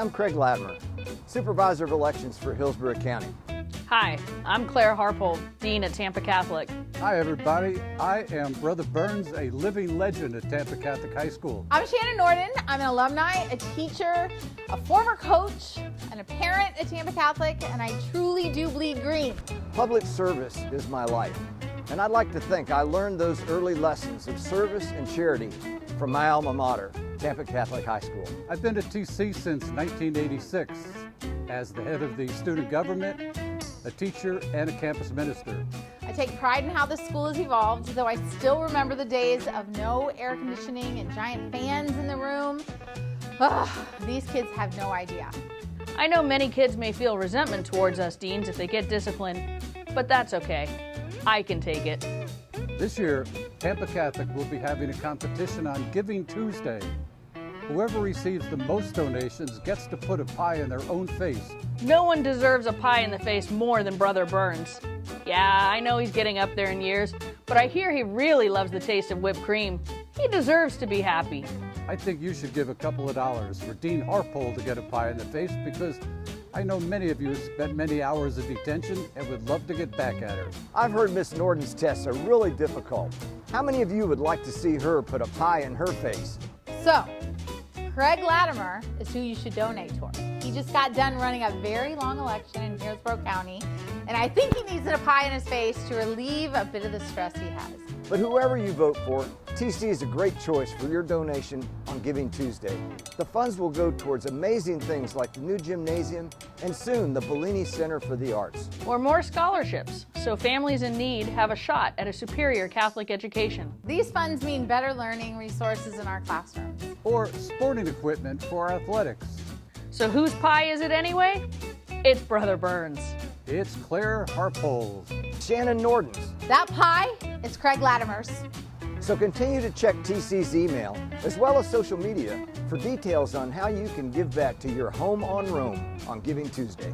I'm Craig Latimer, Supervisor of Elections for Hillsborough County. Hi, I'm Claire Harpold, Dean at Tampa Catholic. Hi everybody, I am Brother Burns, a living legend at Tampa Catholic High School. I'm Shannon Norden. I'm an alumni, a teacher, a former coach, and a parent at Tampa Catholic, and I truly do bleed green. Public service is my life, and I'd like to think I learned those early lessons of service and charity from my alma mater, Tampa Catholic High School. I've been at TC since 1986 as the head of the student government, a teacher, and a campus minister. I take pride in how the school has evolved, though I still remember the days of no air conditioning and giant fans in the room. Ugh, these kids have no idea. I know many kids may feel resentment towards us deans if they get disciplined, but that's okay. I can take it. This year, Tampa Catholic will be having a competition on Giving Tuesday. Whoever receives the most donations gets to put a pie in their own face. No one deserves a pie in the face more than Brother Burns. Yeah, I know he's getting up there in years, but I hear he really loves the taste of whipped cream. He deserves to be happy. I think you should give a couple of dollars for Dean Harpold to get a pie in the face, because I know many of you spent many hours of detention and would love to get back at her. I've heard Miss Norden's tests are really difficult. How many of you would like to see her put a pie in her face? So, Craig Latimer is who you should donate toward. He just got done running a very long election in Petersburg County, and I think he needs a pie in his face to relieve a bit of the stress he has. But whoever you vote for, TC is a great choice for your donation on Giving Tuesday. The funds will go towards amazing things like the new gymnasium and soon the Bellini Center for the Arts. Or more scholarships, so families in need have a shot at a superior Catholic education. These funds mean better learning resources in our classrooms. Or sporting equipment for athletics. So whose pie is it anyway? It's Brother Burns. It's Claire Harpold. Shannon Norden's. That pie is Craig Latimer's. So continue to check TC's email as well as social media for details on how you can give back to your home on Rome on Giving Tuesday.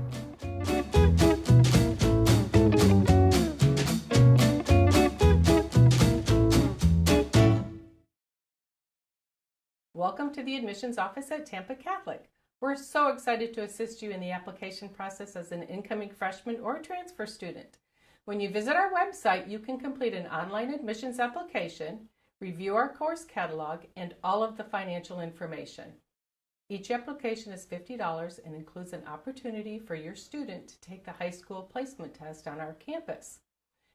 Welcome to the admissions office at Tampa Catholic. We're so excited to assist you in the application process as an incoming freshman or transfer student. When you visit our website, you can complete an online admissions application, review our course catalog, and all of the financial information. Each application is $50 and includes an opportunity for your student to take the high school placement test on our campus.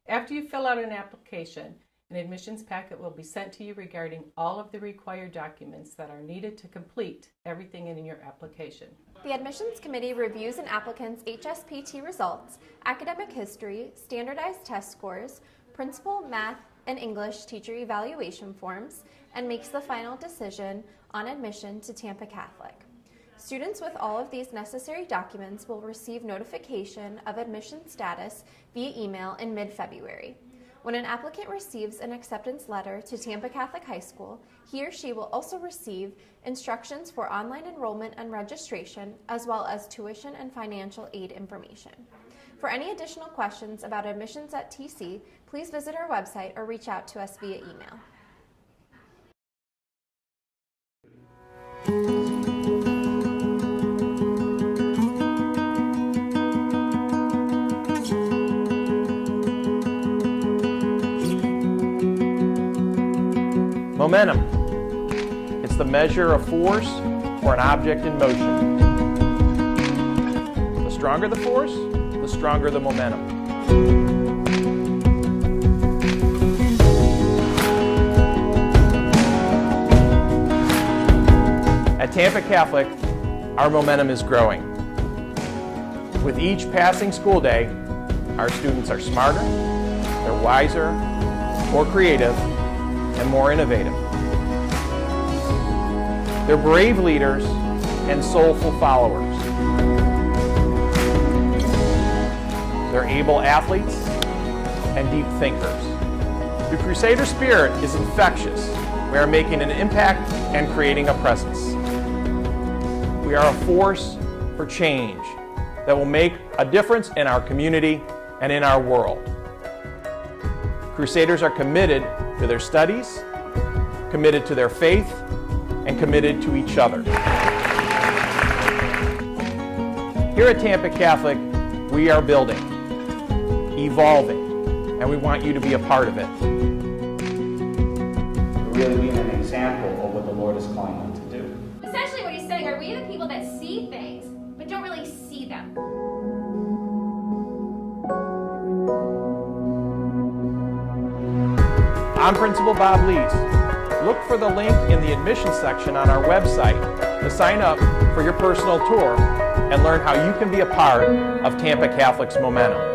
After you fill out an application, an admissions packet will be sent to you regarding all of the required documents that are needed to complete everything in your application. The Admissions Committee reviews an applicant's HSPT results, academic history, standardized test scores, principal, math, and English teacher evaluation forms, and makes the final decision on admission to Tampa Catholic. Students with all of these necessary documents will receive notification of admission status via email in mid-February. When an applicant receives an acceptance letter to Tampa Catholic High School, he or she will also receive instructions for online enrollment and registration, as well as tuition and financial aid information. For any additional questions about admissions at TC, please visit our website or reach out to us via email. Momentum. It's the measure of force for an object in motion. The stronger the force, the stronger the momentum. At Tampa Catholic, our momentum is growing. With each passing school day, our students are smarter, they're wiser, more creative, and more innovative. They're brave leaders and soulful followers. They're able athletes and deep thinkers. The Crusader spirit is infectious. We are making an impact and creating a presence. We are a force for change that will make a difference in our community and in our world. Crusaders are committed to their studies, committed to their faith, and committed to each other. Here at Tampa Catholic, we are building, evolving, and we want you to be a part of it. Really being an example of what the Lord is calling them to do. Essentially what he's saying, are we the people that see things, but don't really see them? I'm Principal Bob Lees. Look for the link in the admissions section on our website to sign up for your personal tour and learn how you can be a part of Tampa Catholic's momentum.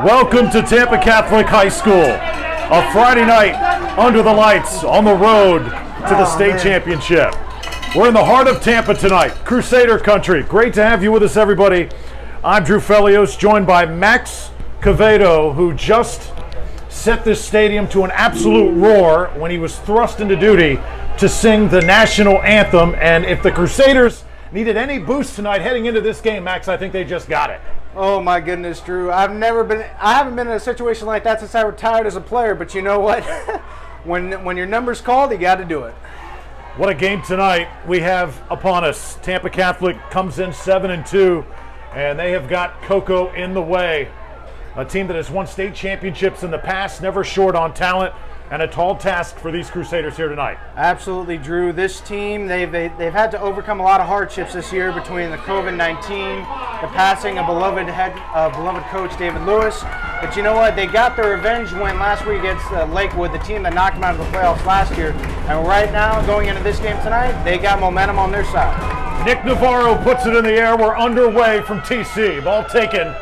Welcome to Tampa Catholic High School. A Friday night under the lights on the road to the state championship. We're in the heart of Tampa tonight, Crusader country. Great to have you with us, everybody. I'm Drew Felios, joined by Max Cavedo, who just set this stadium to an absolute roar when he was thrust into duty to sing the national anthem. And if the Crusaders needed any boost tonight heading into this game, Max, I think they just got it. Oh my goodness, Drew. I haven't been in a situation like that since I retired as a player, but you know what? when your number's called, you got to do it. What a game tonight we have upon us. Tampa Catholic comes in 7-2, and they have got Coco in the way. A team that has won state championships in the past, never short on talent, and a tall task for these Crusaders here tonight. Absolutely, Drew. This team, they've had to overcome a lot of hardships this year between the COVID-19, the passing of beloved coach David Lewis. But you know what? They got their revenge win last week against Lakewood, the team that knocked them out of the playoffs last year. And right now, going into this game tonight, they got momentum on their side. Nick Navarro puts it in the air. We're underway from TC. Ball taken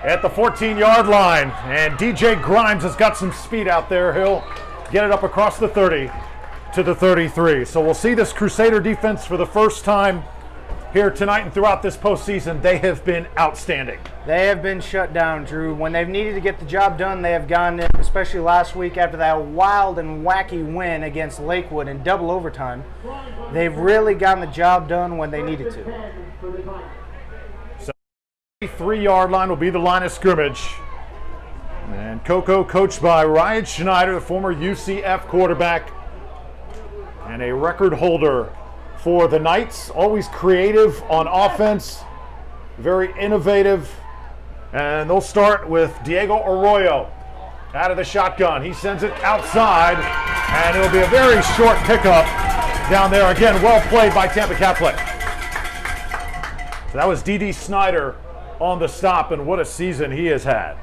at the 14-yard line, and DJ Grimes has got some speed out there. He'll get it up across the 30 to the 33. So we'll see this Crusader defense for the first time here tonight and throughout this postseason. They have been outstanding. They have been shut down, Drew. When they've needed to get the job done, they have gone in, especially last week after that wild and wacky win against Lakewood in double overtime. They've really gotten the job done when they needed to. 3-yard line will be the line of scrimmage. And Coco, coached by Ryan Schneider, the former UCF quarterback, and a record holder for the Knights. Always creative on offense, very innovative. And they'll start with Diego Arroyo out of the shotgun. He sends it outside, and it'll be a very short pickup down there. Again, well played by Tampa Catholic. So that was D.D. Snyder on the stop, and what a season he has had.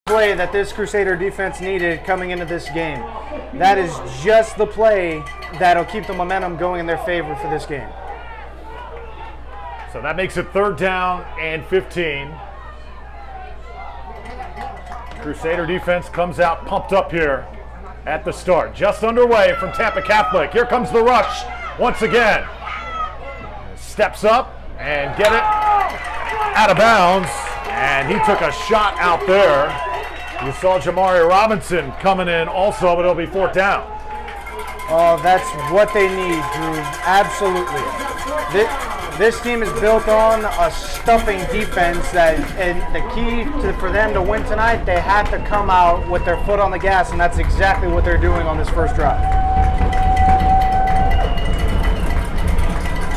Play that this Crusader defense needed coming into this game. That is just the play that'll keep the momentum going in their favor for this game. So that makes it 3rd down and 15. Crusader defense comes out pumped up here at the start. Just underway from Tampa Catholic. Here comes the rush once again. Steps up and get it out of bounds. And he took a shot out there. You saw Jamari Robinson coming in also, but it'll be 4th down. Oh, that's what they need, Drew. Absolutely. This team is built on a stuffing defense and the key for them to win tonight, they have to come out with their foot on the gas, and that's exactly what they're doing on this first drive.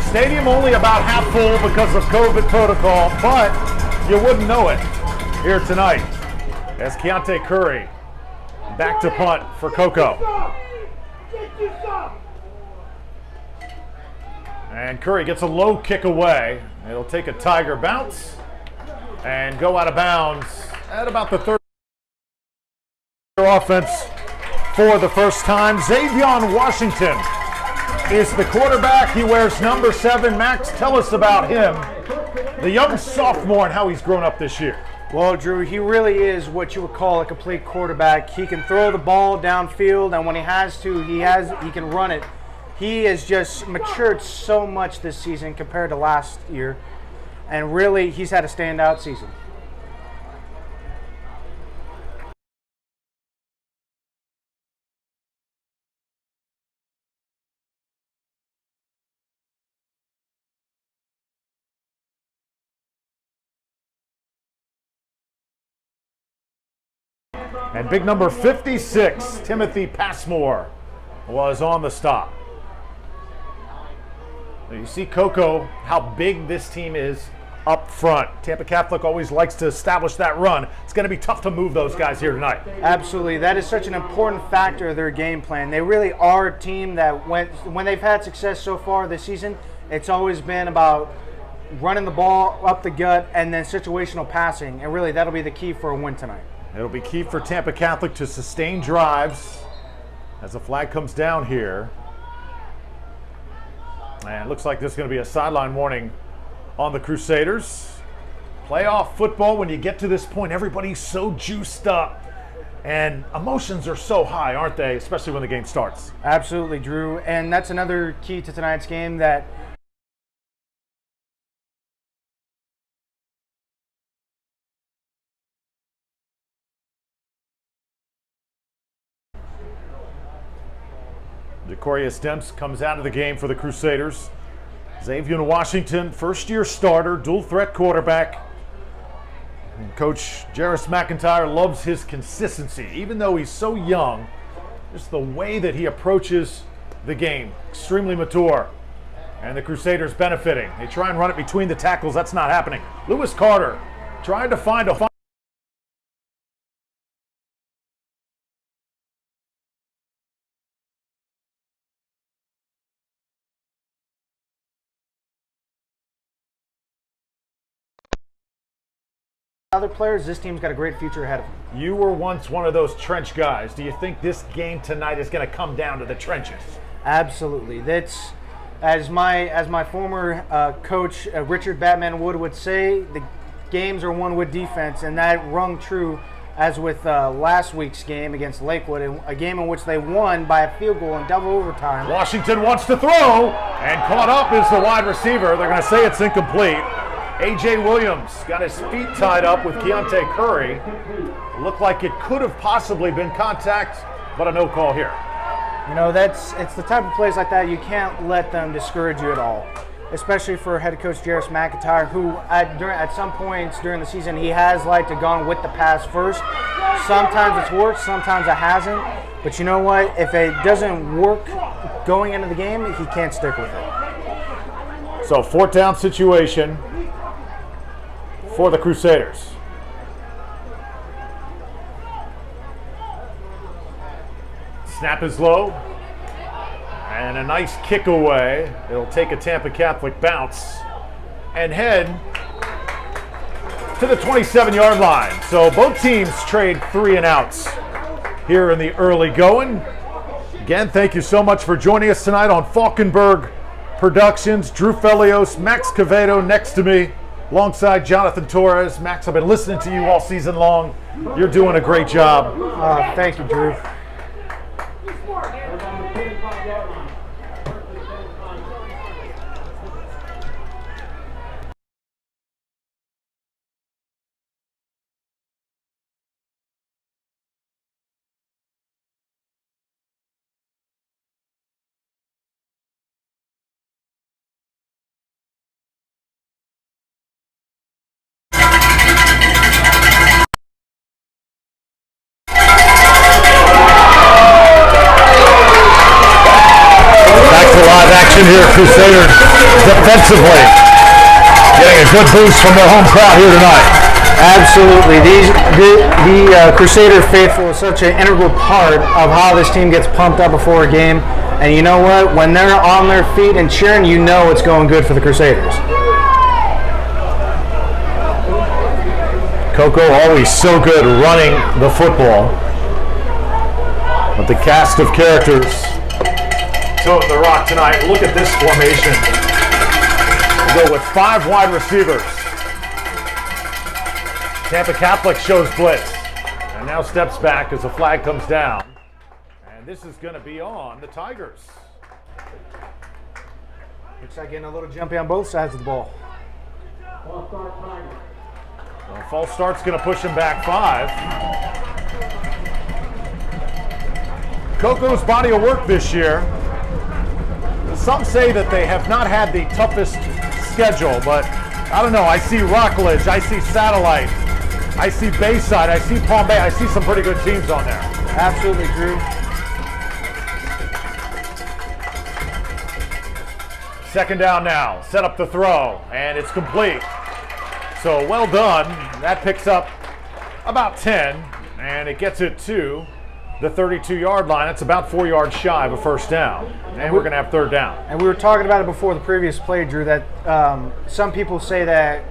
Stadium only about half full because of COVID protocol, but you wouldn't know it here tonight as Keontae Curry back to punt for Coco. And Curry gets a low kick away. It'll take a Tiger bounce and go out of bounds at about the third offense for the first time. Xavion Washington is the quarterback. He wears number 7. Max, tell us about him, the young sophomore, and how he's grown up this year. Well, Drew, he really is what you would call a complete quarterback. He can throw the ball downfield, and when he has to, he can run it. He has just matured so much this season compared to last year, and really, he's had a standout season. And big number 56, Timothy Passmore, was on the stop. You see, Coco, how big this team is up front. Tampa Catholic always likes to establish that run. It's going to be tough to move those guys here tonight. Absolutely. That is such an important factor of their game plan. They really are a team that when they've had success so far this season, it's always been about running the ball up the gut and then situational passing. And really, that'll be the key for a win tonight. It'll be key for Tampa Catholic to sustain drives as the flag comes down here. And it looks like this is going to be a sideline warning on the Crusaders. Playoff football, when you get to this point, everybody's so juiced up. And emotions are so high, aren't they? Especially when the game starts. Absolutely, Drew. And that's another key to tonight's game, that Jacorius Demps comes out of the game for the Crusaders. Xavier Washington, first-year starter, dual-threat quarterback. And Coach Jarris McIntyre loves his consistency. Even though he's so young, just the way that he approaches the game, extremely mature. And the Crusaders benefiting. They try and run it between the tackles. That's not happening. Lewis Carter trying to find a other players. This team's got a great future ahead of them. You were once one of those trench guys. Do you think this game tonight is going to come down to the trenches? Absolutely. That's, as my former coach Richard Batman Wood would say, the games are won with defense, and that rung true as with last week's game against Lakewood, a game in which they won by a field goal in double overtime. Washington wants to throw, and caught up is the wide receiver. They're going to say it's incomplete. A.J. Williams got his feet tied up with Keontae Curry. Looked like it could have possibly been contact, but a no call here. You know, it's the type of plays like that you can't let them discourage you at all, especially for head coach Jarris McIntyre, who at some points during the season he has liked to gone with the pass first. Sometimes it's worked, sometimes it hasn't. But you know what? If it doesn't work going into the game, he can't stick with it. So 4th down situation for the Crusaders. Snap is low, and a nice kick away. It'll take a Tampa Catholic bounce and head to the 27-yard line. So both teams trade 3 and outs here in the early going. Again, thank you so much for joining us tonight on Falkenberg Productions. Drew Felios, Max Cavedo next to me, alongside Jonathan Torres. Max, I've been listening to you all season long. You're doing a great job. Thank you, Drew. here, Crusaders defensively getting a good boost from their home crowd here tonight. Absolutely. The Crusader faithful is such an integral part of how this team gets pumped up before a game. And you know what? When they're on their feet and cheering, you know it's going good for the Crusaders. Coco always so good running the football. But the cast of characters toting the rock tonight. Look at this formation. We'll go with 5 wide receivers. Tampa Catholic shows blitz and now steps back as the flag comes down. And this is going to be on the Tigers. Looks like getting a little jumpy on both sides of the ball. Well, false start's going to push him back 5. Coco's body of work this year. Some say that they have not had the toughest schedule, but I don't know. I see Rockledge, I see Satellite, I see Bayside, I see Palm Bay. I see some pretty good teams on there. Absolutely, Drew. Second down now. Set up the throw, and it's complete. So well done. That picks up about 10, and it gets it to the 32-yard line. That's about 4 yards shy of a first down, and we're going to have third down. And we were talking about it before the previous play, Drew, that some people say that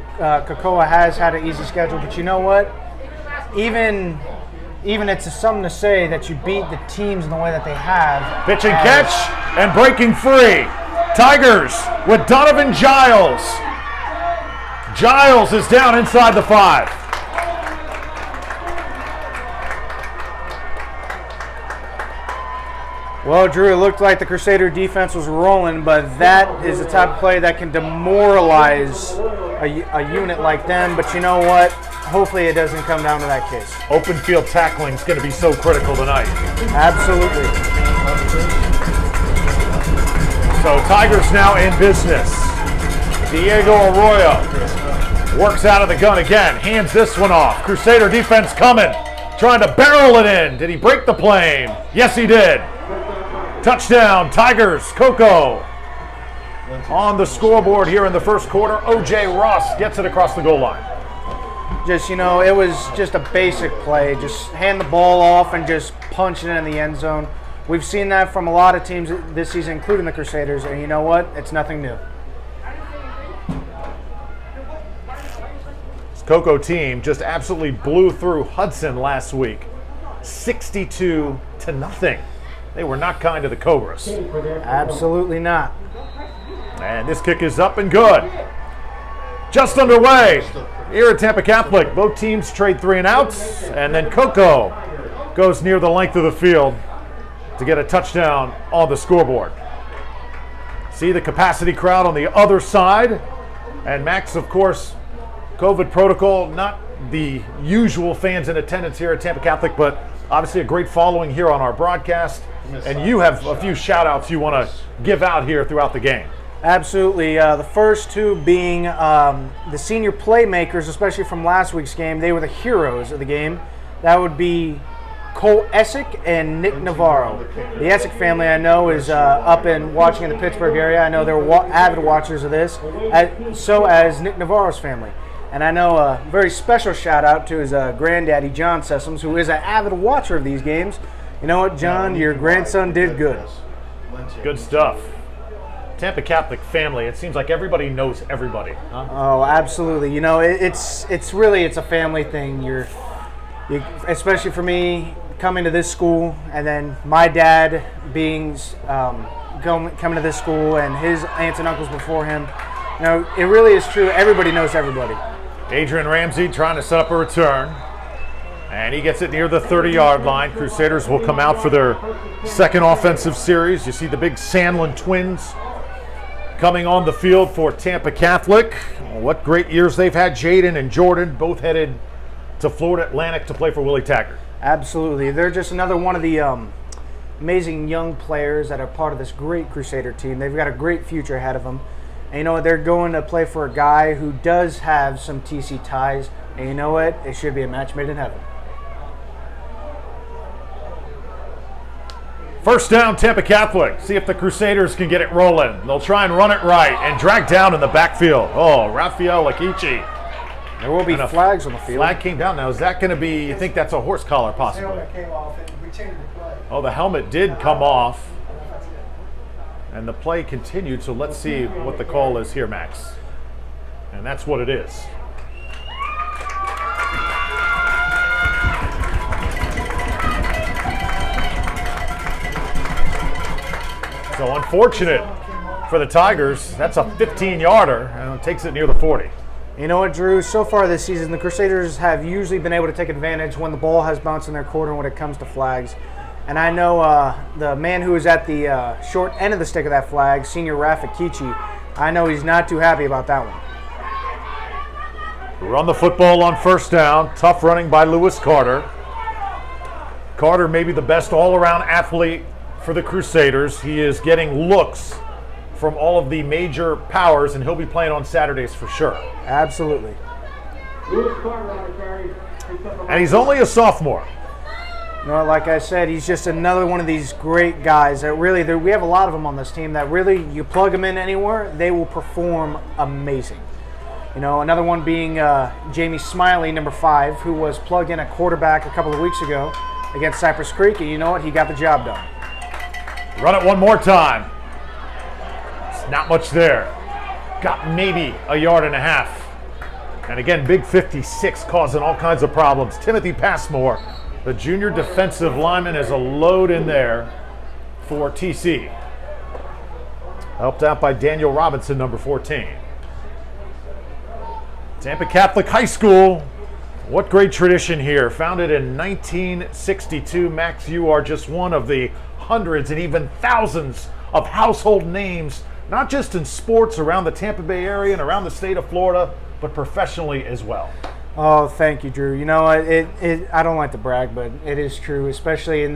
Cocoa has had an easy schedule, but you know what? Even it's something to say that you beat the teams in the way that they have. Pitch and catch, and breaking free. Tigers with Donovan Giles. Giles is down inside the 5. Well, Drew, it looked like the Crusader defense was rolling, but that is the type of play that can demoralize a unit like them. But you know what? Hopefully it doesn't come down to that case. Open field tackling is going to be so critical tonight. Absolutely. So Tigers now in business. Diego Arroyo works out of the gun again. Hands this one off. Crusader defense coming. Trying to barrel it in. Did he break the plane? Yes, he did. Touchdown, Tigers. Coco on the scoreboard here in the first quarter. O.J. Ross gets it across the goal line. Just, you know, it was just a basic play. Just hand the ball off and just punch it in the end zone. We've seen that from a lot of teams this season, including the Crusaders, and you know what? It's nothing new. This Coco team just absolutely blew through Hudson last week. 62-0. They were not kind to the Cobras. Absolutely not. And this kick is up and good. Just underway here at Tampa Catholic. Both teams trade 3 and outs, and then Coco goes near the length of the field to get a touchdown on the scoreboard. See the capacity crowd on the other side. And Max, of course, COVID protocol, not the usual fans in attendance here at Tampa Catholic, but obviously a great following here on our broadcast. And you have a few shout outs you want to give out here throughout the game. Absolutely. The first 2 being the senior playmakers, especially from last week's game. They were the heroes of the game. That would be Cole Essick and Nick Navarro. The Essick family, I know, is up and watching in the Pittsburgh area. I know they're avid watchers of this, so as Nick Navarro's family. And I know a very special shout out to his granddaddy, John Sessoms, who is an avid watcher of these games. You know what, John? Your grandson did good. Good stuff. Tampa Catholic family, it seems like everybody knows everybody. Huh? Oh, absolutely. You know, it's really a family thing. Especially for me, coming to this school, and then my dad being coming to this school, and his aunts and uncles before him. You know, it really is true. Everybody knows everybody. Adrian Ramsey trying to set up a return, and he gets it near the 30-yard line. Crusaders will come out for their second offensive series. You see the big Sandlin twins coming on the field for Tampa Catholic. What great years they've had. Jaden and Jordan both headed to Florida Atlantic to play for Willie Taggart. Absolutely. They're just another one of the amazing young players that are part of this great Crusader team. They've got a great future ahead of them. And you know what? They're going to play for a guy who does have some TC ties. And you know what? It should be a match made in heaven. First down, Tampa Catholic. See if the Crusaders can get it rolling. They'll try and run it right and drag down in the backfield. Oh, Rafael Lakichi. There will be flags on the field. Flag came down. Now, is that going to be, you think that's a horse collar possibly? The helmet came off and we changed the play. Oh, the helmet did come off. And the play continued, so let's see what the call is here, Max. And that's what it is. So unfortunate for the Tigers. That's a 15-yarder, and it takes it near the 40. You know what, Drew? So far this season, the Crusaders have usually been able to take advantage when the ball has bounced in their quarter when it comes to flags. And I know the man who is at the short end of the stick of that flag, Senior Rafa Kichi, I know he's not too happy about that one. Run the football on first down. Tough running by Lewis Carter. Carter may be the best all-around athlete for the Crusaders. He is getting looks from all of the major powers, and he'll be playing on Saturdays for sure. Absolutely. And he's only a sophomore. You know, like I said, he's just another one of these great guys that really, we have a lot of them on this team that really, you plug them in anywhere, they will perform amazing. You know, another one being Jamie Smiley, number 5, who was plugged in at quarterback a couple of weeks ago against Cypress Creek, and you know what? He got the job done. Run it one more time. It's not much there. Got maybe a yard and a half. And again, big 56 causing all kinds of problems. Timothy Passmore, the junior defensive lineman, is a load in there for TC. Helped out by Daniel Robinson, number 14. Tampa Catholic High School. What great tradition here. Founded in 1962. Max, you are just one of the hundreds and even thousands of household names, not just in sports around the Tampa Bay area and around the state of Florida, but professionally as well. Oh, thank you, Drew. You know, I don't like to brag, but it is true, especially in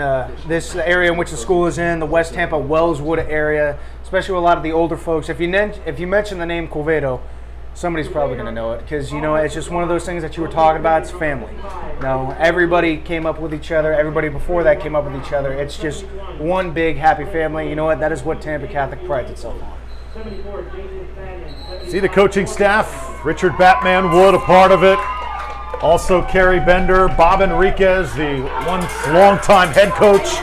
this area in which the school is in, the West Tampa Wellswood area, especially with a lot of the older folks. If you mention the name Quevedo, somebody's probably going to know it, because, you know, it's just one of those things that you were talking about. It's family. You know, everybody came up with each other. Everybody before that came up with each other. It's just one big happy family. You know what? That is what Tampa Catholic prides itself on. See the coaching staff. Richard Batman Wood, a part of it. Also Kerry Bender, Bob Enriquez, the once longtime head coach,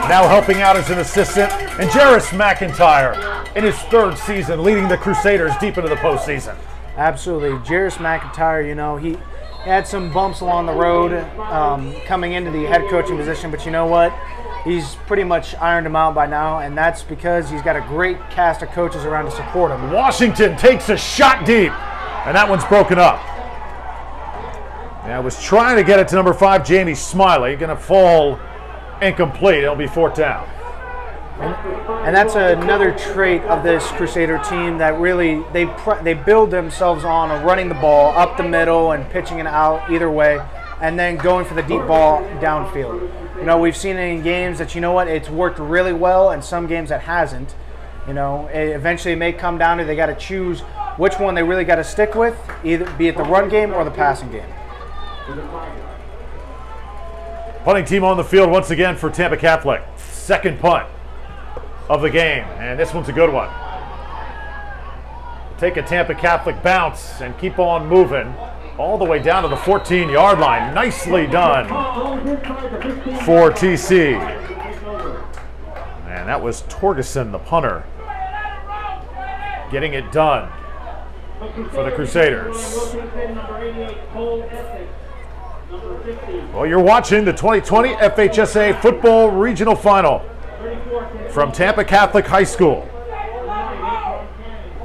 now helping out as an assistant, and Jarris McIntyre in his 3rd season, leading the Crusaders deep into the postseason. Absolutely. Jarris McIntyre, you know, he had some bumps along the road coming into the head coaching position, but you know what? He's pretty much ironed him out by now, and that's because he's got a great cast of coaches around to support him. Washington takes a shot deep, and that one's broken up. Yeah, I was trying to get it to number 5, Jamie Smiley. Going to fall incomplete. It'll be 4th down. And that's another trait of this Crusader team that really they build themselves on running the ball up the middle and pitching it out either way, and then going for the deep ball downfield. You know, we've seen it in games that, you know what, it's worked really well, and some games that hasn't. You know, eventually it may come down to they got to choose which one they really got to stick with, either be it the run game or the passing game. Punting team on the field once again for Tampa Catholic. 2nd punt of the game, and this one's a good one. Take a Tampa Catholic bounce and keep on moving all the way down to the 14-yard line. Nicely done for TC. And that was Torgeson, the punter, getting it done for the Crusaders. Well, you're watching the 2020 FHSAA Football Regional Final from Tampa Catholic High School.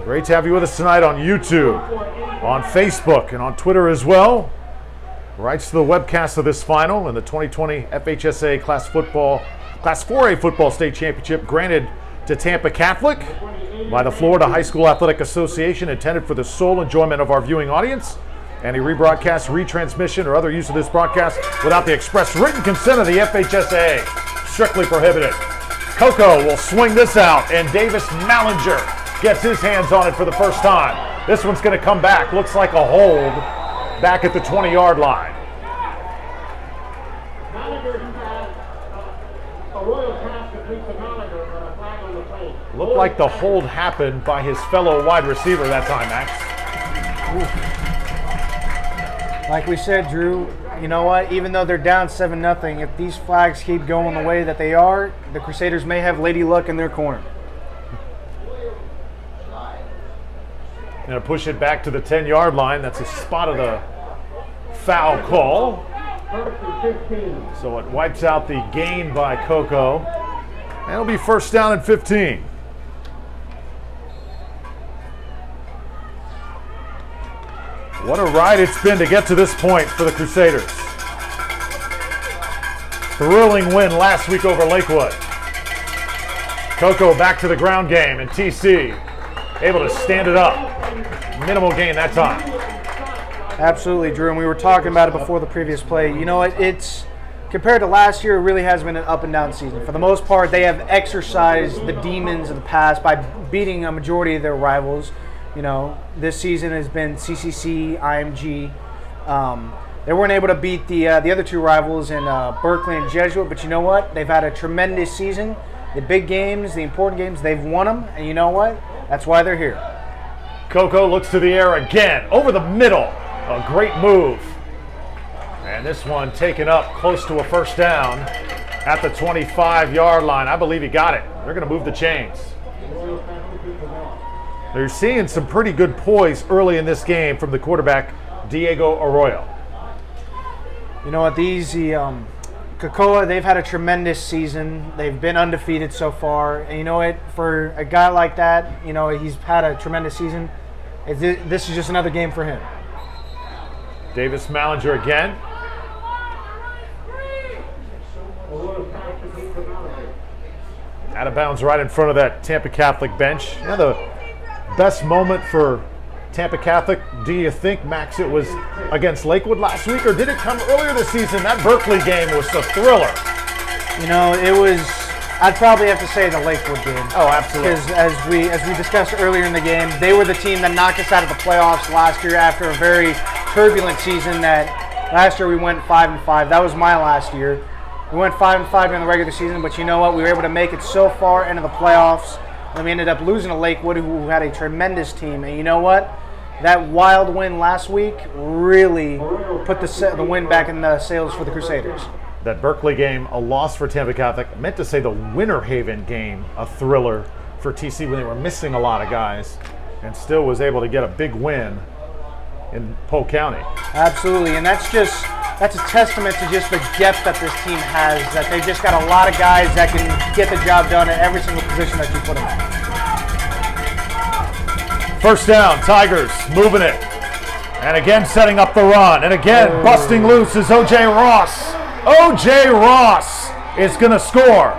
Great to have you with us tonight on YouTube, on Facebook, and on Twitter as well. Rights to the webcast of this final and the 2020 FHSAA Class 4A Football State Championship granted to Tampa Catholic by the Florida High School Athletic Association, intended for the sole enjoyment of our viewing audience. Any rebroadcast, retransmission, or other use of this broadcast without the express written consent of the FHSAA, strictly prohibited. Coco will swing this out, and Davis Mallinger gets his hands on it for the first time. This one's going to come back. Looks like a hold back at the 20-yard line. Looked like the hold happened by his fellow wide receiver that time, Max. Like we said, Drew, you know what? Even though they're down 7-0, if these flags keep going the way that they are, the Crusaders may have Lady Luck in their corner. Going to push it back to the 10-yard line. That's a spot of the foul call. So it wipes out the gain by Coco. And it'll be first down and 15. What a ride it's been to get to this point for the Crusaders. Thrilling win last week over Lakewood. Coco back to the ground game, and TC able to stand it up. Minimal gain that time. Absolutely, Drew, and we were talking about it before the previous play. You know what? It's compared to last year, it really has been an up and down season. For the most part, they have exercised the demons of the past by beating a majority of their rivals. You know, this season has been CCC, IMG. They weren't able to beat the other two rivals in Berkeley and Jesuit, but you know what? They've had a tremendous season. The big games, the important games, they've won them, and you know what? That's why they're here. Coco looks to the air again, over the middle. A great move. And this one taken up close to a first down at the 25-yard line. I believe he got it. They're going to move the chains. They're seeing some pretty good poise early in this game from the quarterback, Diego Arroyo. You know what? Cocoa, they've had a tremendous season. They've been undefeated so far. And you know what? For a guy like that, you know, he's had a tremendous season. This is just another game for him. Davis Mallinger again. Out of bounds right in front of that Tampa Catholic bench. Now the best moment for Tampa Catholic, do you think, Max, it was against Lakewood last week, or did it come earlier this season? That Berkeley game was a thriller. You know, it was, I'd probably have to say the Lakewood game. Oh, absolutely. Because as we discussed earlier in the game, they were the team that knocked us out of the playoffs last year after a very turbulent season. That last year we went 5-5. That was my last year. We went 5-5 during the regular season, but you know what? We were able to make it so far into the playoffs. And we ended up losing to Lakewood, who had a tremendous team. And you know what? That wild win last week really put the win back in the sails for the Crusaders. That Berkeley game, a loss for Tampa Catholic. I meant to say the Winter Haven game, a thriller for TC when they were missing a lot of guys and still was able to get a big win in Polk County. Absolutely, and that's a testament to just the depth that this team has, that they've just got a lot of guys that can get the job done at every single position that you put them in. First down, Tigers moving it. And again setting up the run. And again busting loose is O.J. Ross. O.J. Ross is going to score.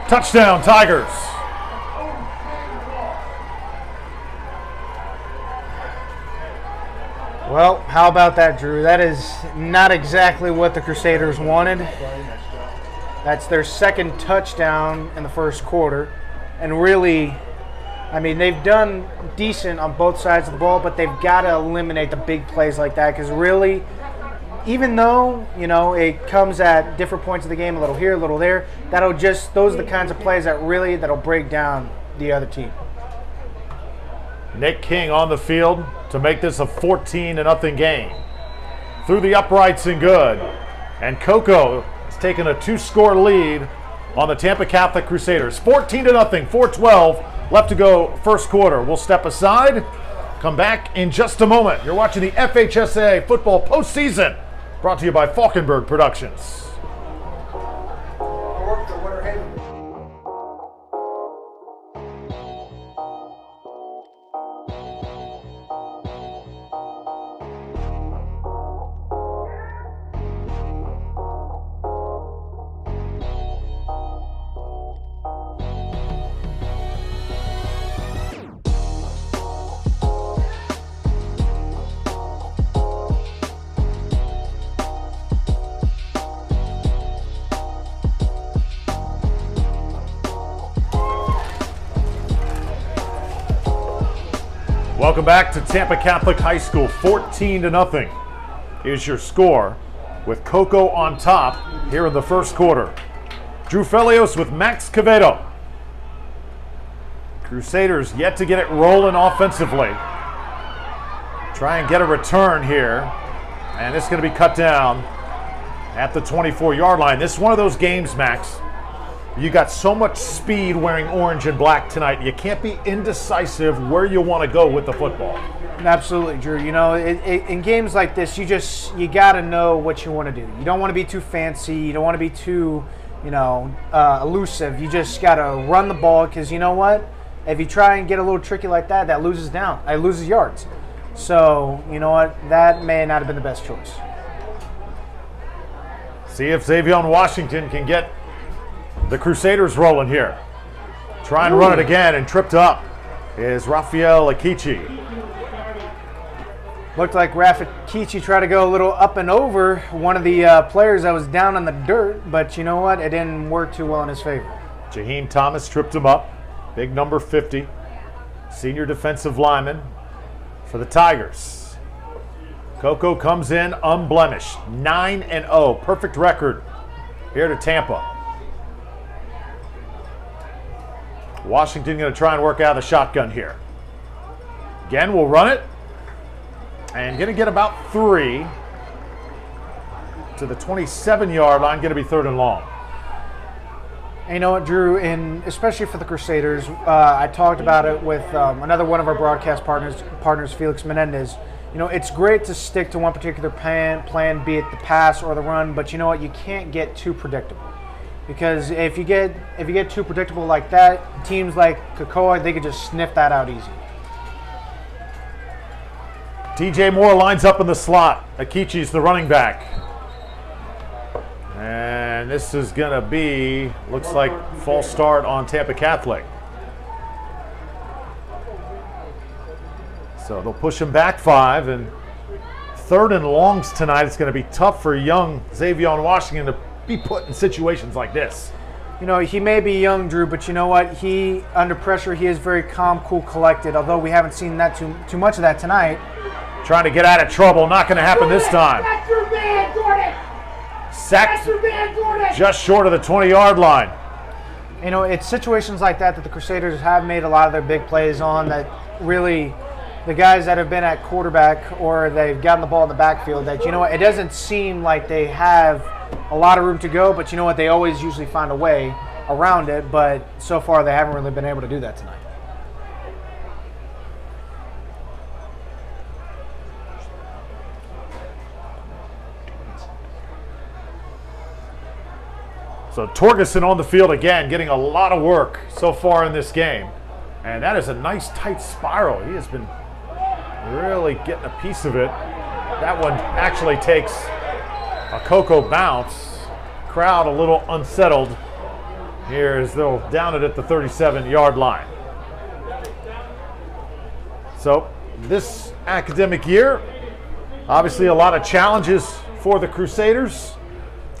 Touchdown, Tigers. Well, how about that, Drew? That is not exactly what the Crusaders wanted. That's their second touchdown in the first quarter. And really, I mean, they've done decent on both sides of the ball, but they've got to eliminate the big plays like that, because really, even though, you know, it comes at different points of the game, a little here, a little there, those are the kinds of plays that'll break down the other team. Nick King on the field to make this a 14-0 game. Through the uprights and good. And Coco has taken a 2-score lead on the Tampa Catholic Crusaders. 14-0, 4:12 left to go first quarter. We'll step aside, come back in just a moment. You're watching the FHSAA football postseason, brought to you by Falkenberg Productions. Welcome back to Tampa Catholic High School. 14-0 is your score, with Coco on top here in the first quarter. Drew Felios with Max Quevedo. Crusaders yet to get it rolling offensively. Try and get a return here. And it's going to be cut down at the 24-yard line. This is one of those games, Max. You got so much speed wearing orange and black tonight. You can't be indecisive where you want to go with the football. Absolutely, Drew. You know, in games like this, you got to know what you want to do. You don't want to be too fancy. You don't want to be too, elusive. You just got to run the ball because you know what? If you try and get a little tricky like that, that loses yards. So, you know what? That may not have been the best choice. See if Xavier Washington can get the Crusaders rolling here. Try and run it again, and tripped up is Rafael Akichi. Looked like Rafakichi tried to go a little up and over one of the players that was down on the dirt, but you know what? It didn't work too well in his favor. Jaheim Thomas tripped him up. Big number 50. Senior defensive lineman for the Tigers. Coco comes in unblemished. 9-0. Perfect record here to Tampa. Washington going to try and work out of the shotgun here. Again, we'll run it. And going to get about 3 to the 27-yard line. Going to be 3rd and long. And you know what, Drew, and especially for the Crusaders, I talked about it with another one of our broadcast partners, Felix Menendez. You know, it's great to stick to one particular plan, be it the pass or the run, but you know what, you can't get too predictable. Because if you get too predictable like that, teams like Cocoa, they could just sniff that out easy. TJ Moore lines up in the slot. Akichi's the running back. And this is going to be, looks like, false start on Tampa Catholic. So they'll push him back 5, and 3rd and longs tonight. It's going to be tough for young Xavier Washington to be put in situations like this. You know, he may be young, Drew, but you know what? He, under pressure, he is very calm, cool, collected, although we haven't seen that too much of that tonight. Trying to get out of trouble. Not going to happen this time. Sacked just short of the 20-yard line. You know, it's situations like that that the Crusaders have made a lot of their big plays on, that really the guys that have been at quarterback or they've gotten the ball in the backfield, that, you know what, it doesn't seem like they have a lot of room to go, but you know what, they always usually find a way around it, but so far they haven't really been able to do that tonight. So Torgerson on the field again, getting a lot of work so far in this game. And that is a nice tight spiral. He has been really getting a piece of it. That one actually takes a Coco bounce. Crowd a little unsettled here as they'll down it at the 37-yard line. So this academic year, obviously a lot of challenges for the Crusaders.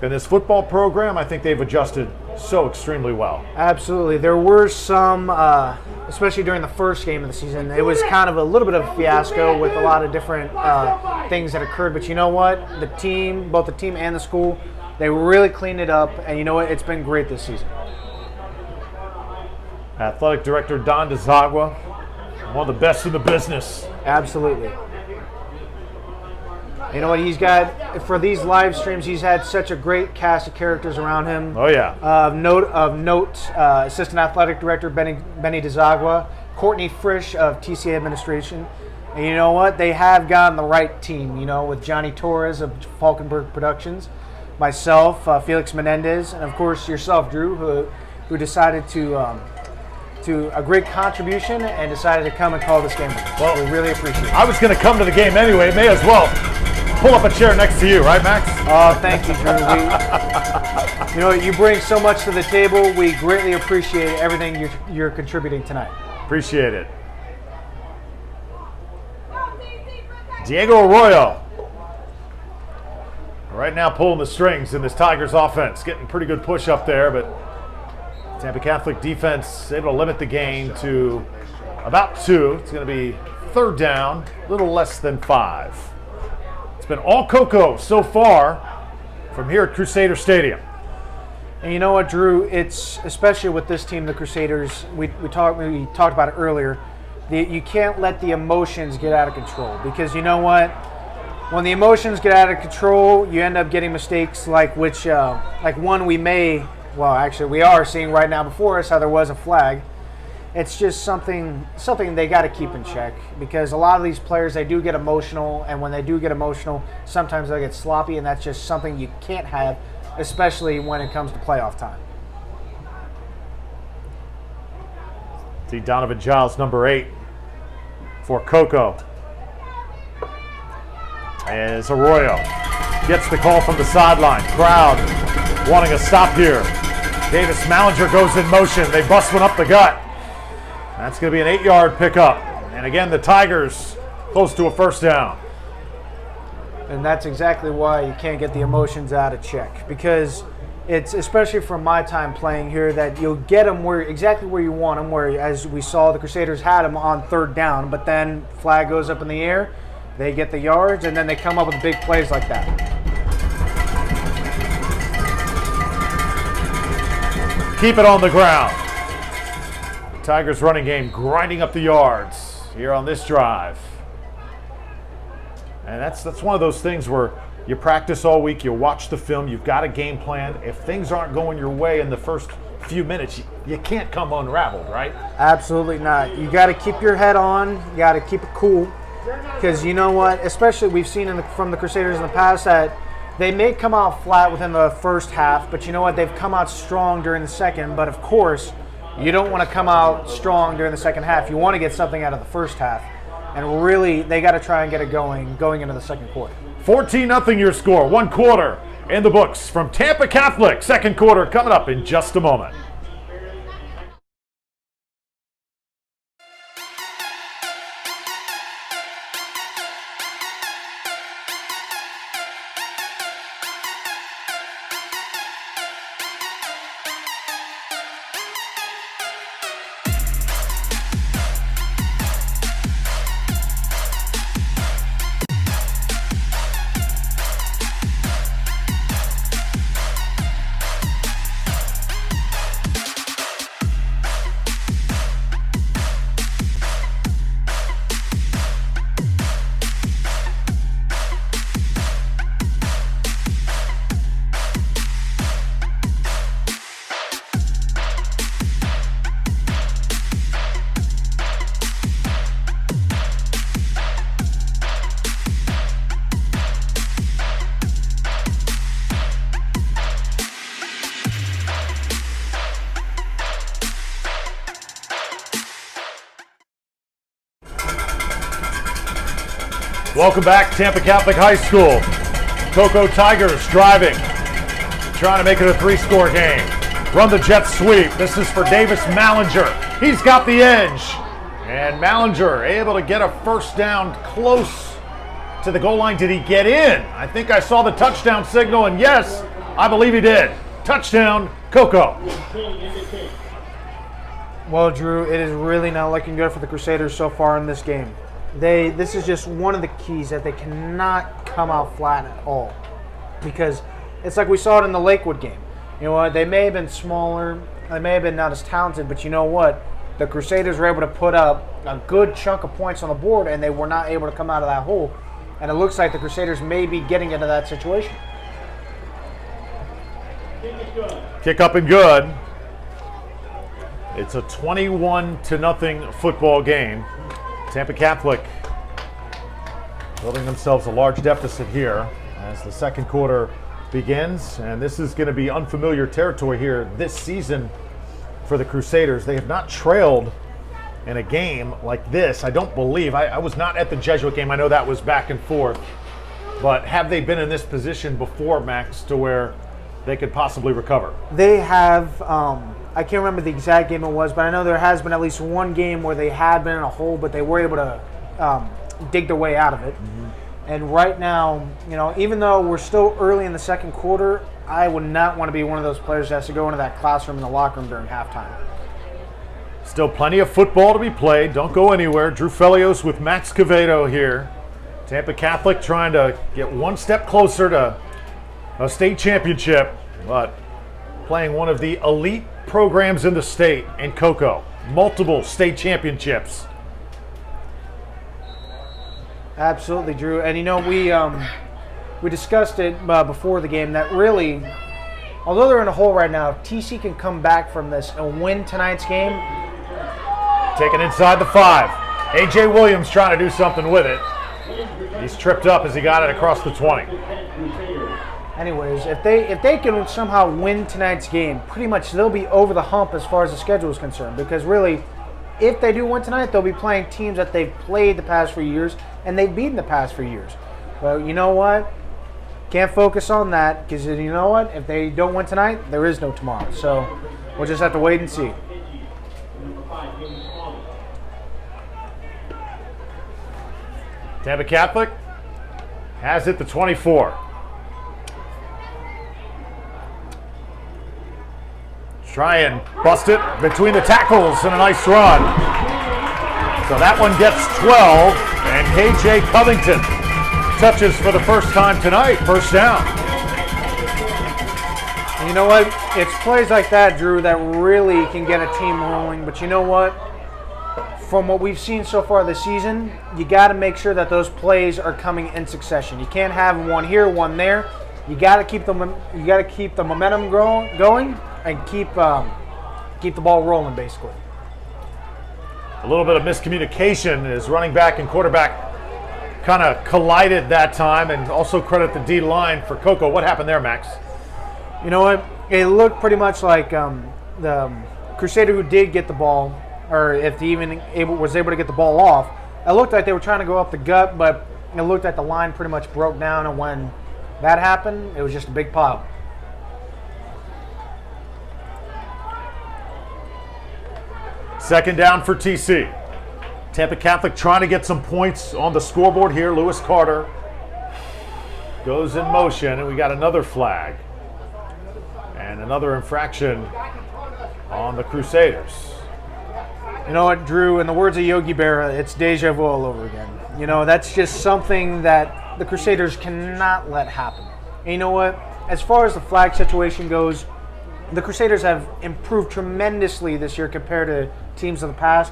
In this football program, I think they've adjusted so extremely well. Absolutely. There were some, especially during the first game of the season, it was kind of a little bit of a fiasco with a lot of different things that occurred. But you know what? The team, both the team and the school, they really cleaned it up. And you know what? It's been great this season. Athletic Director Don DeZagua, one of the best in the business. Absolutely. You know what, he's got, for these live streams, he's had such a great cast of characters around him. Oh, yeah. Of note, Assistant Athletic Director Benny DeZagua, Courtney Frisch of TCA Administration. And you know what, they have gotten the right team, you know, with Johnny Torres of Falkenberg Productions, myself, Felix Menendez, and of course yourself, Drew, who decided to a great contribution and decided to come and call this game. Well, we really appreciate it. I was going to come to the game anyway. May as well pull up a chair next to you, right, Max? Oh, thank you, Drew. You know, you bring so much to the table. We greatly appreciate everything you're contributing tonight. Appreciate it. Diego Arroyo. Right now pulling the strings in this Tigers offense. Getting pretty good push up there, but Tampa Catholic defense able to limit the gain to about 2. It's going to be 3rd down, a little less than 5. It's been all Coco so far from here at Crusader Stadium. And you know what, Drew? It's especially with this team, the Crusaders. We talked about it earlier. You can't let the emotions get out of control, because you know what? When the emotions get out of control, you end up getting mistakes like one we are seeing right now before us. How there was a flag. It's just something they got to keep in check, because a lot of these players, they do get emotional, and when they do get emotional, sometimes they get sloppy, and that's just something you can't have, especially when it comes to playoff time. See Donovan Giles, number 8, for Coco. As Arroyo gets the call from the sideline. Crowd wanting a stop here. Davis Mallinger goes in motion. They bust one up the gut. That's going to be an 8-yard pickup. And again, the Tigers close to a first down. And that's exactly why you can't get the emotions out of check, because it's, especially from my time playing here, that you'll get them exactly where you want them, where, as we saw, the Crusaders had them on 3rd down, but then flag goes up in the air, they get the yards, and then they come up with big plays like that. Keep it on the ground. Tigers running game grinding up the yards here on this drive. And that's one of those things where you practice all week, you watch the film, you've got a game plan. If things aren't going your way in the first few minutes, you can't come unraveled, right? Absolutely not. You got to keep your head on, you got to keep it cool, because you know what, especially we've seen from the Crusaders in the past that they may come out flat within the first half, but you know what, they've come out strong during the second. But of course, you don't want to come out strong during the second half. You want to get something out of the first half. And really, they got to try and get it going into the second quarter. 14-0 your score. 1 quarter in the books from Tampa Catholic. Second quarter coming up in just a moment. Welcome back, Tampa Catholic High School. Coco Tigers driving, trying to make it a 3-score game. Run the jet sweep. This is for Davis Mallinger. He's got the edge. And Mallinger able to get a first down close to the goal line. Did he get in? I think I saw the touchdown signal, and yes, I believe he did. Touchdown, Coco. Well, Drew, it is really not looking good for the Crusaders so far in this game. This is just one of the keys, that they cannot come out flat at all, because it's like we saw it in the Lakewood game. You know what? They may have been smaller, they may have been not as talented, but you know what? The Crusaders were able to put up a good chunk of points on the board, and they were not able to come out of that hole. And it looks like the Crusaders may be getting into that situation. Kick up and good. It's a 21-0 football game. Tampa Catholic building themselves a large deficit here as the second quarter begins, and this is going to be unfamiliar territory here this season for the Crusaders. They have not trailed in a game like this, I don't believe. I was not at the Jesuit game. I know that was back and forth, but have they been in this position before, Max, to where they could possibly recover? They have. I can't remember the exact game it was, but I know there has been at least one game where they had been in a hole, but they were able to dig their way out of it. Mm-hmm. And right now, you know, even though we're still early in the second quarter, I would not want to be one of those players that has to go into that classroom in the locker room during halftime. Still plenty of football to be played. Don't go anywhere. Drew Felios with Max Cavedo here. Tampa Catholic trying to get one step closer to a state championship, but playing one of the elite programs in the state in Cocoa. Multiple state championships. Absolutely, Drew. And you know, we discussed it before the game that really, although they're in a hole right now, if TC can come back from this and win tonight's game. Taken inside the 5. A.J. Williams trying to do something with it. He's tripped up as he got it across the 20. Anyways, if they can somehow win tonight's game, pretty much they'll be over the hump as far as the schedule is concerned. Because really, if they do win tonight, they'll be playing teams that they've played the past few years and they've beaten the past few years. But you know what? Can't focus on that because you know what? If they don't win tonight, there is no tomorrow. So we'll just have to wait and see. Tampa Catholic has it, the 24. Try and bust it between the tackles and a nice run. So that one gets 12, and KJ Covington touches for the first time tonight, first down. And you know what? It's plays like that, Drew, that really can get a team rolling. But you know what? From what we've seen so far this season, you got to make sure that those plays are coming in succession. You can't have one here, one there. You got to keep the momentum going and keep the ball rolling, basically. A little bit of miscommunication as running back and quarterback kind of collided that time, and also credit the D line for Cocoa. What happened there, Max? You know what? It looked pretty much like the Crusader who did get the ball, or if he even was able to get the ball off, it looked like they were trying to go up the gut, but it looked like the line pretty much broke down, and when that happened, it was just a big pile. Second down for TC. Tampa Catholic trying to get some points on the scoreboard here. Lewis Carter goes in motion, and we got another flag. And another infraction on the Crusaders. You know what, Drew, in the words of Yogi Berra, it's deja vu all over again. You know, that's just something that the Crusaders cannot let happen. And you know what? As far as the flag situation goes, the Crusaders have improved tremendously this year compared to teams of the past.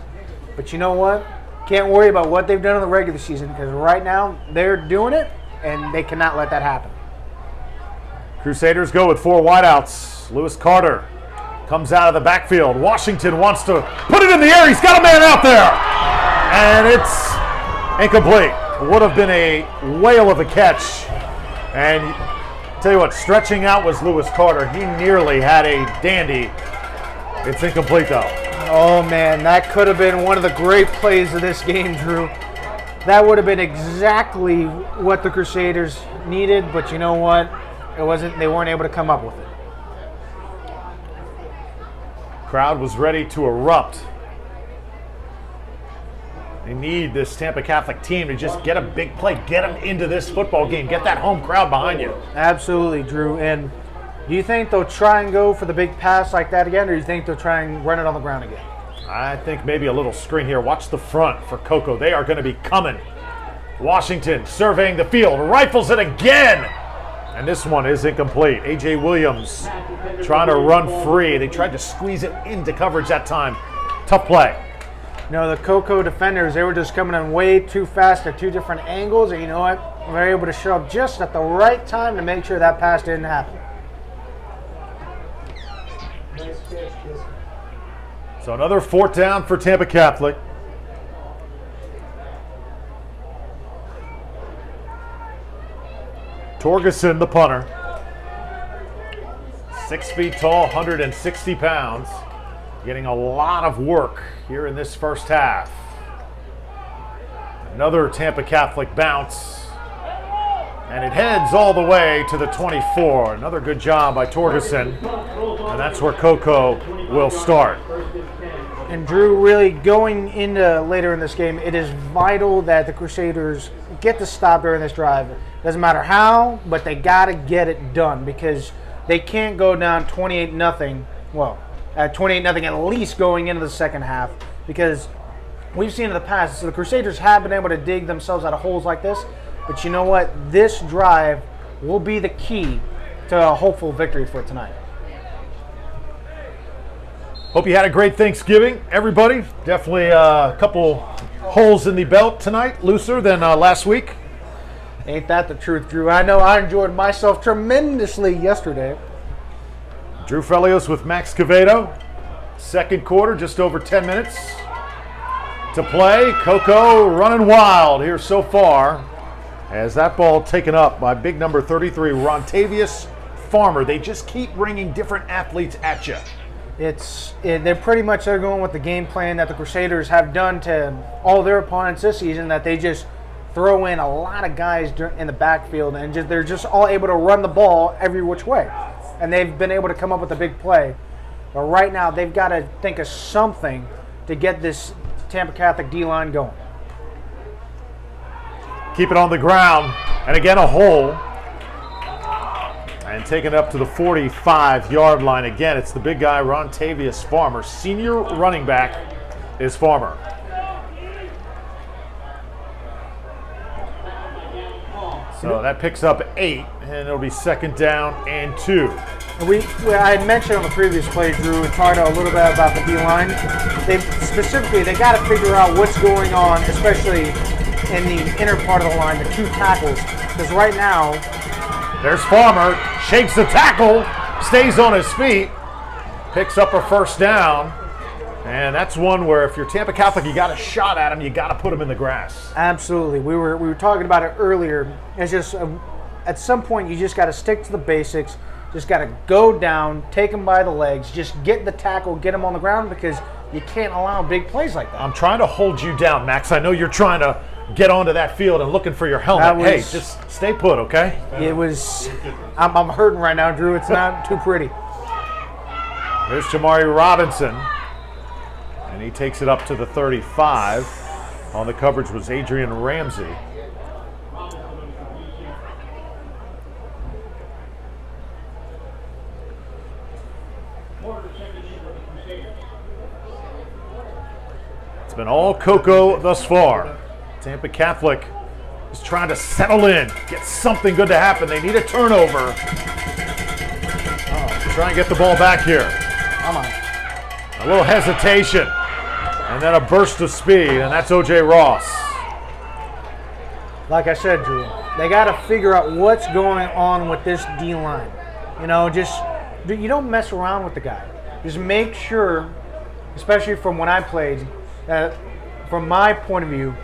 But you know what? Can't worry about what they've done in the regular season because right now they're doing it and they cannot let that happen. Crusaders go with 4 wideouts. Lewis Carter comes out of the backfield. Washington wants to put it in the air. He's got a man out there. And it's incomplete. Would have been a whale of a catch. And tell you what, stretching out was Lewis Carter. He nearly had a dandy. It's incomplete though. Oh man, that could have been one of the great plays of this game, Drew. That would have been exactly what the Crusaders needed, but you know what? It wasn't. They weren't able to come up with it. Crowd was ready to erupt. They need this Tampa Catholic team to just get a big play, get them into this football game, get that home crowd behind you. Absolutely, Drew. And do you think they'll try and go for the big pass like that again, or do you think they'll try and run it on the ground again? I think maybe a little screen here. Watch the front for Cocoa. They are going to be coming. Washington surveying the field, rifles it again. And this one is incomplete. A.J. Williams trying to run free. They tried to squeeze it into coverage that time. Tough play. You know, the Cocoa defenders, they were just coming in way too fast at 2 different angles. And you know what? They were able to show up just at the right time to make sure that pass didn't happen. So another 4th down for Tampa Catholic. Torgerson, the punter. 6 feet tall, 160 pounds. Getting a lot of work here in this first half. Another Tampa Catholic bounce. And it heads all the way to the 24. Another good job by Torgerson. And that's where Cocoa will start. And Drew, really going into later in this game, it is vital that the Crusaders get the stop during this drive. Doesn't matter how, but they got to get it done because they can't go down 28-0. Well, at 28-0 at least going into the second half, because we've seen in the past, so the Crusaders have been able to dig themselves out of holes like this. But you know what? This drive will be the key to a hopeful victory for tonight. Hope you had a great Thanksgiving, everybody. Definitely a couple holes in the belt tonight, looser than last week. Ain't that the truth, Drew? I know I enjoyed myself tremendously yesterday. Drew Felios with Max Cavedo. Second quarter, just over 10 minutes to play. Coco running wild here so far as that ball taken up by big number 33, Rontavius Farmer. They just keep bringing different athletes at you. They're pretty much going with the game plan that the Crusaders have done to all their opponents this season, that they just throw in a lot of guys in the backfield, and they're just all able to run the ball every which way. And they've been able to come up with a big play. But right now, they've got to think of something to get this Tampa Catholic D-line going. Keep it on the ground, and again a hole. And taken up to the 45-yard line again. It's the big guy, Rontavius Farmer. Senior running back is Farmer. So that picks up 8, and it'll be 2nd down and 2. I had mentioned on the previous play, Drew, and talked a little bit about the D-line. They got to figure out what's going on, especially in the inner part of the line, the 2 tackles. Because right now, there's Farmer, shakes the tackle, stays on his feet, picks up a 1st down, and that's one where if you're Tampa Catholic, you got a shot at him, you got to put him in the grass. Absolutely. We were talking about it earlier. It's just at some point you just got to stick to the basics. Just got to go down, take him by the legs, just get the tackle, get him on the ground, because you can't allow big plays like that. I'm trying to hold you down, Max. I know you're trying to get onto that field and looking for your helmet. Hey, just stay put, okay? It was, I'm hurting right now, Drew. It's not too pretty. There's Jamari Robinson, and he takes it up to the 35. On the coverage was Adrian Ramsey. It's been all Coco thus far. Tampa Catholic is trying to settle in, get something good to happen. They need a turnover. Try and get the ball back here. Come on. A little hesitation, and then a burst of speed, and that's O.J. Ross. Like I said, Drew, they got to figure out what's going on with this D-line. You don't mess around with the guy. Just make sure, especially from when I played, from my point of view,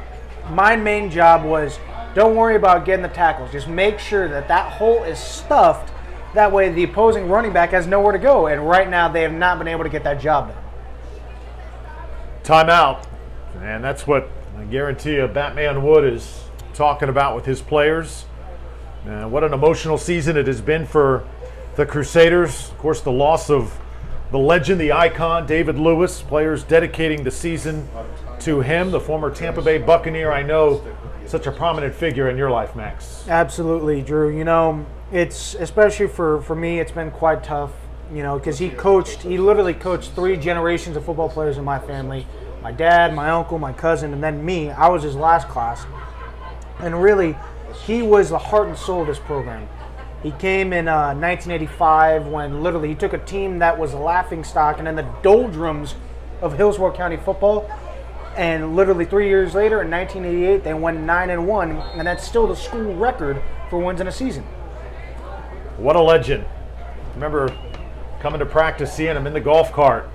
my main job was don't worry about getting the tackles. Just make sure that hole is stuffed. That way the opposing running back has nowhere to go. And right now they have not been able to get that job done. Timeout. And that's what I guarantee you Batman Wood is talking about with his players. What an emotional season it has been for the Crusaders. Of course, the loss of the legend, the icon, David Lewis. Players dedicating the season to him, the former Tampa Bay Buccaneer. I know such a prominent figure in your life, Max. Absolutely, Drew. It's especially for me, it's been quite tough, because he literally coached 3 generations of football players in my family. My dad, my uncle, my cousin, and then me. I was his last class. And really, he was the heart and soul of this program. He came in 1985 when literally he took a team that was a laughingstock and in the doldrums of Hillsborough County football. And literally 3 years later, in 1988, they won 9-1, and that's still the school record for wins in a season. What a legend. Remember coming to practice, seeing him in the golf cart,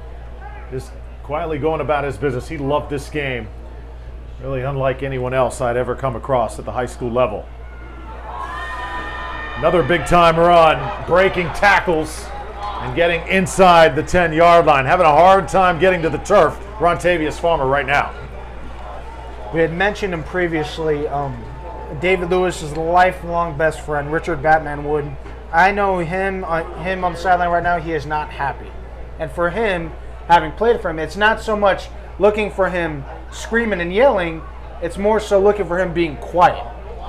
just quietly going about his business. He loved this game. Really unlike anyone else I'd ever come across at the high school level. Another big-time run, breaking tackles and getting inside the 10-yard line. Having a hard time getting to the turf, Rontavius Farmer right now. We had mentioned him previously. David Lewis is a lifelong best friend, Richard Batman Wood. I know him on the sideline right now, he is not happy. And for him, having played for him, it's not so much looking for him screaming and yelling, it's more so looking for him being quiet.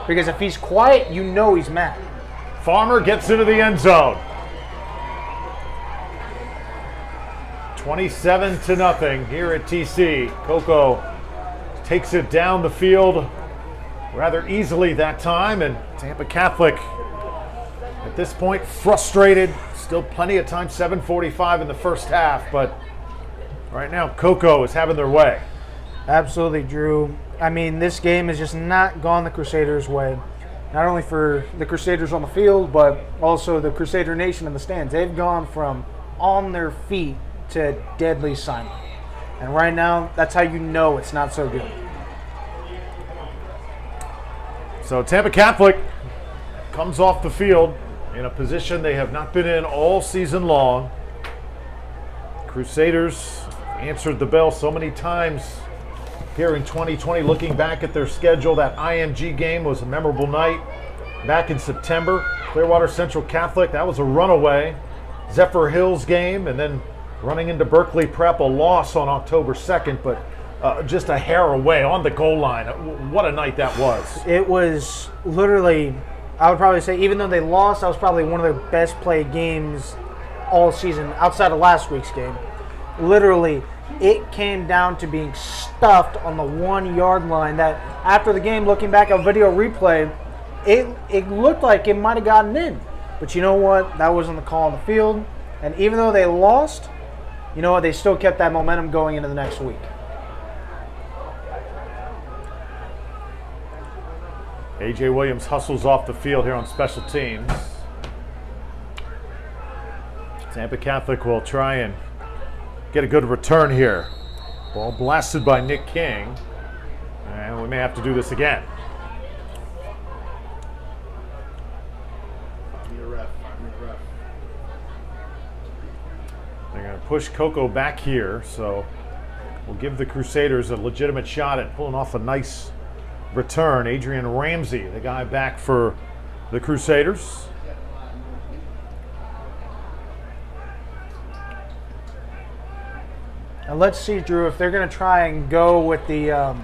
Because if he's quiet, he's mad. Farmer gets into the end zone. 27-0 here at TC. Coco takes it down the field rather easily that time, and Tampa Catholic at this point frustrated. Still plenty of time, 7:45 in the first half, but Right now, Coco is having their way. Absolutely, Drew. I mean, this game has just not gone the Crusaders' way. Not only for the Crusaders on the field, but also the Crusader Nation in the stands. They've gone from on their feet to deadly silent. And right now, that's how you know it's not so good. So Tampa Catholic comes off the field in a position they have not been in all season long. Crusaders answered the bell so many times here in 2020. Looking back at their schedule, that IMG game was a memorable night back in September. Clearwater Central Catholic, that was a runaway. Zephyr Hills game, and then running into Berkeley Prep, a loss on October 2nd, but just a hair away on the goal line. What a night that was. It was literally, I would probably say, even though they lost, that was probably one of their best played games all season, outside of last week's game. Literally, it came down to being stuffed on the 1 yard line that after the game, looking back at video replay, it looked like it might have gotten in. But you know what? That wasn't the call on the field. And even though they lost, you know what? They still kept that momentum going into the next week. A.J. Williams hustles off the field here on special teams. Tampa Catholic will try and get a good return here. Ball blasted by Nick King. And we may have to do this again. They're going to push Coco back here, so we'll give the Crusaders a legitimate shot at pulling off a nice return. Adrian Ramsey, the guy back for the Crusaders. And let's see, Drew, if they're going to try and go with the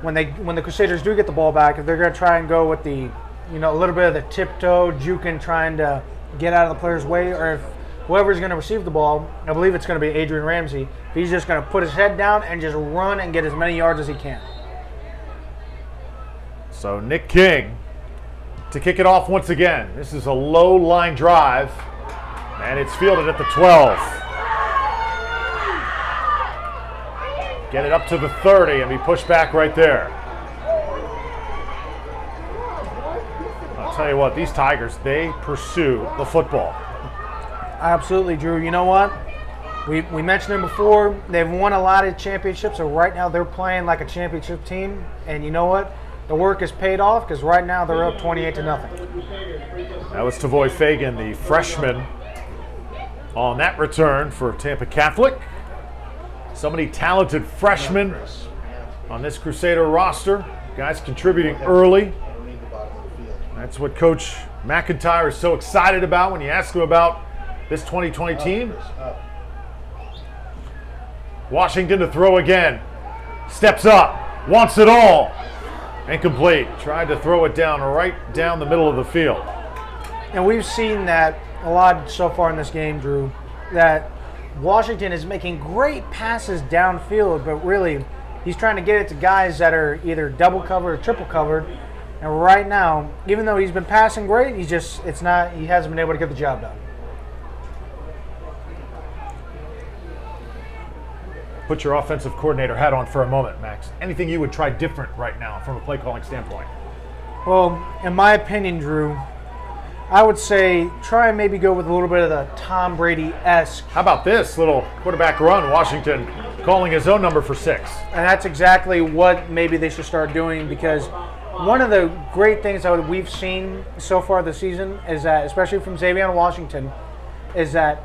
when the Crusaders do get the ball back, if they're going to try and go with the, you know, a little bit of the tiptoe, juking, trying to get out of the player's way, or if whoever's going to receive the ball, I believe it's going to be Adrian Ramsey, if he's just going to put his head down and just run and get as many yards as he can. So Nick King to kick it off once again. This is a low line drive, and it's fielded at the 12. Get it up to the 30 and be pushed back right there. I'll tell you what, these Tigers, they pursue the football. Absolutely, Drew. You know what? We mentioned them before. They've won a lot of championships, so right now they're playing like a championship team. And you know what? The work is paid off because right now they're up 28-0. That was Tavoy Fagan, the freshman, on that return for Tampa Catholic. So many talented freshmen on this Crusader roster. Guys contributing early. That's what Coach McIntyre is so excited about when you ask him about this 2020 team. Washington to throw again. Steps up. Wants it all. Incomplete. Tried to throw it down right down the middle of the field. And we've seen that a lot so far in this game, Drew, that Washington is making great passes downfield, but really he's trying to get it to guys that are either double covered or triple covered. And right now, even though he's been passing great, he hasn't been able to get the job done. Put your offensive coordinator hat on for a moment, Max. Anything you would try different right now from a play calling standpoint? Well, in my opinion, Drew, I would say try and maybe go with a little bit of the Tom Brady-esque. How about this little quarterback run? Washington calling his own number for 6. And that's exactly what maybe they should start doing, because one of the great things that we've seen so far this season is that, especially from Xavier Washington, is that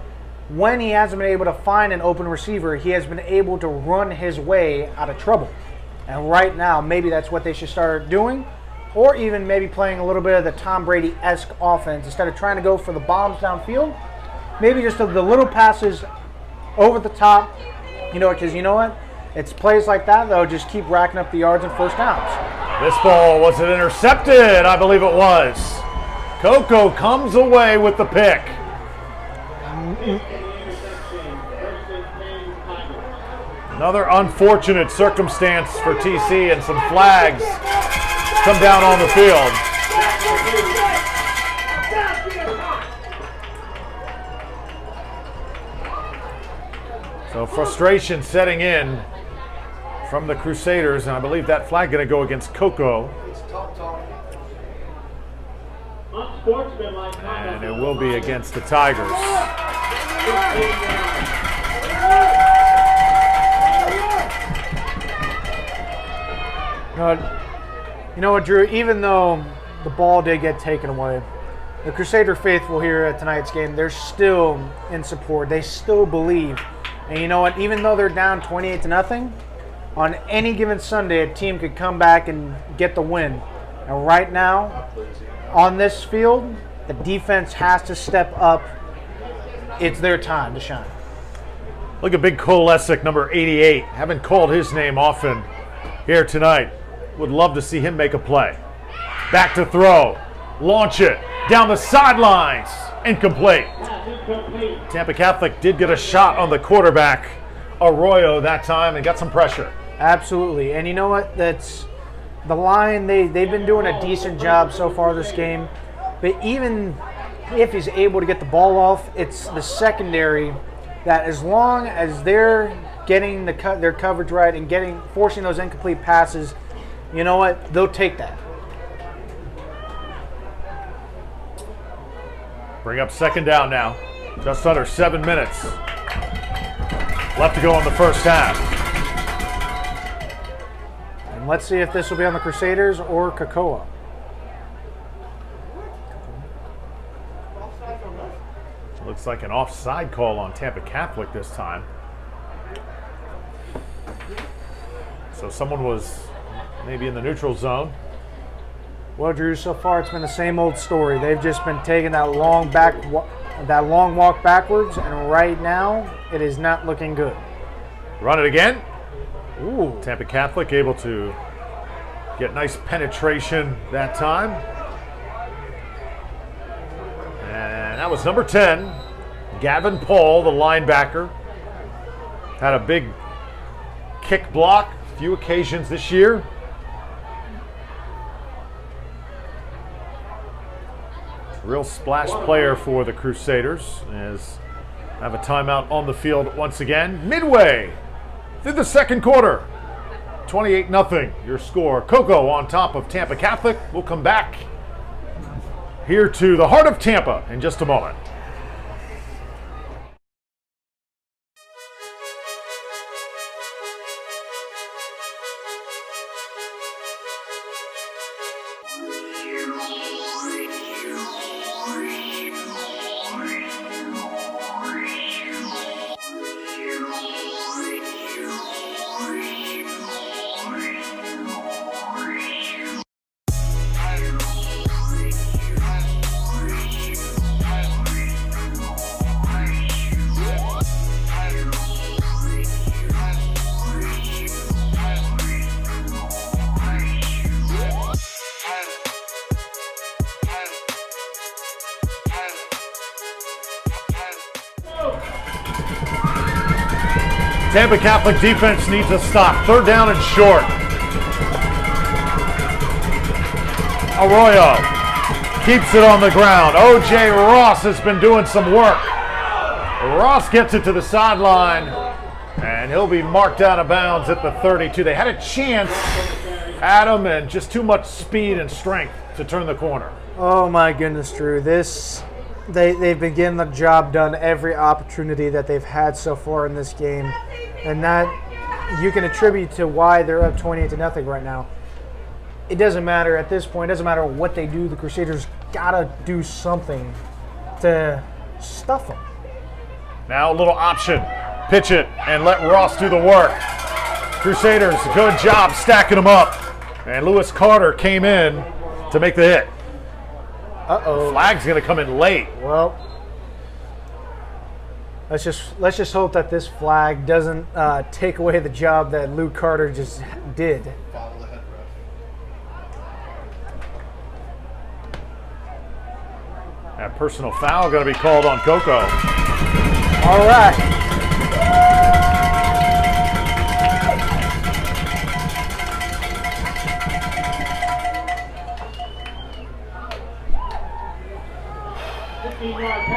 when he hasn't been able to find an open receiver, he has been able to run his way out of trouble. And right now, maybe that's what they should start doing, or even maybe playing a little bit of the Tom Brady-esque offense. Instead of trying to go for the bombs downfield, maybe just the little passes over the top, because you know what? It's plays like that, though, just keep racking up the yards and first downs. This ball, was it intercepted? I believe it was. Coco comes away with the pick. Another unfortunate circumstance for TC, and some flags come down on the field. So frustration setting in from the Crusaders, and I believe that flag going to go against Coco. And it will be against the Tigers. You know what, Drew? Even though the ball did get taken away, the Crusader faithful here at tonight's game, they're still in support. They still believe. And you know what? Even though they're down 28-0, on any given Sunday, a team could come back and get the win. And right now, on this field, the defense has to step up. It's their time to shine. Look at Big Kolesic, number 88. Haven't called his name often here tonight. Would love to see him make a play. Back to throw. Launch it. Down the sidelines. Incomplete. Tampa Catholic did get a shot on the quarterback, Arroyo, that time, and got some pressure. Absolutely. And you know what? That's the line. They've been doing a decent job so far this game. But even if he's able to get the ball off, it's the secondary that, as long as they're getting their coverage right and forcing those incomplete passes, you know what? They'll take that. Bring up second down now. Just under 7 minutes left to go in the first half. And let's see if this will be on the Crusaders or Cocoa. Looks like an offside call on Tampa Catholic this time. So someone was maybe in the neutral zone. Well, Drew, so far it's been the same old story. They've just been taking that long walk backwards, and right now it is not looking good. Run it again. Ooh. Tampa Catholic able to get nice penetration that time. And that was number 10, Gavin Paul, the linebacker. Had a big kick block, a few occasions this year. Real splash player for the Crusaders, as have a timeout on the field once again. Midway through the second quarter, 28-0 your score. Coco on top of Tampa Catholic. We'll come back here to the heart of Tampa in just a moment. Tampa Catholic defense needs a stop. Third down and short. Arroyo keeps it on the ground. O.J. Ross has been doing some work. Ross gets it to the sideline, and he'll be marked out of bounds at the 32. They had a chance, Adam, and just too much speed and strength to turn the corner. Oh my goodness, Drew. They've been getting the job done every opportunity that they've had so far in this game. And that you can attribute to why they're up 28-0 right now. It doesn't matter at this point. It doesn't matter what they do. The Crusaders got to do something to stuff them. Now a little option. Pitch it and let Ross do the work. Crusaders, good job stacking them up. And Lewis Carter came in to make the hit. Uh-oh. Flag's going to come in late. Well, let's just hope that this flag doesn't take away the job that Luke Carter just did. That personal foul going to be called on Coco. All right.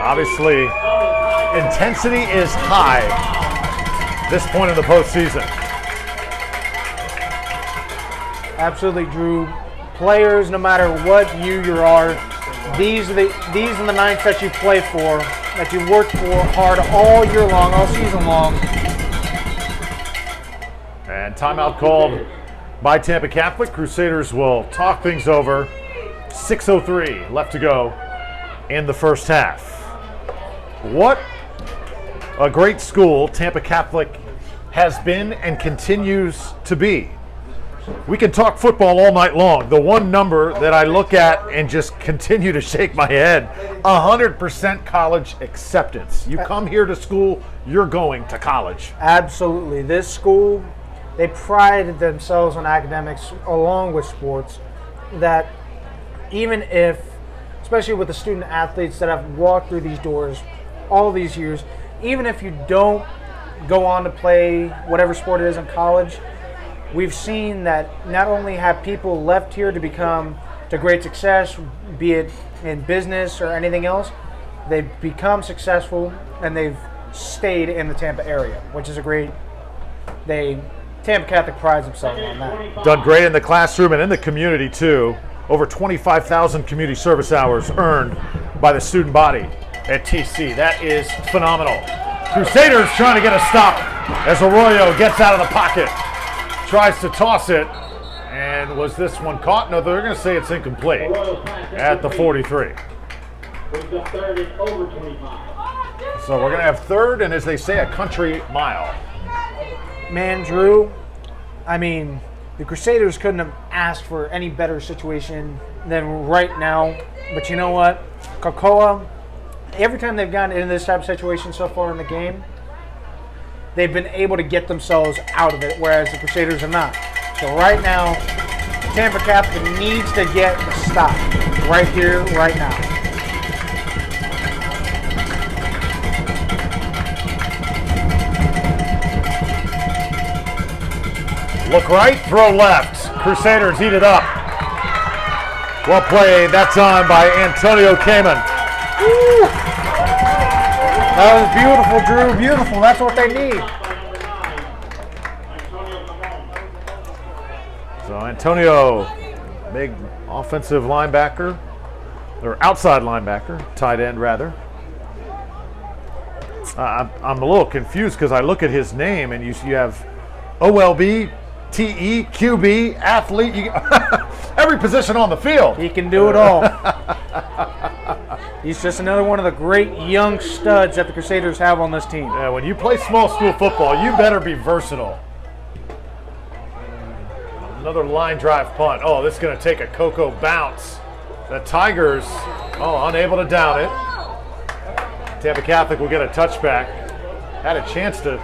Obviously, intensity is high this point in the postseason. Absolutely, Drew. Players, no matter what you are, these are the nights that you play for, that you work for hard all year long, all season long. And timeout called by Tampa Catholic. Crusaders will talk things over. 6:03 left to go in the first half. What a great school Tampa Catholic has been and continues to be. We can talk football all night long. The one number that I look at and just continue to shake my head, 100% college acceptance. You come here to school, you're going to college. Absolutely. This school, they prided themselves on academics along with sports, that even if, especially with the student athletes that have walked through these doors all these years, even if you don't go on to play whatever sport it is in college, we've seen that not only have people left here to become to great success, be it in business or anything else, they've become successful and they've stayed in the Tampa area, which is a great, Tampa Catholic prides themselves on that. Done great in the classroom and in the community too. Over 25,000 community service hours earned by the student body at TC. That is phenomenal. Crusaders trying to get a stop as Arroyo gets out of the pocket. Tries to toss it, and was this one caught? No, they're going to say it's incomplete at the 43. So we're going to have third, and as they say, a country mile. Man, Drew, I mean, the Crusaders couldn't have asked for any better situation than right now. But you know what? Cocoa, every time they've gotten into this type of situation so far in the game, they've been able to get themselves out of it, whereas the Crusaders are not. So right now, Tampa Catholic needs to get a stop right here, right now. Look right, throw left. Crusaders eat it up. Well played. That's on by Antonio Kamen. Woo. That was beautiful, Drew. Beautiful. That's what they need. So Antonio, big offensive linebacker, or outside linebacker, tight end rather. I'm a little confused because I look at his name and you have OLB, TE, QB, athlete, every position on the field. He can do it all. He's just another one of the great young studs that the Crusaders have on this team. Yeah, when you play small school football, you better be versatile. Another line drive punt. Oh, this is going to take a Coco bounce. The Tigers, unable to down it. Tampa Catholic will get a touchback. Had a chance to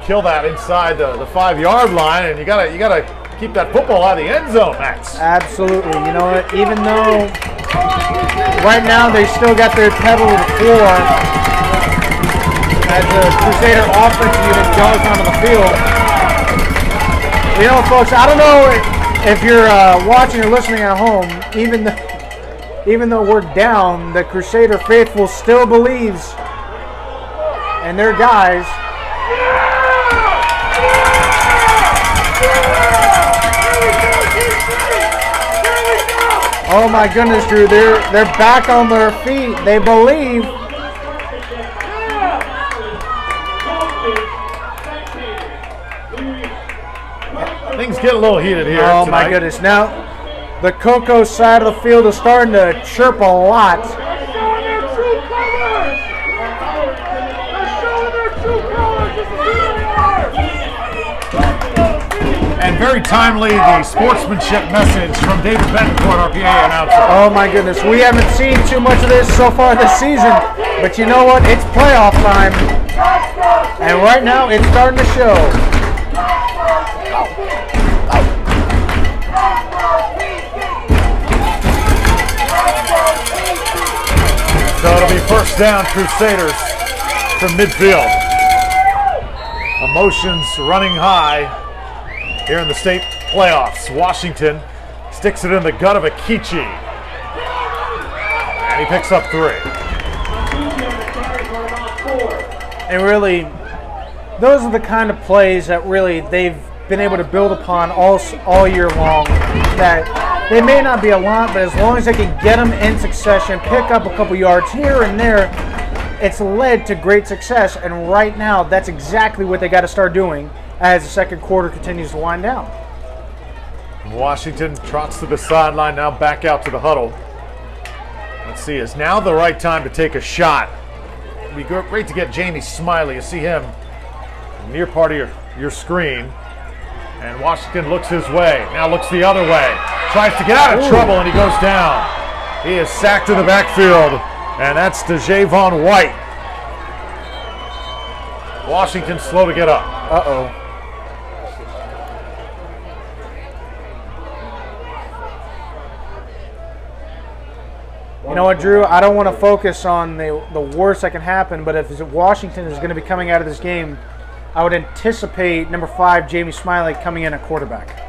kill that inside the 5-yard line, and you gotta keep that football out of the end zone, Max. Absolutely. You know what? Even though right now they still got their pedal to the floor as the Crusader offense unit jogs onto the field. You know, folks, I don't know if you're watching or listening at home, even though we're down, the Crusader faithful still believes in their guys. Oh my goodness, Drew, they're back on their feet. They believe. Things get a little heated here Oh tonight. my goodness. Now, the Coco side of the field is starting to chirp a lot. And very timely, the sportsmanship message from David Betancourt, our PA announcer. Oh my goodness, we haven't seen too much of this so far this season, but you know what? It's playoff time, and right now it's starting to show. So it'll be first down, Crusaders from midfield. Emotions running high here in the state playoffs. Washington sticks it in the gut of Akichi. And he picks up 3. And really, those are the kind of plays that really they've been able to build upon all year long. That they may not be a lot, but as long as they can get them in succession, pick up a couple yards here and there, it's led to great success. And right now, that's exactly what they got to start doing as the second quarter continues to wind down. Washington trots to the sideline, now back out to the huddle. Let's see, is now the right time to take a shot? It'd be great to get Jamie Smiley. You see him near part of your screen. And Washington looks his way, now looks the other way. Tries to get out of trouble, and he goes down. He is sacked to the backfield, and that's DeJavon White. Washington slow to get up. Uh-oh. You know what, Drew? I don't want to focus on the worst that can happen, but if Washington is going to be coming out of this game, I would anticipate number 5, Jamie Smiley, coming in at quarterback.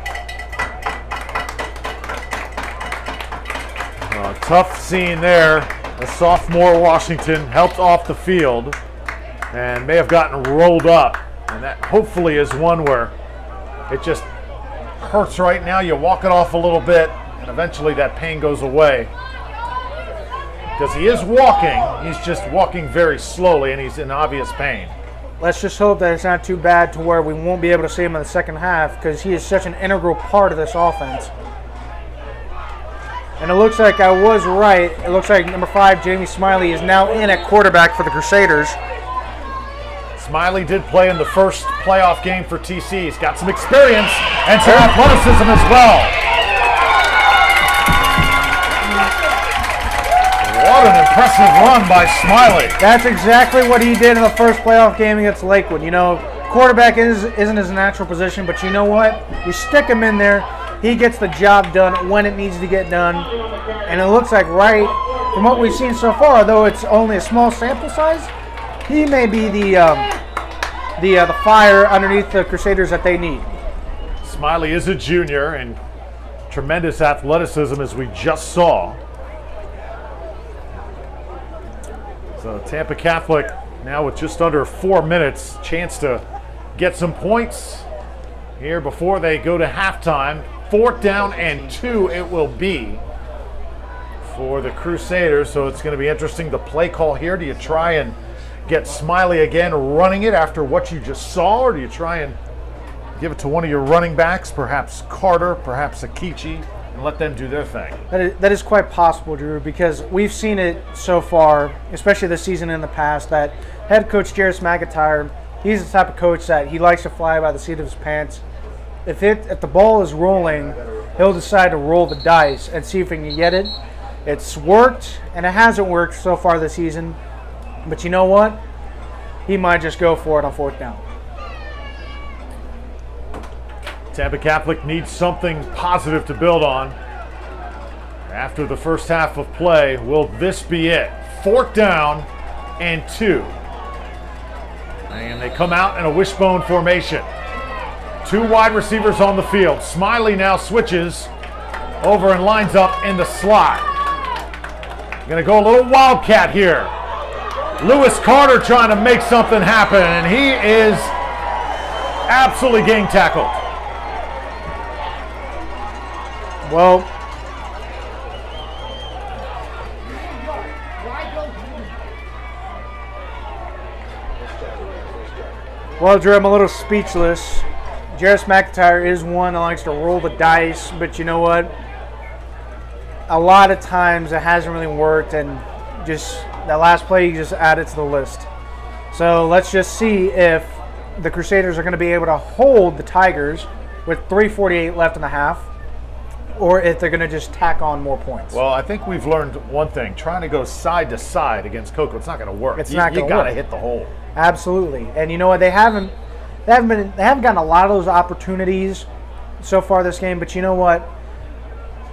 Tough scene there. A sophomore Washington helped off the field and may have gotten rolled up. And that hopefully is one where it just hurts right now. You walk it off a little bit, and eventually that pain goes away. Because he is walking, he's just walking very slowly, and he's in obvious pain. Let's just hope that it's not too bad to where we won't be able to see him in the second half, because he is such an integral part of this offense. And it looks like I was right. It looks like number 5, Jamie Smiley, is now in at quarterback for the Crusaders. Smiley did play in the first playoff game for TC. He's got some experience and some athleticism as well. What an impressive run by Smiley. That's exactly what he did in the first playoff game against Lakewood. You know, quarterback isn't his natural position, but you know what? You stick him in there, he gets the job done when it needs to get done. And it looks like from what we've seen so far, though it's only a small sample size, he may be the fire underneath the Crusaders that they need. Smiley is a junior and tremendous athleticism, as we just saw. So Tampa Catholic now with just under 4 minutes, chance to get some points here before they go to halftime. 4th down and 2 it will be for the Crusaders. So it's going to be interesting, the play call here. Do you try and get Smiley again running it after what you just saw, or do you try and give it to one of your running backs, perhaps Carter, perhaps Akichi, and let them do their thing? That is quite possible, Drew, because we've seen it so far, especially this season and in the past, that head coach Jairus McIntyre, he's the type of coach that he likes to fly by the seat of his pants. If the ball is rolling, he'll decide to roll the dice and see if he can get it. It's worked, and it hasn't worked so far this season. But you know what? He might just go for it on 4th down. Tampa Catholic needs something positive to build on. After the first half of play, will this be it? 4th down and 2. And they come out in a wishbone formation. 2 wide receivers on the field. Smiley now switches over and lines up in the slot. Going to go a little wildcat here. Lewis Carter trying to make something happen, and he is absolutely gang tackled. Well, Drew, I'm a little speechless. Jairus McIntyre is one that likes to roll the dice, but you know what? A lot of times it hasn't really worked, and just that last play, you just add it to the list. So let's just see if the Crusaders are going to be able to hold the Tigers with 3:48 left in the half, or if they're going to just tack on more points. Well, I think we've learned one thing. Trying to go side to side against Cocoa, it's not going to work. It's not going to work. You got to hit the hole. Absolutely. And you know what? They haven't gotten a lot of those opportunities so far this game, but you know what?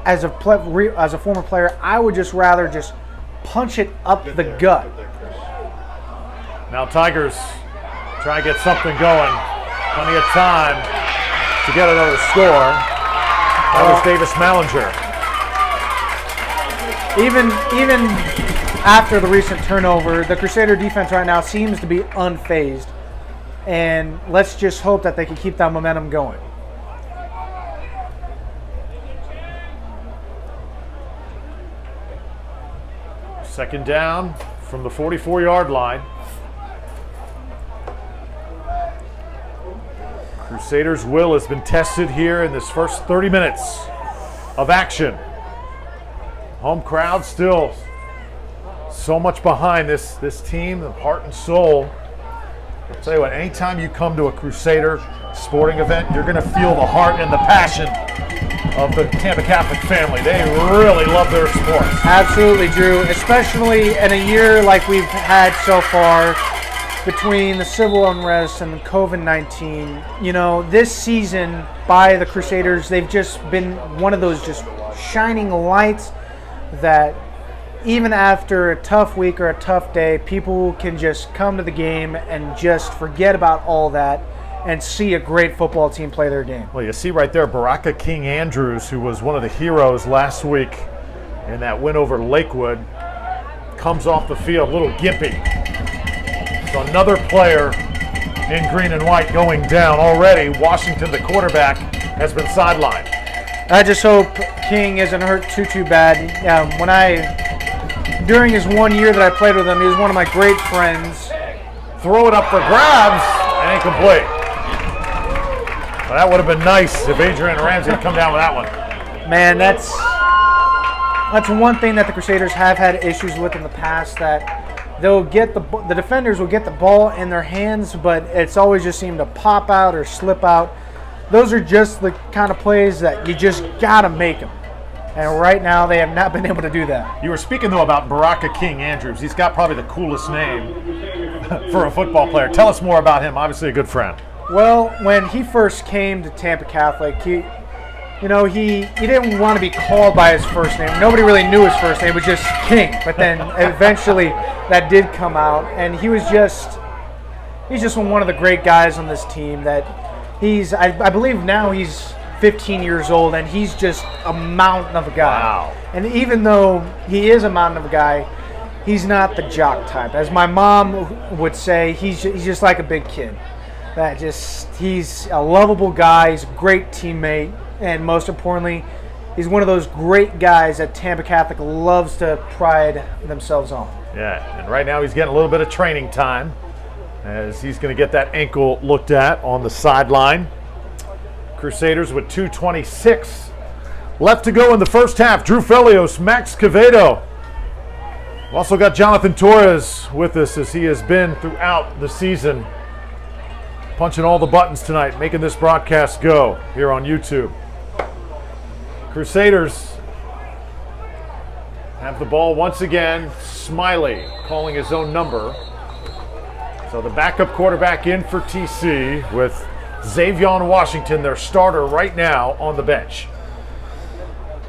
As a former player, I would just rather just punch it up the gut. Now Tigers try to get something going. Plenty of time to get another score. That was Davis Mallinger. Even after the recent turnover, the Crusader defense right now seems to be unfazed. and let's just hope that they can keep that momentum going. Second down from the 44-yard line. Crusaders' will has been tested here in this first 30 minutes of action. Home crowd still so much behind this team, the heart and soul. I'll tell you what, anytime you come to a Crusader sporting event, you're going to feel the heart and the passion of the Tampa Catholic family. They really love their sports. Absolutely, Drew, especially in a year like we've had so far between the civil unrest and COVID-19. You know, this season by the Crusaders, they've just been one of those just shining lights that even after a tough week or a tough day, people can just come to the game and just forget about all that and see a great football team play their game. Well, you see right there, Baraka King Andrews, who was one of the heroes last week in that win over Lakewood, comes off the field, a little gimpy. So another player in green and white going down already. Washington, the quarterback, has been sidelined. I just hope King isn't hurt too bad. During his 1 year that I played with him, he was one of my great friends. Throw it up for grabs and incomplete. Well, that would have been nice if Adrian Ramsey had come down with that one. Man, that's one thing that the Crusaders have had issues with in the past, that they'll get the defenders will get the ball in their hands, but it's always just seemed to pop out or slip out. Those are just the kind of plays that you just got to make them. And right now, they have not been able to do that. You were speaking, though, about Baraka King Andrews. He's got probably the coolest name for a football player. Tell us more about him. Obviously a good friend. Well, when he first came to Tampa Catholic, he didn't want to be called by his first name. Nobody really knew his first name. It was just King. But then eventually that did come out. And he's just one of the great guys on this team that I believe now he's 15 years old, and he's just a mountain of a guy. Wow. And even though he is a mountain of a guy, he's not the jock type. As my mom would say, he's just like a big kid. He's a lovable guy, he's a great teammate, and most importantly, he's one of those great guys that Tampa Catholic loves to pride themselves on. Yeah, and right now he's getting a little bit of training time as he's going to get that ankle looked at on the sideline. Crusaders with 2:26 left to go in the first half. Drew Felios, Max Quevedo. We've also got Jonathan Torres with us, as he has been throughout the season, punching all the buttons tonight, making this broadcast go here on YouTube. Crusaders have the ball once again. Smiley calling his own number. So the backup quarterback in for TC with Xavion Washington, their starter right now, on the bench.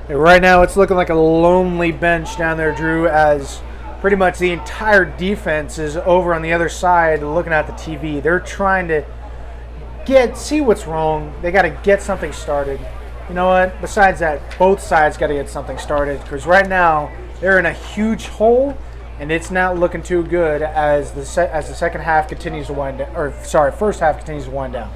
Right now it's looking like a lonely bench down there, Drew, as pretty much the entire defense is over on the other side looking at the TV. They're trying to see what's wrong. They got to get something started. You know what? Besides that, both sides got to get something started, because right now they're in a huge hole, and it's not looking too good as the second half continues to wind down, first half continues to wind down.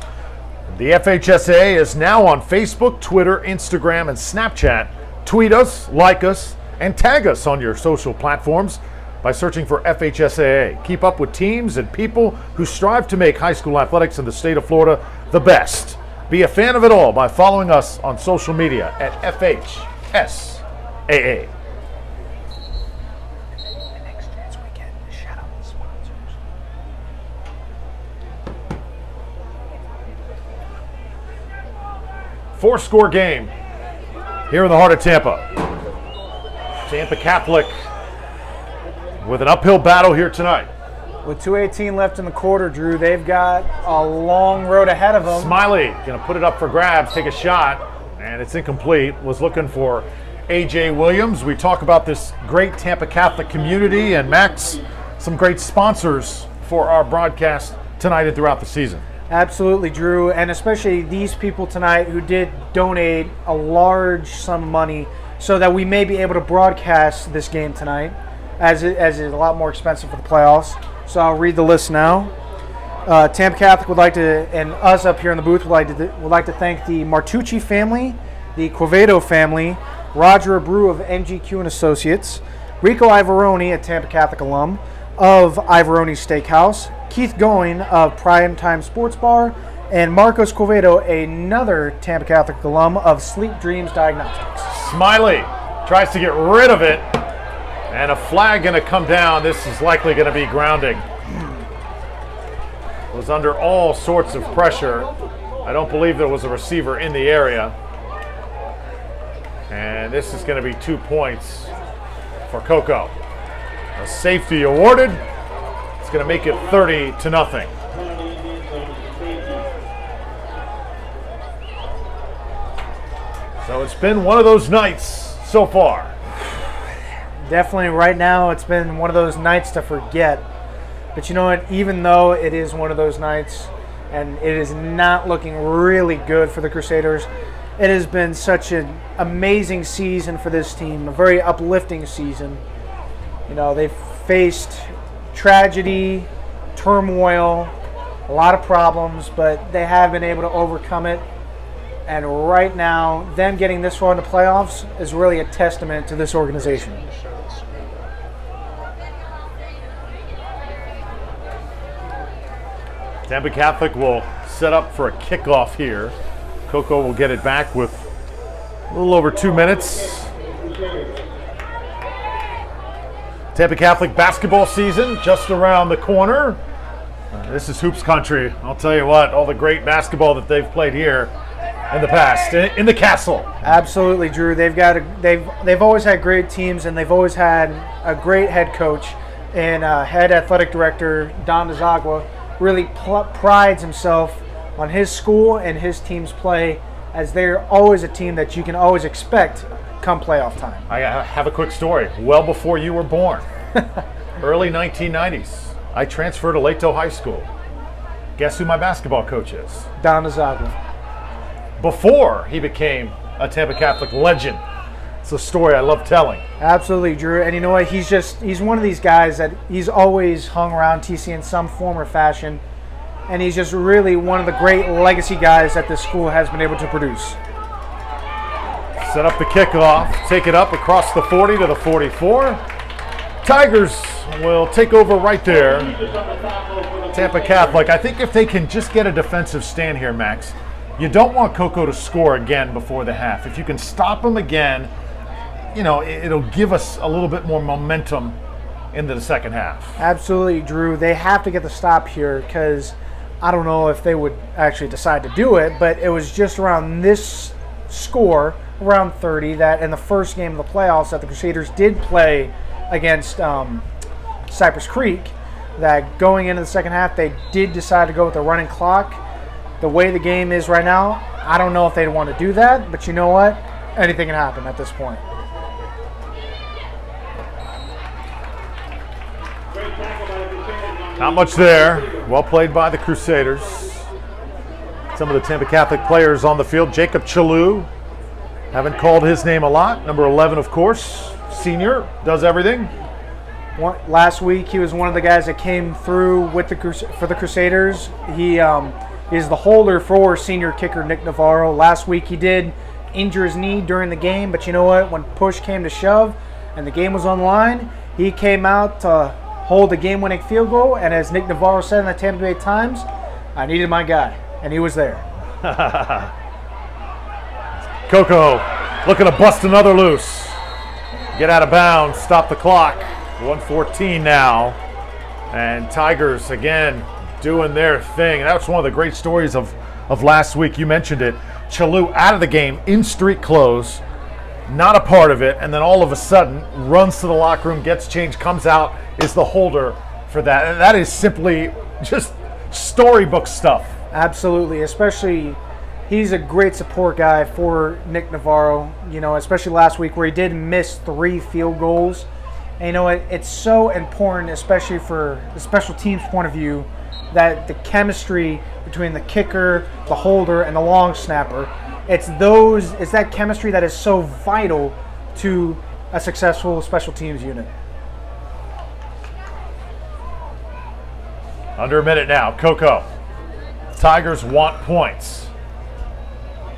The FHSAA is now on Facebook, Twitter, Instagram, and Snapchat. Tweet us, like us, and tag us on your social platforms by searching for FHSAA. Keep up with teams and people who strive to make high school athletics in the state of Florida the best. Be a fan of it all by following us on social media at FHSAA. Four-score game here in the heart of Tampa. Tampa Catholic with an uphill battle here tonight. With 2:18 left in the quarter, Drew, they've got a long road ahead of them. Smiley going to put it up for grabs, take a shot, and it's incomplete. Was looking for A.J. Williams. We talk about this great Tampa Catholic community, and Max, some great sponsors for our broadcast tonight and throughout the season. Absolutely, Drew, and especially these people tonight who did donate a large sum of money so that we may be able to broadcast this game tonight, as it is a lot more expensive for the playoffs. So I'll read the list now. Tampa Catholic would like to, and us up here in the booth would like to thank the Martucci family, the Quevedo family, Roger Abreu of NGQ and Associates, Rico Ivoroni, a Tampa Catholic alum of Ivoroni Steakhouse, Keith Going of Primetime Sports Bar, and Marcos Quevedo, another Tampa Catholic alum of Sleep Dreams Diagnostics. Smiley tries to get rid of it, and a flag going to come down. This is likely going to be grounding. Was under all sorts of pressure. I don't believe there was a receiver in the area. And this is going to be 2 points for Coco. A safety awarded. It's going to make it 30-0. So it's been one of those nights so far. Definitely right now it's been one of those nights to forget. But you know what, even though it is one of those nights and it is not looking really good for the Crusaders, it has been such an amazing season for this team, a very uplifting season. You know, they've faced tragedy, turmoil, a lot of problems, but they have been able to overcome it. And right now, them getting this far in the playoffs is really a testament to this organization. Tampa Catholic will set up for a kickoff here. Coco will get it back with a little over 2 minutes. Tampa Catholic basketball season just around the corner. This is hoops country. I'll tell you what, all the great basketball that they've played here in the past, in the castle. Absolutely, Drew. They've always had great teams, and they've always had a great head coach and head athletic director Don DeZagua. Really prides himself on his school and his team's play, as they're always a team that you can always expect come playoff time. I have a quick story. Well before you were born, early 1990s, I transferred to Leto High School. Guess who my basketball coach is? Don DeZagua. Before he became a Tampa Catholic legend. It's a story I love telling. Absolutely, Drew. And you know what? He's one of these guys that he's always hung around TC in some form or fashion. And he's just really one of the great legacy guys that this school has been able to produce. Set up the kickoff. Take it up across the 40 to the 44. Tigers will take over right there. Tampa Catholic. I think if they can just get a defensive stand here, Max, you don't want Coco to score again before the half. If you can stop them again, you know, it'll give us a little bit more momentum into the second half. Absolutely, Drew. They have to get the stop here, because I don't know if they would actually decide to do it, but it was just around this score, around 30, that in the first game of the playoffs that the Crusaders did play against Cypress Creek, that going into the second half, they did decide to go with a running clock. The way the game is right now, I don't know if they'd want to do that, but you know what? Anything can happen at this point. Not much there. Well played by the Crusaders. Some of the Tampa Catholic players on the field. Jacob Chalou, haven't called his name a lot. Number 11, of course. Senior, does everything. Last week, he was one of the guys that came through with for the Crusaders. He is the holder for senior kicker Nick Navarro. Last week, he did injure his knee during the game, but you know what? When push came to shove and the game was on the line, he came out to hold the game-winning field goal, and as Nick Navarro said in the Tampa Bay Times, I needed my guy, and he was there. Coco looking to bust another loose. Get out of bounds, stop the clock. 1:14 now. And Tigers, again, doing their thing. And that's one of the great stories of last week. You mentioned it. Chalou out of the game in street clothes, not a part of it, and then all of a sudden runs to the locker room, gets changed, comes out, is the holder for that. And that is simply just storybook stuff. Absolutely, especially he's a great support guy for Nick Navarro, you know, especially last week where he did miss 3 field goals. And you know, it's so important, especially for the special teams point of view, that the chemistry between the kicker, the holder, and the long snapper, it's that chemistry that is so vital to a successful special teams unit. Under a minute now. Coco. Tigers want points.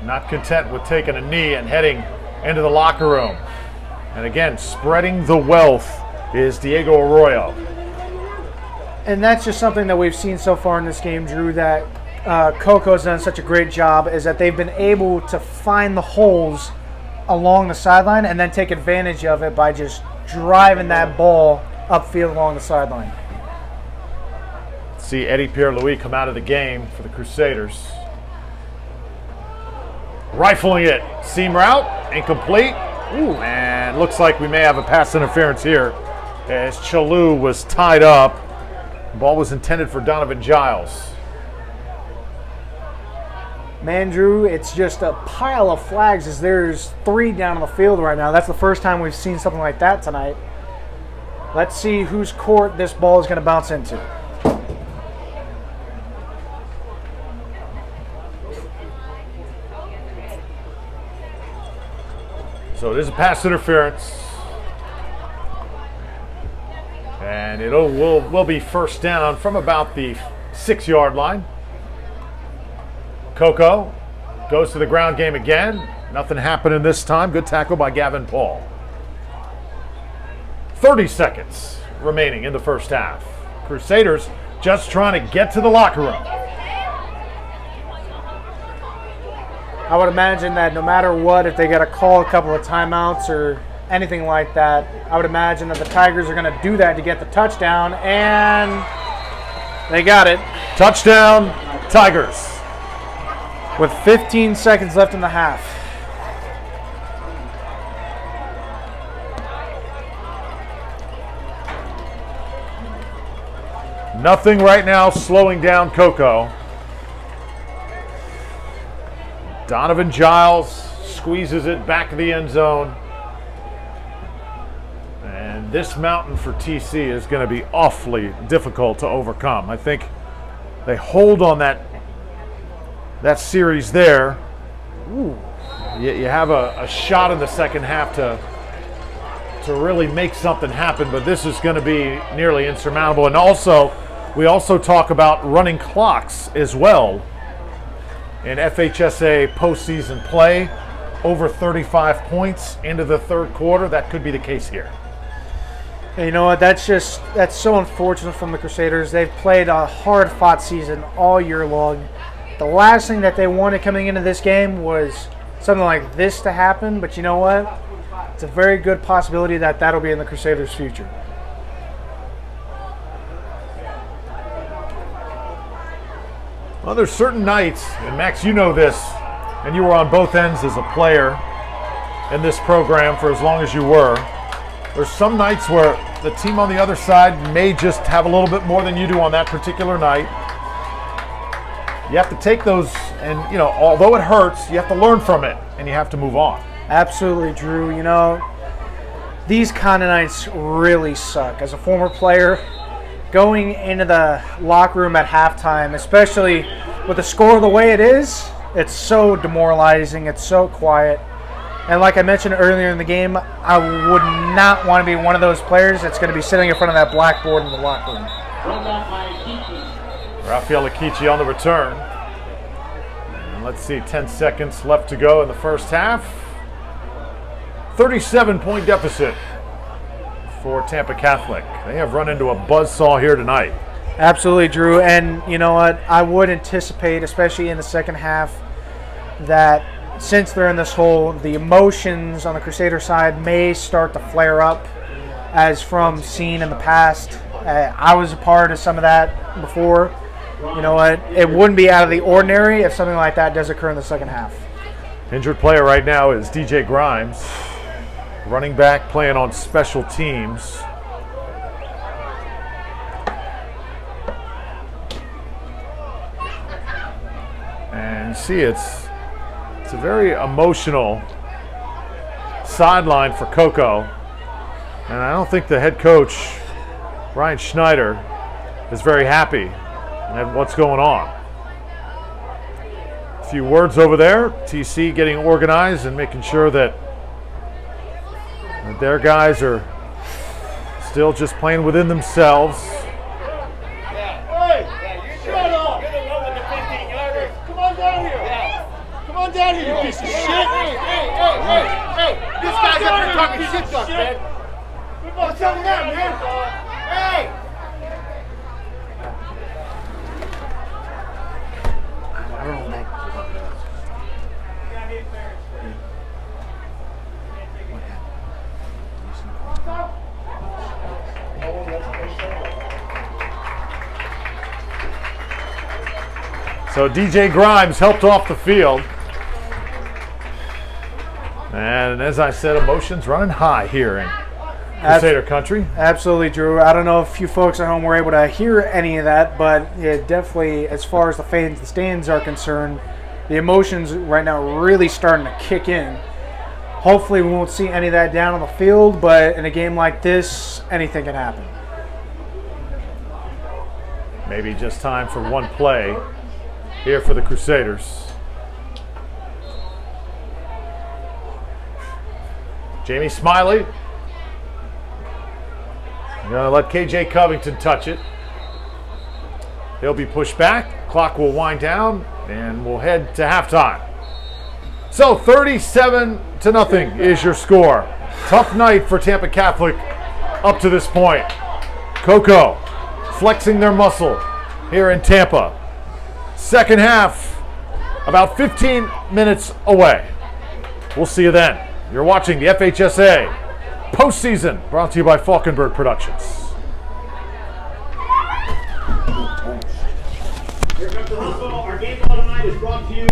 Not content with taking a knee and heading into the locker room. And again, spreading the wealth is Diego Arroyo. And that's just something that we've seen so far in this game, Drew, that Coco's done such a great job, is that they've been able to find the holes along the sideline and then take advantage of it by just driving that ball upfield along the sideline. See Eddie Pierre-Louis come out of the game for the Crusaders. Rifling it. Seam route. Incomplete. Ooh, and looks like we may have a pass interference here as Chalou was tied up. The ball was intended for Donovan Giles. Man, Drew, it's just a pile of flags as there's 3 down on the field right now. That's the first time we've seen something like that tonight. Let's see whose court this ball is going to bounce into. So it is a pass interference. And it will be first down from about the 6-yard line. Coco goes to the ground game again. Nothing happening this time. Good tackle by Gavin Paul. 30 seconds remaining in the first half. Crusaders just trying to get to the locker room. I would imagine that no matter what, if they got to call a couple of timeouts or anything like that, I would imagine that the Tigers are going to do that to get the touchdown, and they got it. Touchdown, Tigers. With 15 seconds left in the half. Nothing right now slowing down Coco. Donovan Giles squeezes it back to the end zone. And this mountain for TC is going to be awfully difficult to overcome. I think they hold on that series there. Ooh. You have a shot in the second half to really make something happen, but this is going to be nearly insurmountable. And also, we also talk about running clocks as well. In FHSAA postseason play, over 35 points into the third quarter. That could be the case here. And you know what? That's so unfortunate from the Crusaders. They've played a hard-fought season all year long. The last thing that they wanted coming into this game was something like this to happen. But you know what? It's a very good possibility that that'll be in the Crusaders' future. Well, there's certain nights, and Max, you know this, and you were on both ends as a player in this program for as long as you were. There's some nights where the team on the other side may just have a little bit more than you do on that particular night. You have to take those, and although it hurts, you have to learn from it, and you have to move on. Absolutely, Drew. These kind of nights really suck. As a former player, going into the locker room at halftime, especially with the score the way it is, it's so demoralizing. It's so quiet. And like I mentioned earlier in the game, I would not want to be one of those players that's going to be sitting in front of that blackboard in the locker room. Rafael Akichi on the return. And let's see, 10 seconds left to go in the first half. 37-point deficit for Tampa Catholic. They have run into a buzzsaw here tonight. Absolutely, Drew. And you know what? I would anticipate, especially in the second half, that since they're in this hole, the emotions on the Crusader side may start to flare up, as from seen in the past. I was a part of some of that before. You know what? It wouldn't be out of the ordinary if something like that does occur in the second half. Injured player right now is DJ Grimes. Running back playing on special teams. And you see it's a very emotional sideline for Coco. And I don't think the head coach, Ryan Schneider, is very happy at what's going on. A few words over there. TC getting organized and making sure that their guys are still just playing within themselves. on down here, you piece of shit! Hey! This guy's up here talking shit to us, man! What's up with that, man? Hey! So DJ Grimes helped off the field. And as I said, emotions running high here in Crusader country. Absolutely, Drew. I don't know if you folks at home were able to hear any of that, but yeah, definitely as far as the fans, the stands are concerned, the emotions right now are really starting to kick in. Hopefully we won't see any of that down on the field, but in a game like this, anything can happen. Maybe just time for one play here for the Crusaders. Jamie Smiley. I'm going to let KJ Covington touch it. He'll be pushed back. Clock will wind down, and we'll head to halftime. So 37-0 is your score. Tough night for Tampa Catholic up to this point. Coco flexing their muscle here in Tampa. Second half, about 15 minutes away. We'll see you then. You're watching the FHSAA postseason, brought to you by Falkenberg Productions. Here comes the hustle. Our game ball tonight is brought to you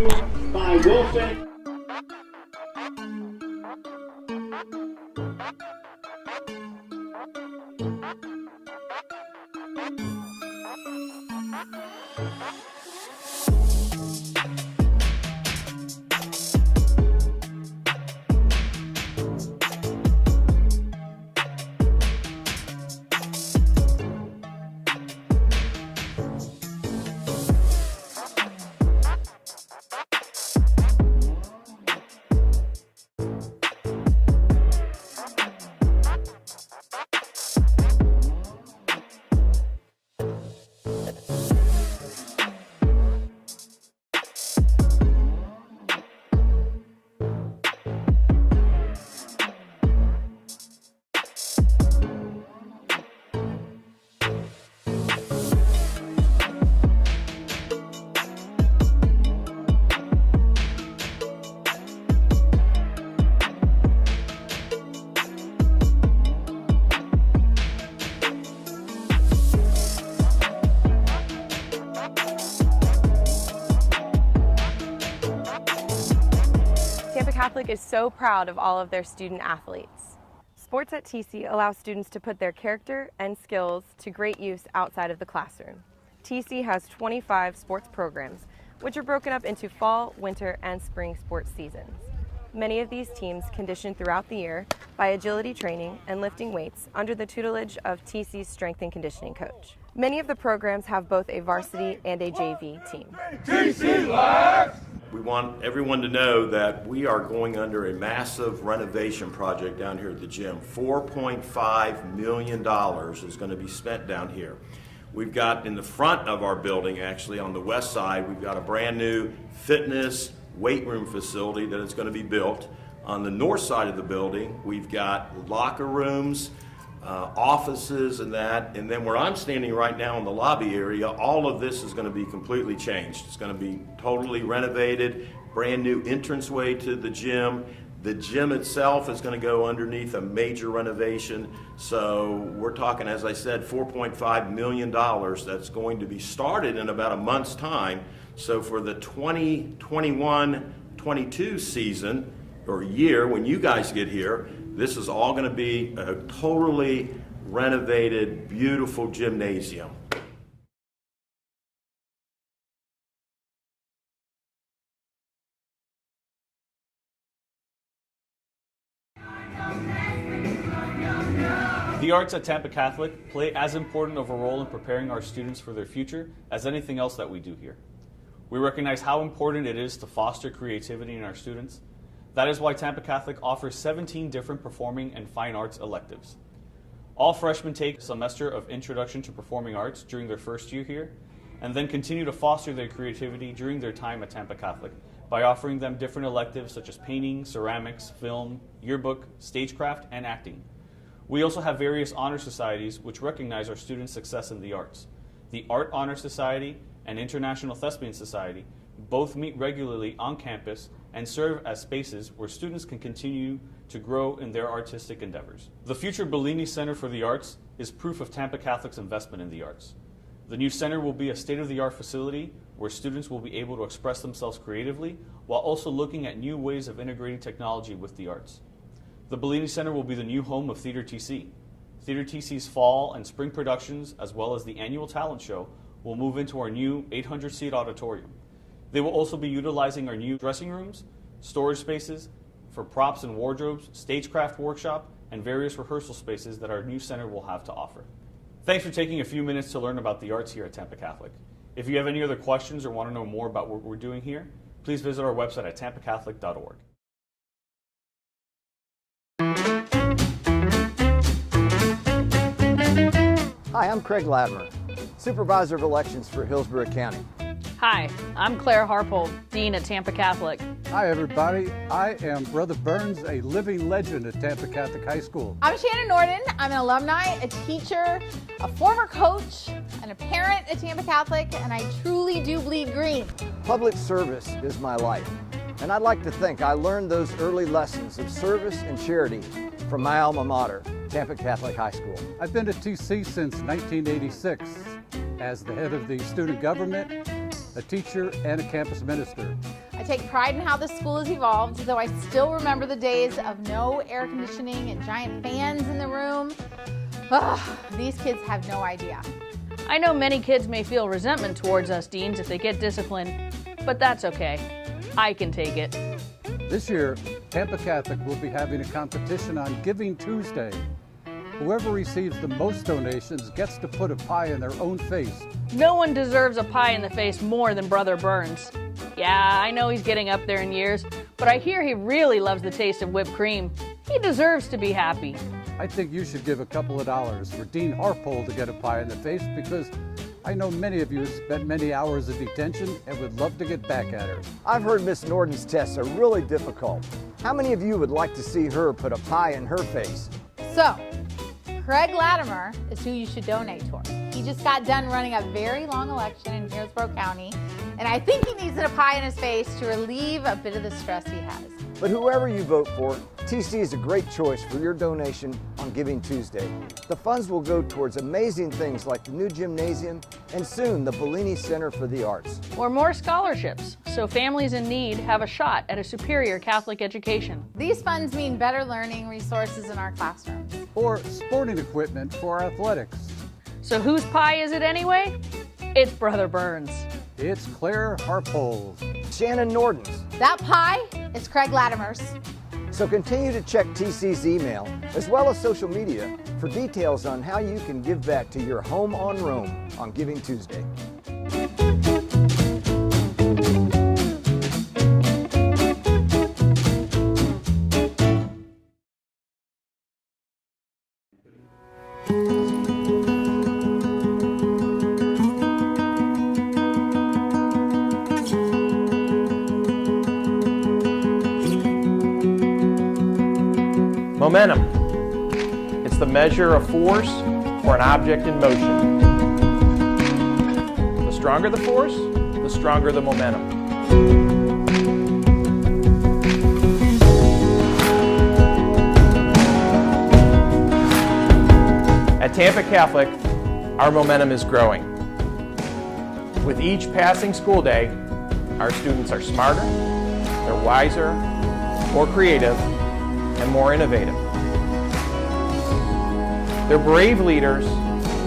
by Wilson. Tampa Catholic is so proud of all of their student athletes. Sports at TC allow students to put their character and skills to great use outside of the classroom. TC has 25 sports programs, which are broken up into fall, winter, and spring sports seasons. Many of these teams condition throughout the year by agility training and lifting weights under the tutelage of TC's strength and conditioning coach. Many of the programs have both a varsity and a JV team. TC Live! We want everyone to know that we are going under a massive renovation project down here at the gym. $4.5 million is going to be spent down here. We've got in the front of our building, actually on the west side, we've got a brand new fitness weight room facility that is going to be built. On the north side of the building, we've got locker rooms, offices and that, and then where I'm standing right now in the lobby area, all of this is going to be completely changed. It's going to be totally renovated, brand new entranceway to the gym. The gym itself is going to go underneath a major renovation. So we're talking, as I said, $4.5 million that's going to be started in about a month's time. So for the 2021-22 season or year, when you guys get here, this is all going to be a totally renovated, beautiful gymnasium. The arts at Tampa Catholic play as important of a role in preparing our students for their future as anything else that we do here. We recognize how important it is to foster creativity in our students. That is why Tampa Catholic offers 17 different performing and fine arts electives. All freshmen take a semester of Introduction to Performing Arts during their first year here, and then continue to foster their creativity during their time at Tampa Catholic by offering them different electives such as painting, ceramics, film, yearbook, stagecraft, and acting. We also have various honor societies which recognize our students' success in the arts. The Art Honor Society and International Thespian Society both meet regularly on campus and serve as spaces where students can continue to grow in their artistic endeavors. The future Bellini Center for the Arts is proof of Tampa Catholic's investment in the arts. The new center will be a state-of-the-art facility where students will be able to express themselves creatively while also looking at new ways of integrating technology with the arts. The Bellini Center will be the new home of Theater TC. Theater TC's fall and spring productions, as well as the annual talent show, will move into our new 800-seat auditorium. They will also be utilizing our new dressing rooms, storage spaces for props and wardrobes, stagecraft workshop, and various rehearsal spaces that our new center will have to offer. Thanks for taking a few minutes to learn about the arts here at Tampa Catholic. If you have any other questions or want to know more about what we're doing here, please visit our website at tampacatholic.org. Hi, I'm Craig Latimer, Supervisor of Elections for Hillsborough County. Hi, I'm Claire Harpold, Dean at Tampa Catholic. Hi everybody, I am Brother Burns, a living legend at Tampa Catholic High School. I'm Shannon Norden. I'm an alumni, a teacher, a former coach, and a parent at Tampa Catholic, and I truly do bleed green. Public service is my life, and I'd like to think I learned those early lessons of service and charity from my alma mater, Tampa Catholic High School. I've been at TC since 1986 as the head of the student government, a teacher, and a campus minister. I take pride in how the school has evolved, though I still remember the days of no air conditioning and giant fans in the room. These kids have no idea. I know many kids may feel resentment towards us deans if they get disciplined, but that's okay. I can take it. This year, Tampa Catholic will be having a competition on Giving Tuesday. Whoever receives the most donations gets to put a pie in their own face. No one deserves a pie in the face more than Brother Burns. Yeah, I know he's getting up there in years, but I hear he really loves the taste of whipped cream. He deserves to be happy. I think you should give a couple of dollars for Dean Harpold to get a pie in the face, because I know many of you have spent many hours in detention and would love to get back at her. I've heard Miss Norden's tests are really difficult. How many of you would like to see her put a pie in her face? So, Craig Latimer is who you should donate towards. He just got done running a very long election in Petersburg County, and I think he needs a pie in his face to relieve a bit of the stress he has. But whoever you vote for, TC is a great choice for your donation on Giving Tuesday. The funds will go towards amazing things like the new gymnasium and soon the Bellini Center for the Arts. Or more scholarships, so families in need have a shot at a superior Catholic education. These funds mean better learning resources in our classrooms. Or sporting equipment for athletics. So whose pie is it anyway? It's Brother Burns. It's Claire Harpold. Shannon Norden's. That pie is Craig Latimer's. So continue to check TC's email as well as social media for details on how you can give back to your home on Rome on Giving Tuesday. Momentum. It's the measure of force for an object in motion. The stronger the force, the stronger the momentum. At Tampa Catholic, our momentum is growing. With each passing school day, our students are smarter, they're wiser, more creative, and more innovative. They're brave leaders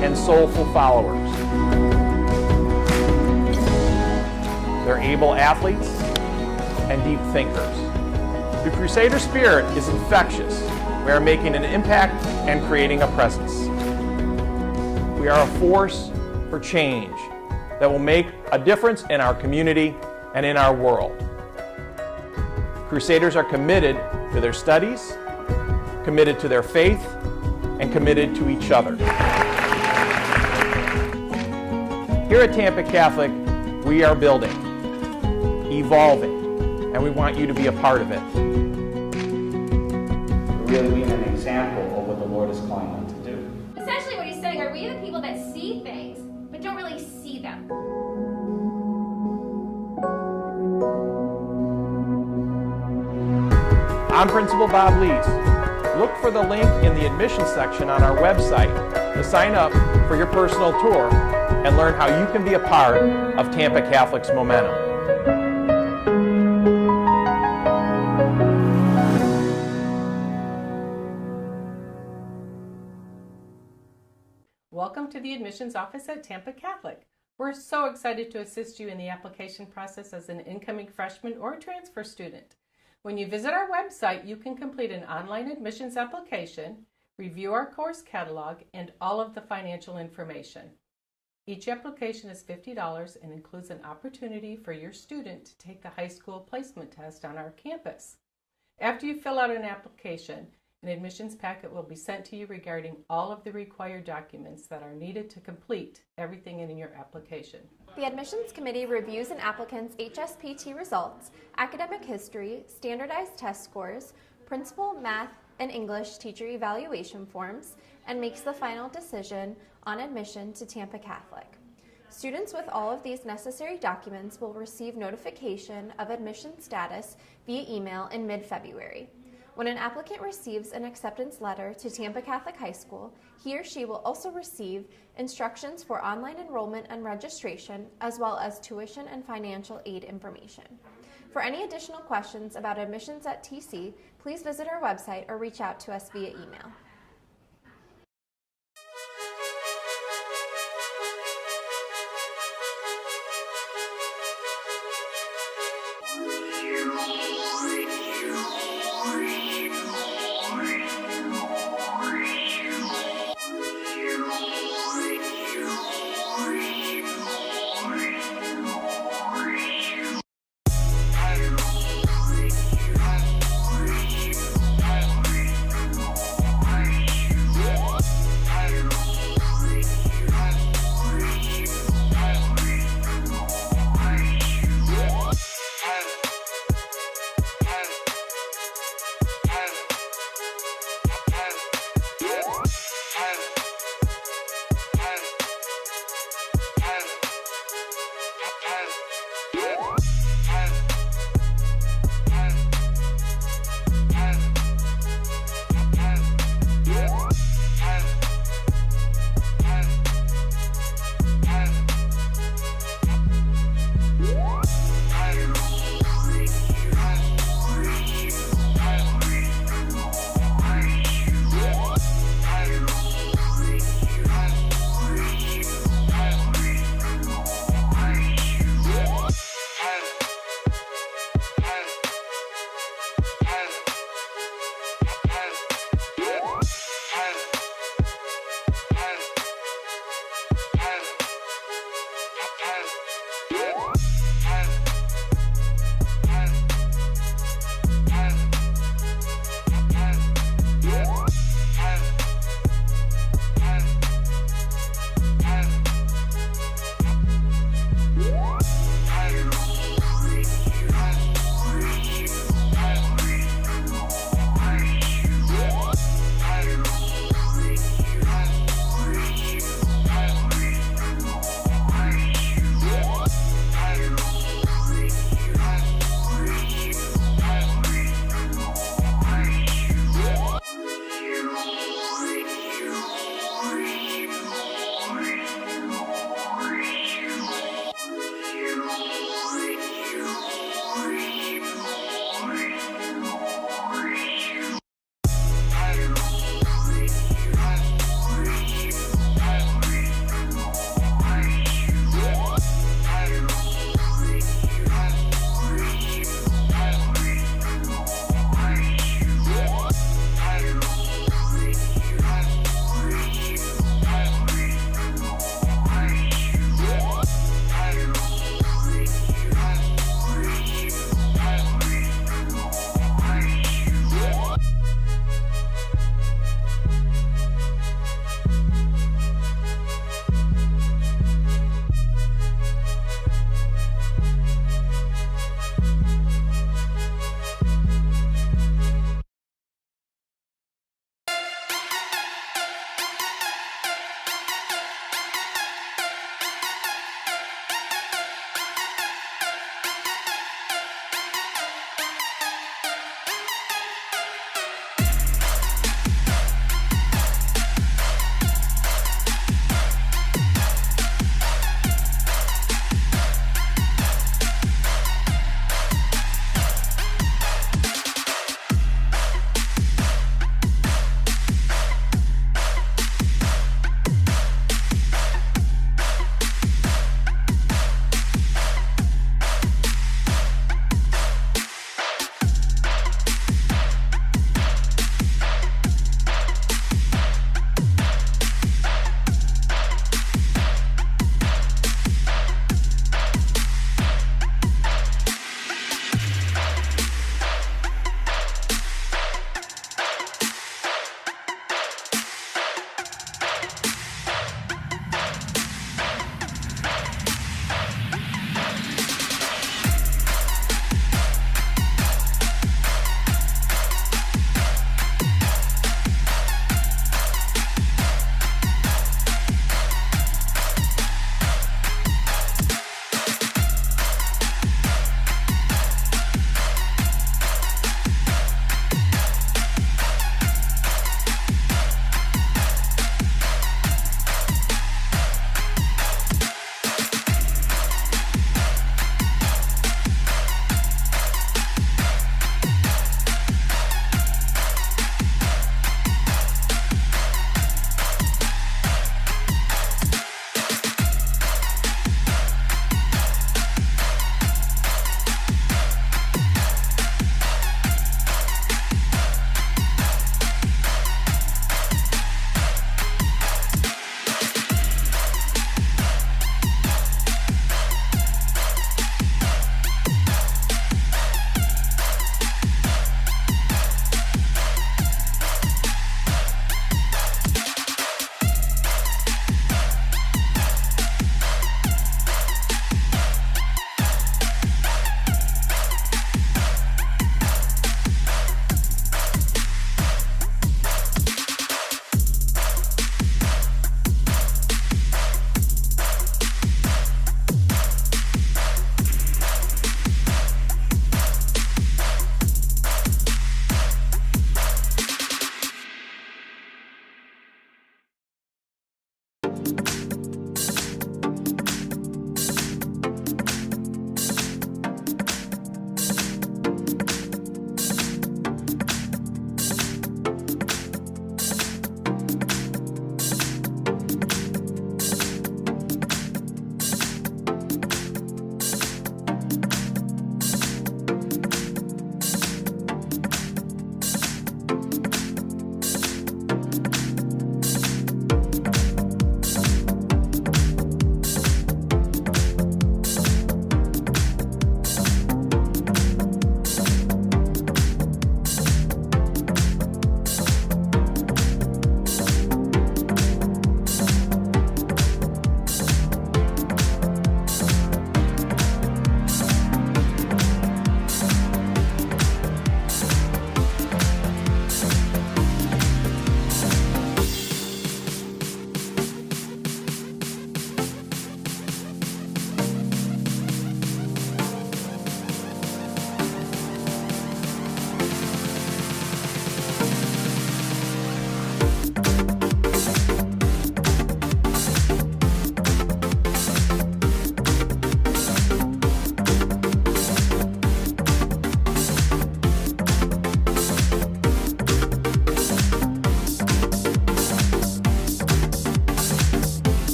and soulful followers. They're able athletes and deep thinkers. The Crusader spirit is infectious. We are making an impact and creating a presence. We are a force for change that will make a difference in our community and in our world. Crusaders are committed to their studies, committed to their faith, and committed to each other. Here at Tampa Catholic, we are building, evolving, and we want you to be a part of it. Really being an example of what the Lord is calling them to do. Essentially what he's saying, are we the people that see things, but don't really see them? I'm Principal Bob Lees. Look for the link in the admissions section on our website to sign up for your personal tour and learn how you can be a part of Tampa Catholic's momentum. Welcome to the admissions office at Tampa Catholic. We're so excited to assist you in the application process as an incoming freshman or transfer student. When you visit our website, you can complete an online admissions application, review our course catalog, and all of the financial information. Each application is $50 and includes an opportunity for your student to take the high school placement test on our campus. After you fill out an application, an admissions packet will be sent to you regarding all of the required documents that are needed to complete everything in your application. The admissions committee reviews an applicant's HSPT results, academic history, standardized test scores, principal, math, and English teacher evaluation forms, and makes the final decision on admission to Tampa Catholic. Students with all of these necessary documents will receive notification of admission status via email in mid-February. When an applicant receives an acceptance letter to Tampa Catholic High School, he or she will also receive instructions for online enrollment and registration, as well as tuition and financial aid information. For any additional questions about admissions at TC, please visit our website or reach out to us via email.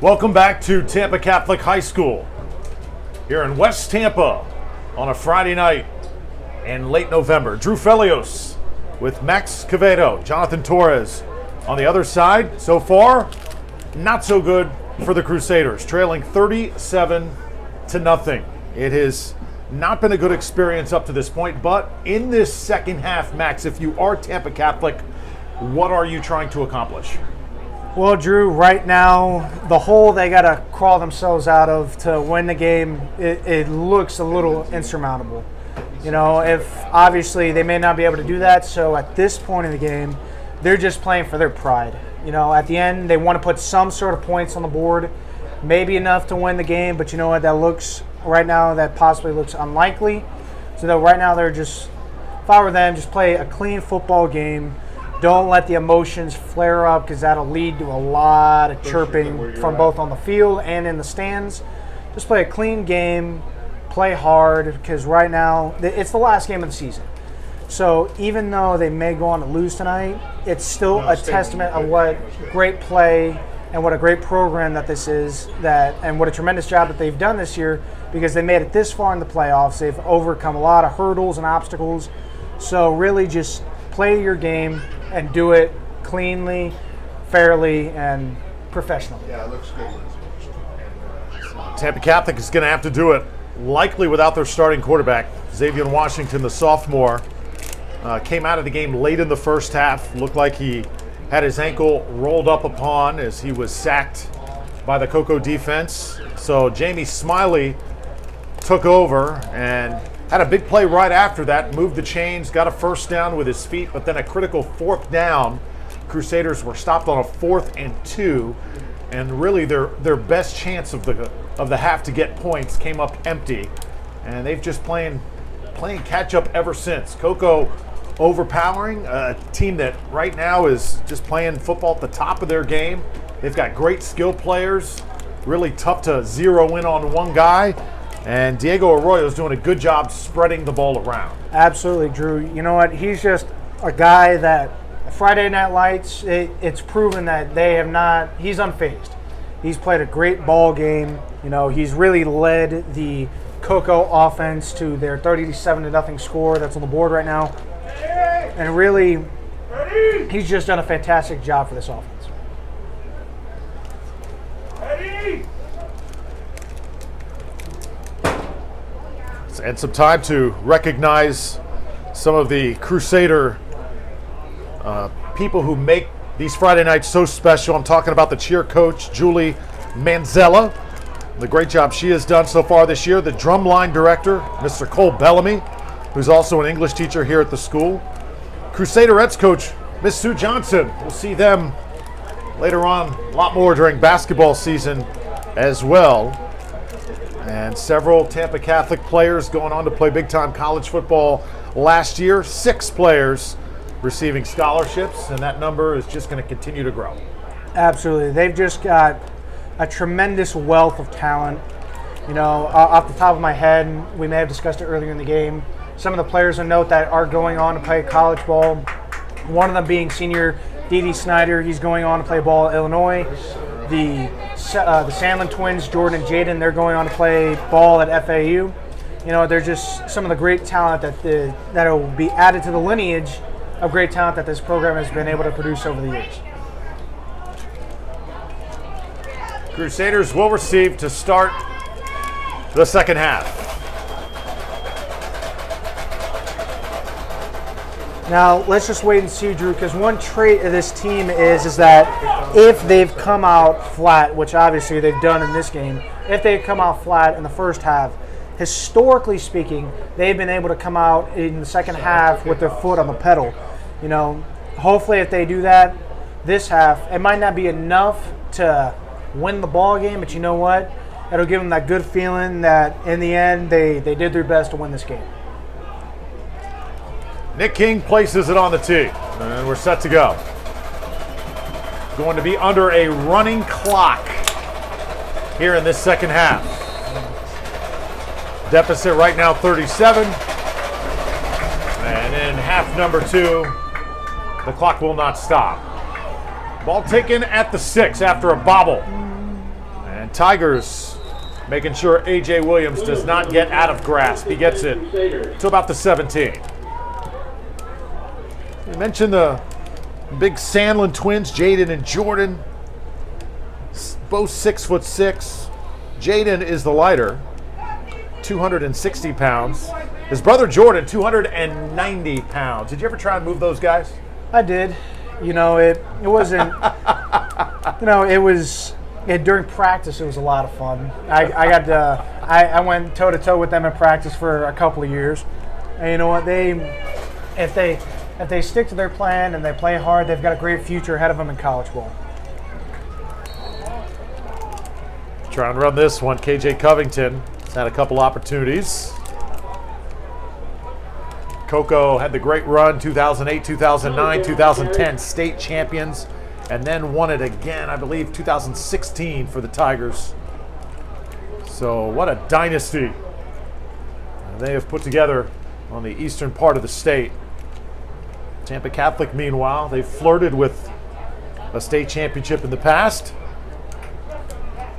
Welcome back to Tampa Catholic High School here in West Tampa on a Friday night in late November. Drew Felios with Max Quevedo, Jonathan Torres on the other side. So far, not so good for the Crusaders, trailing 37-0. It has not been a good experience up to this point, but in this second half, Max, if you are Tampa Catholic, what are you trying to accomplish? Well, Drew, right now, the hole they got to crawl themselves out of to win the game, it looks a little insurmountable. You know, if obviously they may not be able to do that, so at this point in the game, they're just playing for their pride. You know, at the end, they want to put some sort of points on the board, maybe enough to win the game, but you know what, that looks, right now, that possibly looks unlikely. So that right now, they're just, if I were them, just play a clean football game. Don't let the emotions flare up, because that'll lead to a lot of chirping from both on the field and in the stands. Just play a clean game, play hard, because right now it's the last game of the season. So even though they may go on to lose tonight, it's still a testament of what great play and what a great program that this is, and what a tremendous job that they've done this year, because they made it this far in the playoffs. They've overcome a lot of hurdles and obstacles. So really just play your game and do it cleanly, fairly, and professionally. Yeah, it looks good. Tampa Catholic is going to have to do it likely without their starting quarterback. Xavier Washington, the sophomore, came out of the game late in the first half. Looked like he had his ankle rolled up upon as he was sacked by the Cocoa defense. So Jamie Smiley took over and had a big play right after that, moved the chains, got a first down with his feet, but then a critical fourth down. Crusaders were stopped on a 4th and 2, and really their best chance of the half to get points came up empty, and they've just playing catch up ever since. Cocoa overpowering, a team that right now is just playing football at the top of their game. They've got great skill players, really tough to zero in on one guy. And Diego Arroyo is doing a good job spreading the ball around. Absolutely, Drew. You know what? He's just a guy that Friday Night Lights, it's proven that he's unfazed. He's played a great ball game. You know, he's really led the Cocoa offense to their 37-0 score that's on the board right now. And really, he's just done a fantastic job for this offense. And some time to recognize some of the Crusader people who make these Friday nights so special. I'm talking about the cheer coach, Julie Manzella, the great job she has done so far this year. The drumline director, Mr. Cole Bellamy, who's also an English teacher here at the school. Crusaderettes coach, Miss Sue Johnson. We'll see them later on, a lot more during basketball season as well. And several Tampa Catholic players going on to play big-time college football last year. 6 players receiving scholarships, and that number is just going to continue to grow. Absolutely. They've just got a tremendous wealth of talent. You know, off the top of my head, we may have discussed it earlier in the game, some of the players of note that are going on to play college ball, one of them being senior Dede Snyder. He's going on to play ball at Illinois. The Sandlin twins, Jordan and Jaden, they're going on to play ball at FAU. You know, they're just some of the great talent that will be added to the lineage of great talent that this program has been able to produce over the years. Crusaders will receive to start the second half. Now, let's just wait and see, Drew, because one trait of this team is that if they've come out flat, which obviously they've done in this game, if they've come out flat in the first half, historically speaking, they've been able to come out in the second half with their foot on the pedal. You know, hopefully if they do that this half, it might not be enough to win the ball game, but you know what? It'll give them that good feeling that in the end they did their best to win this game. Nick King places it on the tee, and we're set to go. Going to be under a running clock here in this second half. Deficit right now 37. And in half number 2, the clock will not stop. Ball taken at the 6 after a bobble. And Tigers making sure A.J. Williams does not get out of grasp. He gets it to about the 17. You mentioned the big Sandlin twins, Jaden and Jordan, both 6'6". Jaden is the lighter, 260 pounds. His brother Jordan, 290 pounds. Did you ever try and move those guys? I did. You know, it wasn't, you know, it was, during practice, it was a lot of fun. I went toe-to-toe with them in practice for a couple of years. And you know what, if they stick to their plan and they play hard, they've got a great future ahead of them in college ball. Trying to run this one, KJ Covington has had a couple opportunities. Coco had the great run, 2008, 2009, 2010 state champions, and then won it again, I believe, 2016 for the Tigers. So what a dynasty they have put together on the eastern part of the state. Tampa Catholic, meanwhile, they've flirted with a state championship in the past.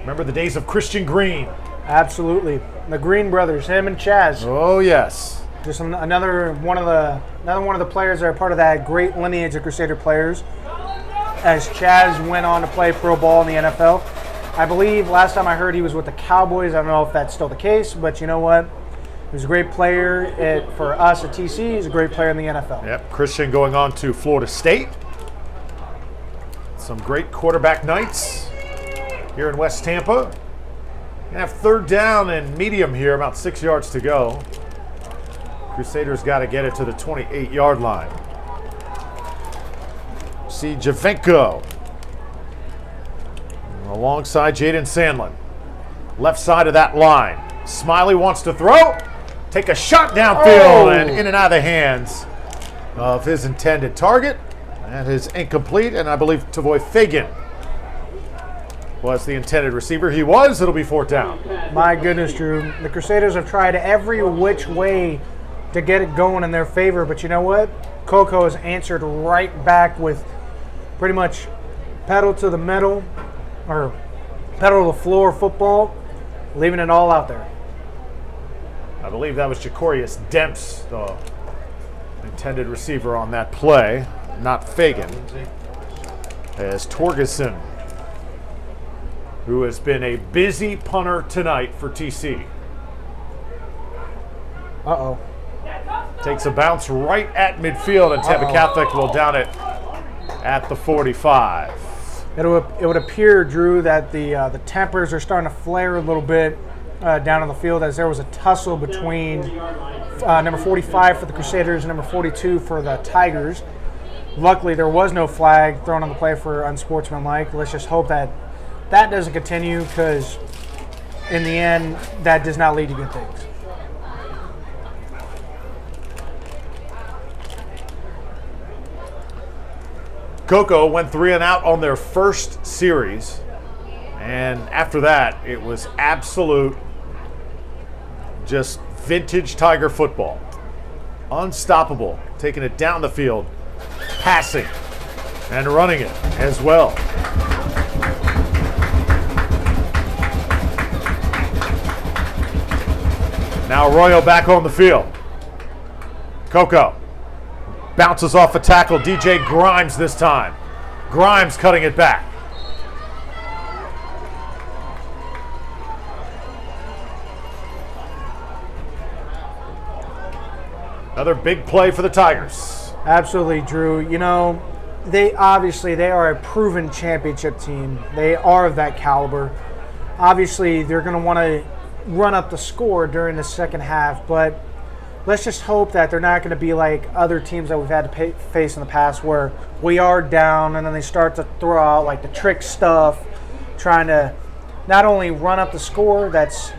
Remember the days of Christian Green? Absolutely. The Green brothers, him and Chaz. Oh, yes. Just another one of the players that are part of that great lineage of Crusader players. As Chaz went on to play pro ball in the NFL. I believe last time I heard he was with the Cowboys. I don't know if that's still the case, but you know what? He was a great player for us at TC. He's a great player in the NFL. Yep, Christian going on to Florida State. Some great quarterback nights here in West Tampa. Gonna have third down and medium here, about 6 yards to go. Crusaders got to get it to the 28-yard line. See Javenko alongside Jaden Sandlin. Left side of that line. Smiley wants to throw. Take a shot downfield and in and out of the hands of his intended target. That is incomplete, and I believe Tavoy Fagan was the intended receiver. He was. It'll be fourth down. My goodness, Drew. The Crusaders have tried every which way to get it going in their favor, but you know what? Coco has answered right back with pretty much pedal to the metal, or pedal to the floor football, leaving it all out there. I believe that was Jacorius Demps, the intended receiver on that play, not Fagan. As Torgerson, who has been a busy punter tonight for TC. Uh-oh. Takes a bounce right at midfield, and Tampa Catholic will down it at the 45. It would appear, Drew, that the tempers are starting to flare a little bit down on the field, as there was a tussle between number 45 for the Crusaders and number 42 for the Tigers. Luckily, there was no flag thrown on the play for unsportsmanlike. Let's just hope that doesn't continue, because in the end, that does not lead to good things. Coco went 3 and out on their first series, and after that, it was absolute, just vintage Tiger football. Unstoppable, taking it down the field, passing, and running it as well. Now Arroyo back on the field. Coco bounces off a tackle. DJ Grimes this time. Grimes cutting it back. Another big play for the Tigers. Absolutely, Drew. You know, they are a proven championship team. They are of that caliber. Obviously, they're going to want to run up the score during the second half, but let's just hope that they're not going to be like other teams that we've had to face in the past, where we are down and then they start to throw out like the trick stuff, trying to not only run up the score. That's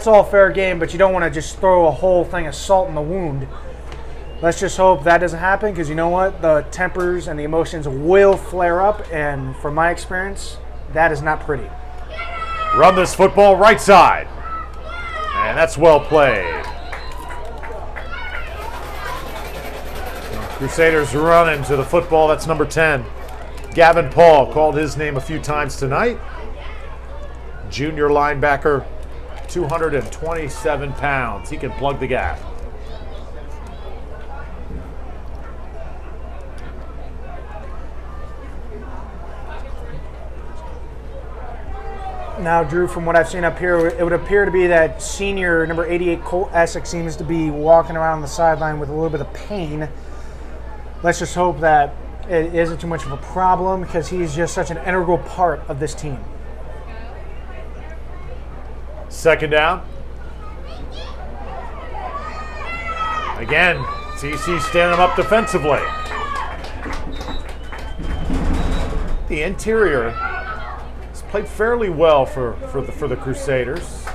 all fair game, but you don't want to just throw a whole thing of salt in the wound. Let's just hope that doesn't happen, because you know what? The tempers and the emotions will flare up, and from my experience, that is not pretty. Run this football right side. And that's well played. Crusaders running to the football. That's number 10. Gavin Paul, called his name a few times tonight. junior linebacker, 227 pounds. He can plug the gap. Now, Drew, from what I've seen up here, it would appear to be that senior number 88 Colt Essex seems to be walking around the sideline with a little bit of pain. Let's just hope that it isn't too much of a problem, because he's just such an integral part of this team. Second down. Again, TC standing up defensively. The interior has played fairly well for the Crusaders.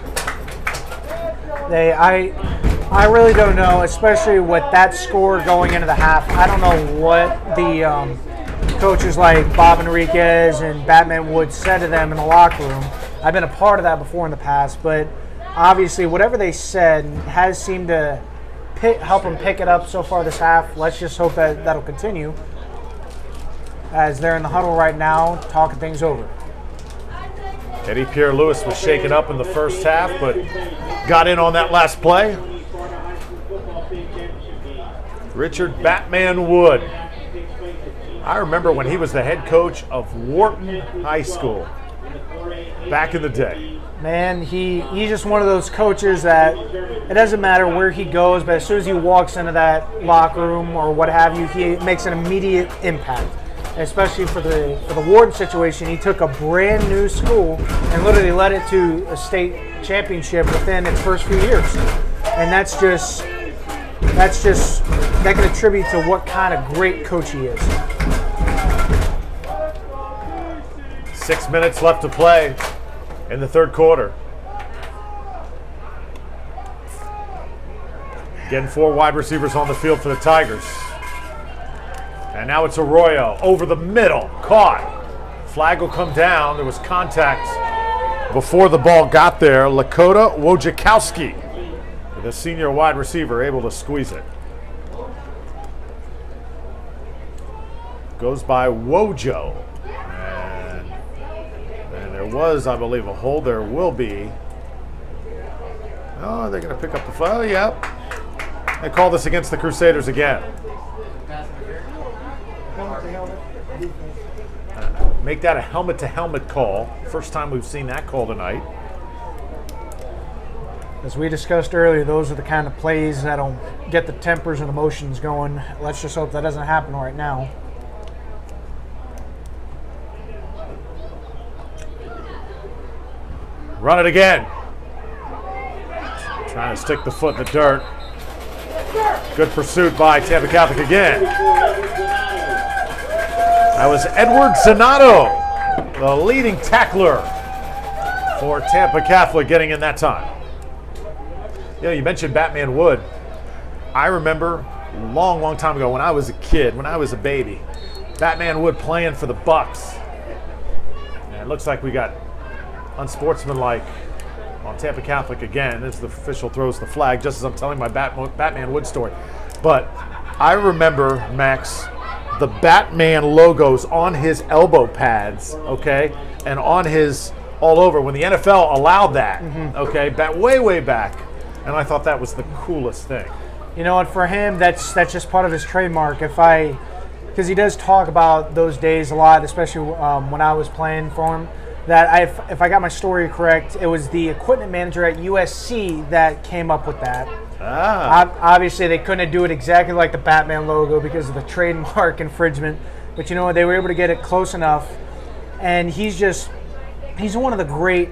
I really don't know, especially with that score going into the half. I don't know what the coaches like Bob Enriquez and Batman Wood said to them in the locker room. I've been a part of that before in the past, but obviously whatever they said has seemed to help them pick it up so far this half. Let's just hope that that'll continue as they're in the huddle right now talking things over. Eddie Pierre-Louis was shaken up in the first half, but got in on that last play. Richard Batman Wood. I remember when he was the head coach of Wharton High School back in the day. Man, he's just one of those coaches that it doesn't matter where he goes, but as soon as he walks into that locker room or what have you, he makes an immediate impact. Especially for the Wharton situation, he took a brand new school and literally led it to a state championship within its first few years. And that can attribute to what kind of great coach he is. 6 minutes left to play in the third quarter. Again, 4 wide receivers on the field for the Tigers. And now it's Arroyo over the middle, caught. Flag will come down. There was contact before the ball got there. Lakota Wojciechowski, the senior wide receiver, able to squeeze it. Goes by Wojo. And there was, I believe, a hold. There will be. Oh, they're going to pick up the flag. Oh, yep. They call this against the Crusaders again. Make that a helmet-to-helmet call. First time we've seen that call tonight. As we discussed earlier, those are the kind of plays that'll get the tempers and emotions going. Let's just hope that doesn't happen right now. Run it again. Trying to stick the foot in the dirt. Good pursuit by Tampa Catholic again. That was Edward Zanato, the leading tackler for Tampa Catholic, getting in that time. You know, you mentioned Batman Wood. I remember a long, long time ago when I was a kid, when I was a baby, Batman Wood playing for the Bucks. And it looks like we got unsportsmanlike on Tampa Catholic again as the official throws the flag, just as I'm telling my Batman Wood story. But I remember, Max, the Batman logos on his elbow pads, okay, and on his all over when the NFL allowed that, okay, way back, and I thought that was the coolest thing. You know, and for him, that's just part of his trademark. Because he does talk about those days a lot, especially when I was playing for him. That if I got my story correct, it was the equipment manager at USC that came up with that. Obviously, they couldn't do it exactly like the Batman logo because of the trademark infringement. But you know what? They were able to get it close enough. And he's one of the great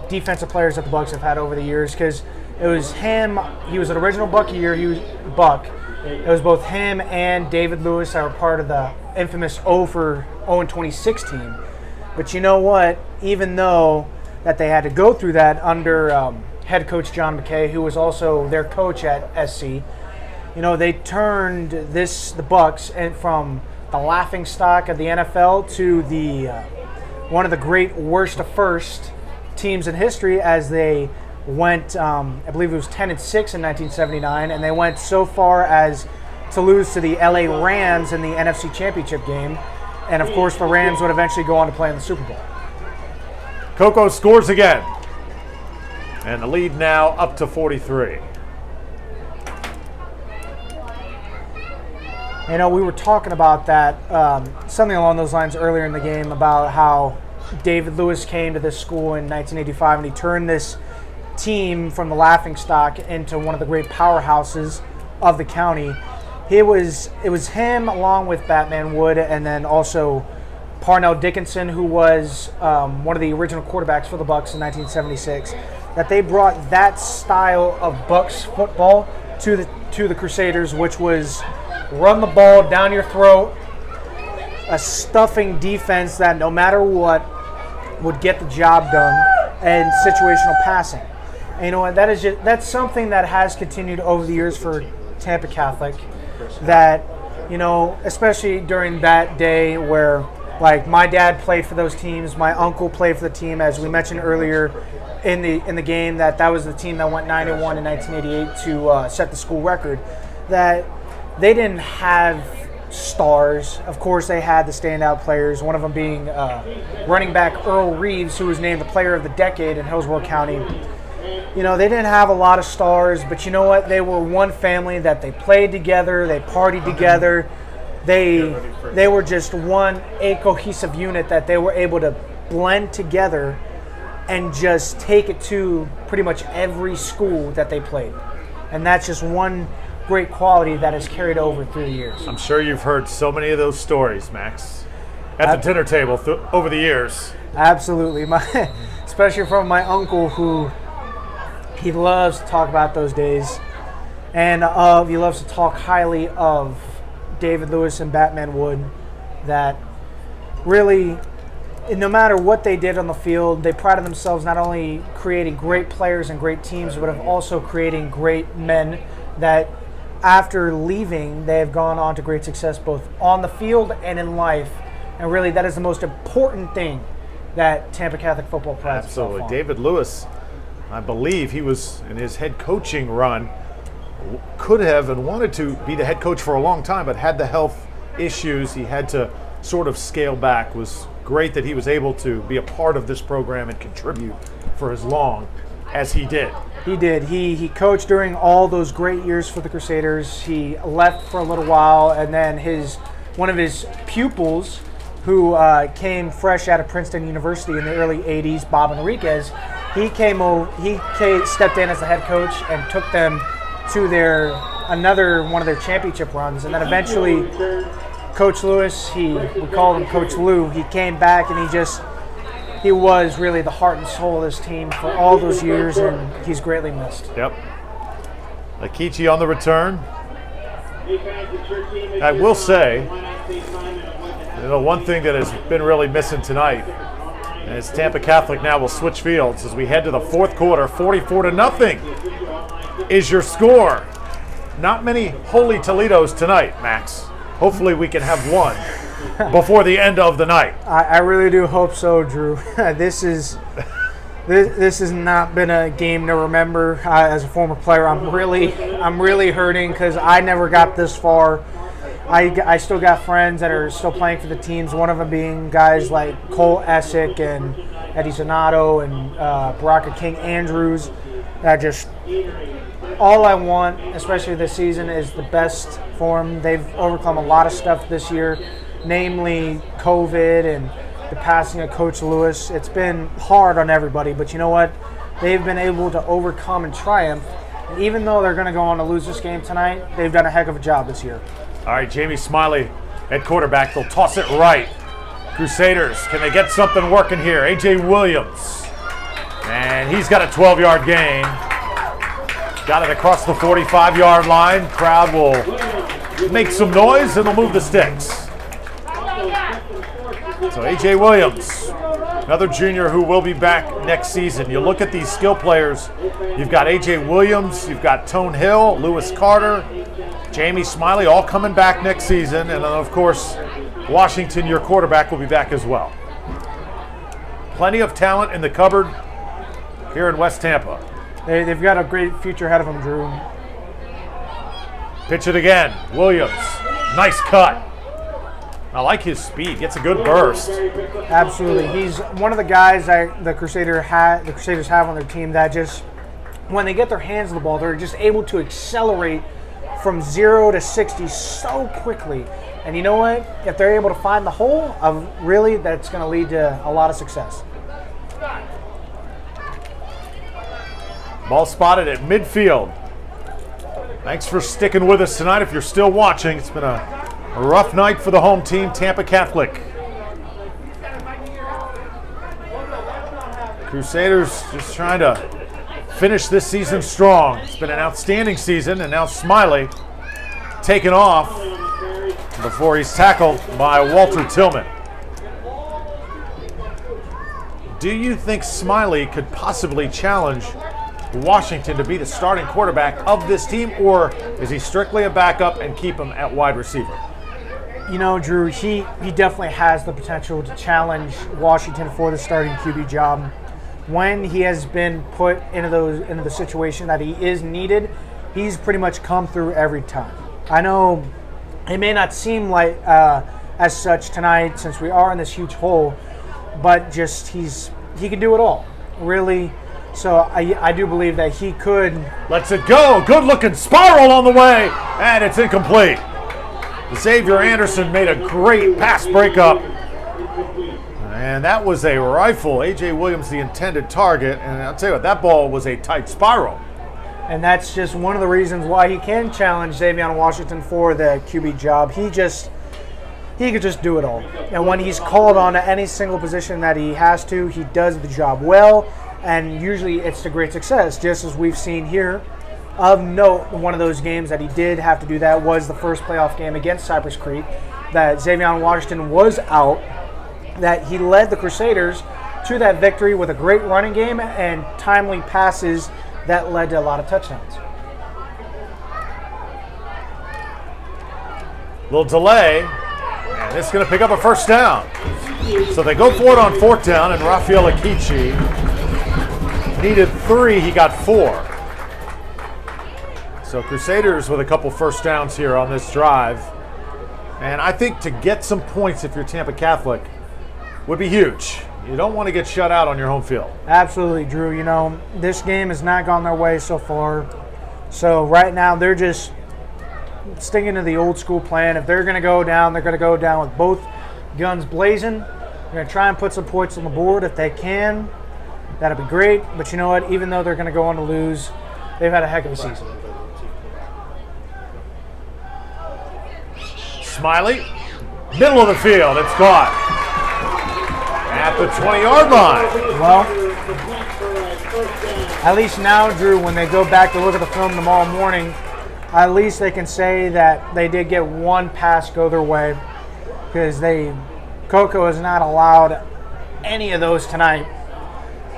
defensive players that the Bucs have had over the years, because it was him. He was an original Buck year. He was Buck. It was both him and David Lewis that were part of the infamous 0-26 team. But you know what? Even though that they had to go through that under head coach John McKay, who was also their coach at SC, you know, they turned the Bucs and from the laughingstock of the NFL to the one of the great worst to first teams in history, as they went, I believe it was 10-6 in 1979, and they went so far as to lose to the LA Rams in the NFC Championship game. And of course, the Rams would eventually go on to play in the Super Bowl. Coco scores again. And the lead now up to 43. You know, we were talking about that, something along those lines earlier in the game about how David Lewis came to this school in 1985 and he turned this team from the laughingstock into one of the great powerhouses of the county. It was him along with Batman Wood and then also Parnell Dickinson, who was one of the original quarterbacks for the Bucks in 1976, that they brought that style of Bucks football to the Crusaders, which was run the ball down your throat, a stuffing defense that no matter what would get the job done, and situational passing. And you know what? That's something that has continued over the years for Tampa Catholic. That, you know, especially during that day where, like, my dad played for those teams, my uncle played for the team, as we mentioned earlier in the game, that was the team that went 9-1 in 1988 to set the school record. That they didn't have stars. Of course, they had the standout players, one of them being running back Earl Reeves, who was named the player of the decade in Hillsborough County. You know, they didn't have a lot of stars, but you know what? They were one family that they played together, they partied together. They were just a cohesive unit that they were able to blend together and just take it to pretty much every school that they played. And that's just one great quality that has carried over through the years. I'm sure you've heard so many of those stories, Max, at the dinner table over the years. Absolutely. Especially from my uncle, who he loves to talk about those days. And he loves to talk highly of David Lewis and Batman Wood, that really, no matter what they did on the field, they prided themselves not only creating great players and great teams, but of also creating great men that after leaving, they have gone on to great success both on the field and in life. And really, that is the most important thing that Tampa Catholic football prides itself on. Absolutely. David Lewis, I believe he was in his head coaching run, could have and wanted to be the head coach for a long time, but had the health issues. He had to sort of scale back. It was great that he was able to be a part of this program and contribute for as long as he did. He did. He coached during all those great years for the Crusaders. He left for a little while, and then one of his pupils, who came fresh out of Princeton University in the early 80s, Bob Enriquez, he stepped in as the head coach and took them to another one of their championship runs. And then eventually Coach Lewis, we called him Coach Lou, he came back and he was really the heart and soul of this team for all those years, and he's greatly missed. Yep. Akichi on the return. I will say, you know, one thing that has been really missing tonight is Tampa Catholic now will switch fields as we head to the fourth quarter. 44-0 is your score. Not many Holy Toledos tonight, Max. Hopefully we can have one before the end of the night. I really do hope so, Drew. This has not been a game to remember. As a former player, I'm really hurting because I never got this far. I still got friends that are still playing for the teams, one of them being guys like Cole Essick and Eddie Zanato and Baraka King Andrews. All I want, especially this season, is the best for them. They've overcome a lot of stuff this year, namely COVID and the passing of Coach Lewis. It's been hard on everybody, but you know what? They've been able to overcome and triumph. And even though they're going to go on to lose this game tonight, they've done a heck of a job this year. All right, Jamie Smiley at quarterback. They'll toss it right. Crusaders, can they get something working here? A.J. Williams. And he's got a 12-yard gain. Got it across the 45-yard line. Crowd will make some noise and they'll move the sticks. So A.J. Williams, another junior who will be back next season. You look at these skill players. You've got A.J. Williams, you've got Tone Hill, Lewis Carter, Jamie Smiley, all coming back next season. And then, of course, Washington, your quarterback, will be back as well. Plenty of talent in the cupboard here in West Tampa. They've got a great future ahead of them, Drew. Pitch it again. Williams. Nice cut. I like his speed. Gets a good burst. Absolutely. He's one of the guys that the Crusaders have on their team that just, when they get their hands on the ball, they're just able to accelerate from 0 to 60 so quickly. And you know what? If they're able to find the hole, really, that's going to lead to a lot of success. Ball spotted at midfield. Thanks for sticking with us tonight. If you're still watching, it's been a rough night for the home team, Tampa Catholic. Crusaders just trying to finish this season strong. It's been an outstanding season, and now Smiley taken off before he's tackled by Walter Tillman. Do you think Smiley could possibly challenge Washington to be the starting quarterback of this team, or is he strictly a backup and keep him at wide receiver? You know, Drew, he definitely has the potential to challenge Washington for the starting QB job. When he has been put into the situation that he is needed, he's pretty much come through every time. I know it may not seem like as such tonight since we are in this huge hole, but just he can do it all, really. So I do believe that he could. Lets it go. Good looking spiral on the way, and it's incomplete. Xavier Anderson made a great pass breakup, and that was a rifle. A.J. Williams, the intended target, and I'll tell you what, that ball was a tight spiral. And that's just one of the reasons why he can challenge Xavier Washington for the QB job. He could just do it all. And when he's called on to any single position that he has to, he does the job well, and usually it's to great success, just as we've seen here. Of note, one of those games that he did have to do that was the first playoff game against Cypress Creek, that Xavier Washington was out, that he led the Crusaders to that victory with a great running game and timely passes that led to a lot of touchdowns. Little delay, and it's going to pick up a first down. So they go for it on fourth down, and Rafael Akichi needed 3, he got 4. So Crusaders with a couple first downs here on this drive. And I think to get some points if you're Tampa Catholic would be huge. You don't want to get shut out on your home field. Absolutely, Drew. You know, this game has not gone their way so far. So right now they're just sticking to the old school plan. If they're going to go down, they're going to go down with both guns blazing. They're going to try and put some points on the board if they can. That'd be great. But you know what? Even though they're going to go on to lose, they've had a heck of a season. Smiley, middle of the field, it's caught at the 20-yard line. Well, at least now, Drew, when they go back to look at the film tomorrow morning, at least they can say that they did get one pass go their way, because Coco has not allowed any of those tonight.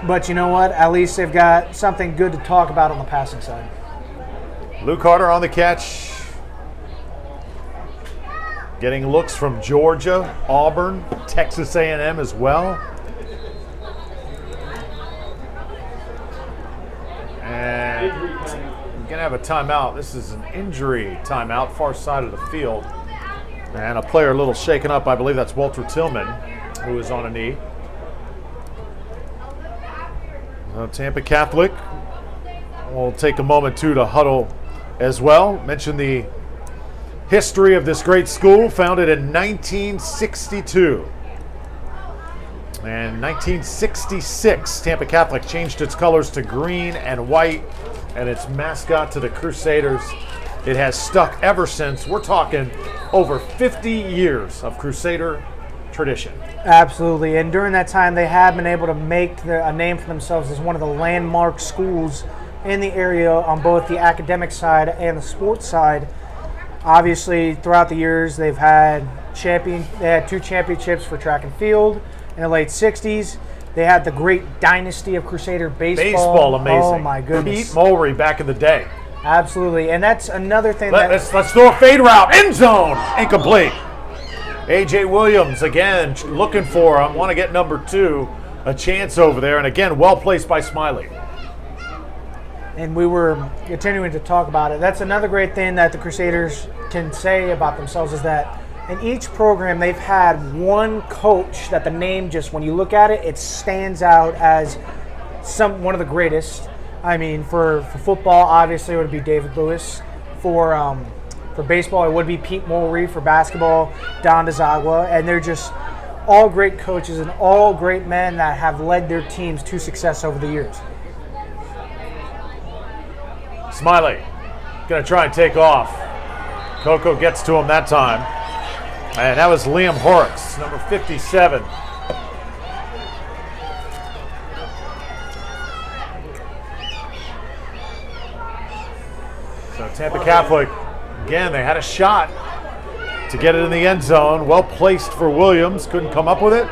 But you know what? At least they've got something good to talk about on the passing side. Luke Carter on the catch. Getting looks from Georgia, Auburn, Texas A&M as well. And we're going to have a timeout. This is an injury timeout, far side of the field. And a player a little shaken up. I believe that's Walter Tillman, who is on a knee. Tampa Catholic will take a moment, too, to huddle as well. Mention the history of this great school, founded in 1962. And 1966, Tampa Catholic changed its colors to green and white, and its mascot to the Crusaders. It has stuck ever since. We're talking over 50 years of Crusader tradition. Absolutely, and during that time, they have been able to make a name for themselves as one of the landmark schools in the area on both the academic side and the sports side. Obviously, throughout the years, they've had they had 2 championships for track and field in the late 60s. They had the great dynasty of Crusader baseball. Baseball, amazing. Oh, my goodness. Pete Mulry back in the day. Absolutely, and that's another thing. Let's throw a fade route. End zone. Incomplete. A.J. Williams, again, looking for him. Want to get number 2. A chance over there. And again, well placed by Smiley. And we were continuing to talk about it. That's another great thing that the Crusaders can say about themselves, is that In each program, they've had one coach that the name just, when you look at it, it stands out as one of the greatest. I mean, for football, obviously, it would be David Lewis. For baseball, it would be Pete Mulry. For basketball, Don DeZagua. And they're just all great coaches and all great men that have led their teams to success over the years. Smiley going to try and take off. Coco gets to him that time. And that was Liam Horrocks, number 57. So Tampa Catholic, again, they had a shot to get it in the end zone. Well placed for Williams, couldn't come up with it.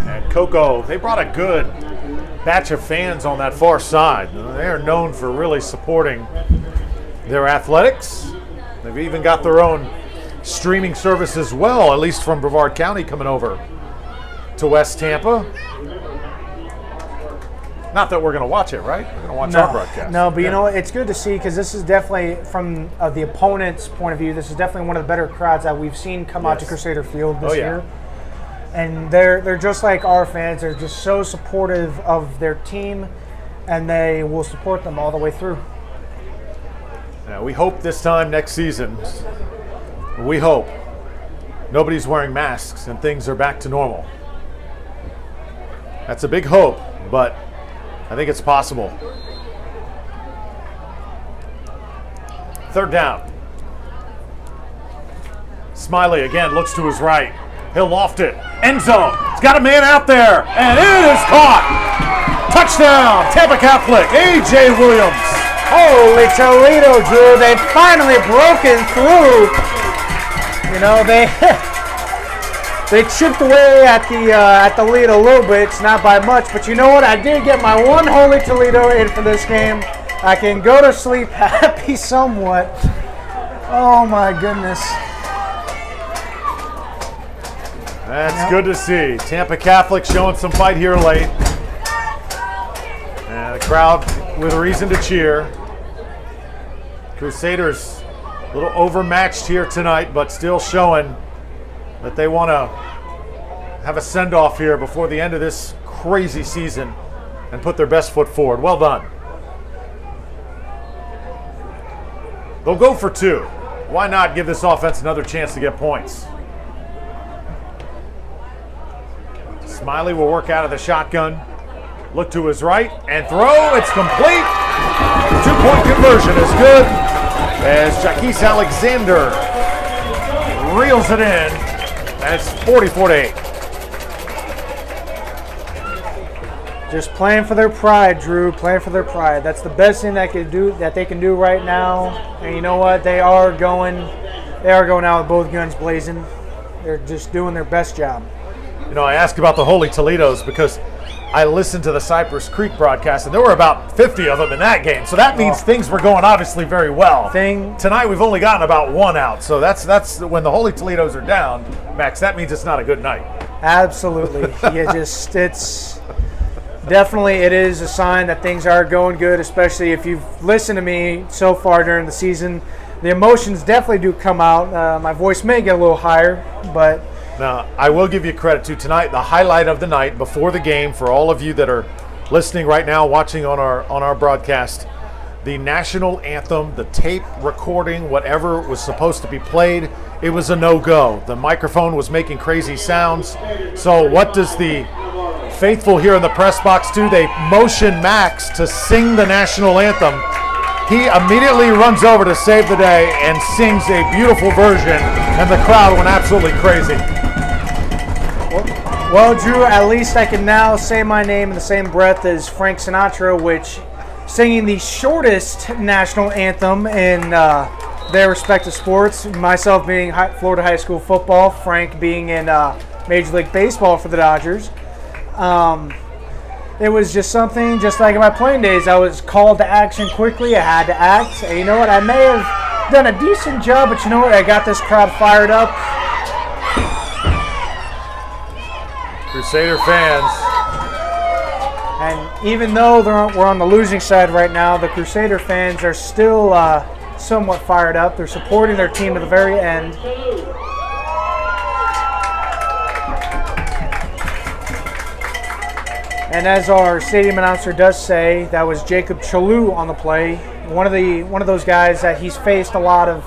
And Coco, they brought a good batch of fans on that far side. They are known for really supporting their athletics. They've even got their own streaming service as well, at least from Brevard County coming over to West Tampa. Not that we're going to watch it, right? We're going to watch our broadcast. No, but you know, it's good to see because this is definitely, from the opponent's point of view, this is definitely one of the better crowds that we've seen come out to Crusader Field this year. And they're just like our fans. They're just so supportive of their team, and they will support them all the way through. We hope this time next season, we hope nobody's wearing masks and things are back to normal. That's a big hope, but I think it's possible. Third down. Smiley again looks to his right. He'll loft it. End zone. He's got a man out there, and it is caught. Touchdown, Tampa Catholic, A.J. Williams. Holy Toledo, Drew. They've finally broken through. You know, they chipped away at the lead a little bit. It's not by much, but you know what? I did get my one Holy Toledo in for this game. I can go to sleep happy somewhat. Oh, my goodness. That's good to see. Tampa Catholic showing some fight here late. And the crowd with a reason to cheer. Crusaders a little overmatched here tonight, but still showing that they want to have a send-off here before the end of this crazy season and put their best foot forward. Well done. They'll go for two. Why not give this offense another chance to get points? Smiley will work out of the shotgun. Look to his right and throw. It's complete. The two-point conversion is good as Jaquise Alexander reels it in. And it's 44-8. Just playing for their pride, Drew. Playing for their pride. That's the best thing that they can do right now. And you know what? They are going out with both guns blazing. They're just doing their best job. You know, I asked about the Holy Toledos because I listened to the Cypress Creek broadcast, and there were about 50 of them in that game. So that means things were going obviously very well. Tonight we've only gotten about one out. So that's when the Holy Toledos are down, Max, that means it's not a good night. Absolutely. It's definitely, it is a sign that things are going good, especially if you've listened to me so far during the season. The emotions definitely do come out. My voice may get a little higher, but... Now, I will give you credit to tonight, the highlight of the night before the game for all of you that are listening right now, watching on our broadcast, the national anthem, the tape recording, whatever was supposed to be played, it was a no-go. The microphone was making crazy sounds. So what does the faithful here in the press box do? They motion Max to sing the national anthem. He immediately runs over to save the day and sings a beautiful version, and the crowd went absolutely crazy. Well, Drew, at least I can now say my name in the same breath as Frank Sinatra, which singing the shortest national anthem in their respective sports, myself being Florida high school football, Frank being in Major League Baseball for the Dodgers. It was just something, just like in my playing days, I was called to action quickly. I had to act. And you know what? I may have done a decent job, but you know what? I got this crowd fired up. Crusader fans. And even though we're on the losing side right now, the Crusader fans are still somewhat fired up. They're supporting their team to the very end. And as our stadium announcer does say, that was Jacob Chalou on the play. One of those guys that he's faced a lot of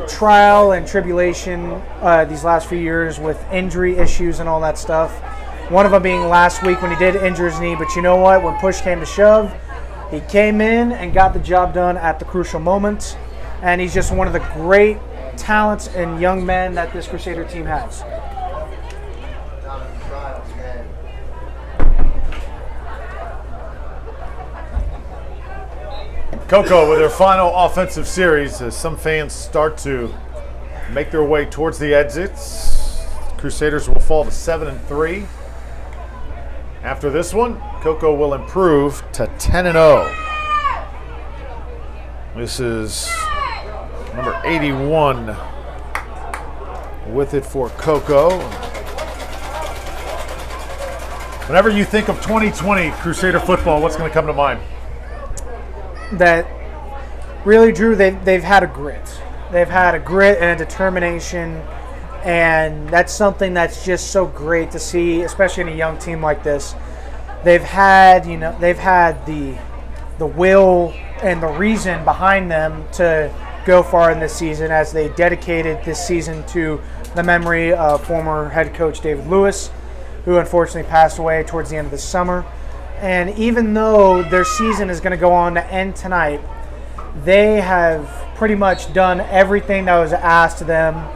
trial and tribulation these last few years with injury issues and all that stuff. One of them being last week when he did injure his knee. But you know what? When push came to shove, he came in and got the job done at the crucial moments. And he's just one of the great talents and young men that this Crusader team has. Coco with their final offensive series as some fans start to make their way towards the exits. Crusaders will fall to 7-3. After this one, Coco will improve to 10-0. This is number 81 with it for Coco. Whenever you think of 2020 Crusader football, what's going to come to mind? That really, Drew, they've had a grit. They've had a grit and a determination, and that's something that's just so great to see, especially in a young team like this. They've had the will and the reason behind them to go far in this season, as they dedicated this season to the memory of former head coach David Lewis, who unfortunately passed away towards the end of the summer. And even though their season is going to go on to end tonight, they have pretty much done everything that was asked of them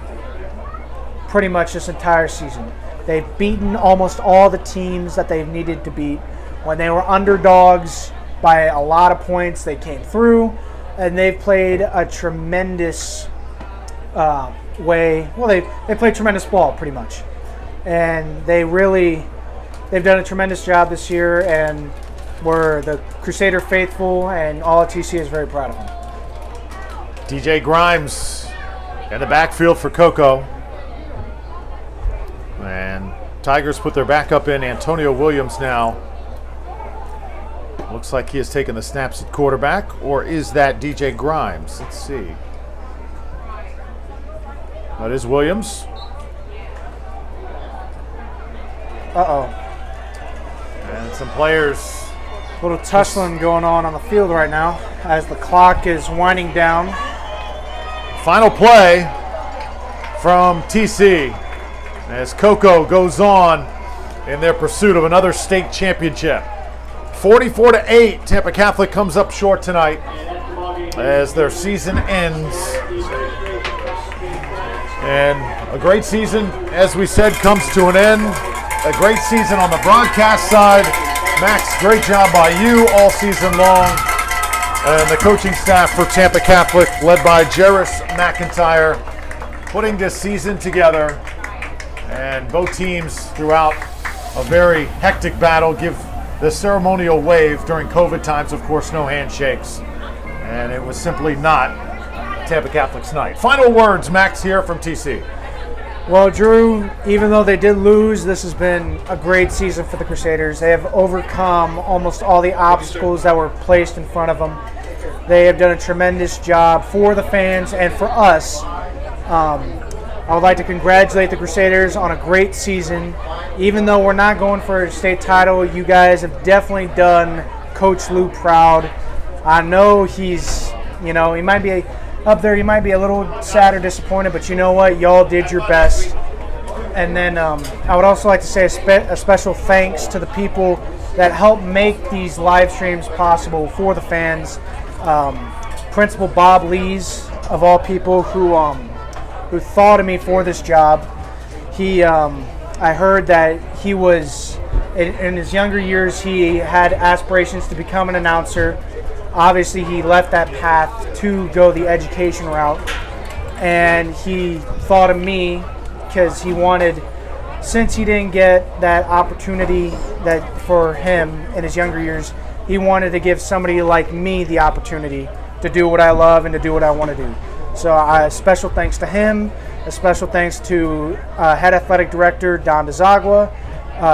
pretty much this entire season. They've beaten almost all the teams that they've needed to beat. When they were underdogs by a lot of points, they came through, and they've played a tremendous way. Well, they played tremendous ball pretty much. And they've done a tremendous job this year, and we're the Crusader faithful, and all of TC is very proud of them. DJ Grimes in the backfield for Coco. And Tigers put their backup in, Antonio Williams now. Looks like he has taken the snaps at quarterback, or is that DJ Grimes? Let's see. That is Williams. Uh-oh. And some players. A little tussling going on the field right now as the clock is winding down. Final play from TC as Coco goes on in their pursuit of another state championship. 44-8, Tampa Catholic comes up short tonight as their season ends. And a great season, as we said, comes to an end. A great season on the broadcast side. Max, great job by you all season long. And the coaching staff for Tampa Catholic, led by Jairus McIntyre, putting this season together. And both teams throughout a very hectic battle give the ceremonial wave during COVID times. Of course, no handshakes. And it was simply not Tampa Catholic's night. Final words, Max, here from TC. Well, Drew, even though they did lose, this has been a great season for the Crusaders. They have overcome almost all the obstacles that were placed in front of them. They have done a tremendous job for the fans and for us. I would like to congratulate the Crusaders on a great season. Even though we're not going for a state title, you guys have definitely done Coach Lou proud. I know he's, he might be up there, he might be a little sad or disappointed, but you know what? Y'all did your best. And then I would also like to say a special thanks to the people that helped make these live streams possible for the fans. Principal Bob Lees, of all people, who thought of me for this job. I heard that he was, in his younger years, he had aspirations to become an announcer. Obviously, he left that path to go the education route, and he thought of me because he wanted, since he didn't get that opportunity that for him in his younger years, he wanted to give somebody like me the opportunity to do what I love and to do what I want to do. So a special thanks to him, a special thanks to Head Athletic Director Don DeZagua,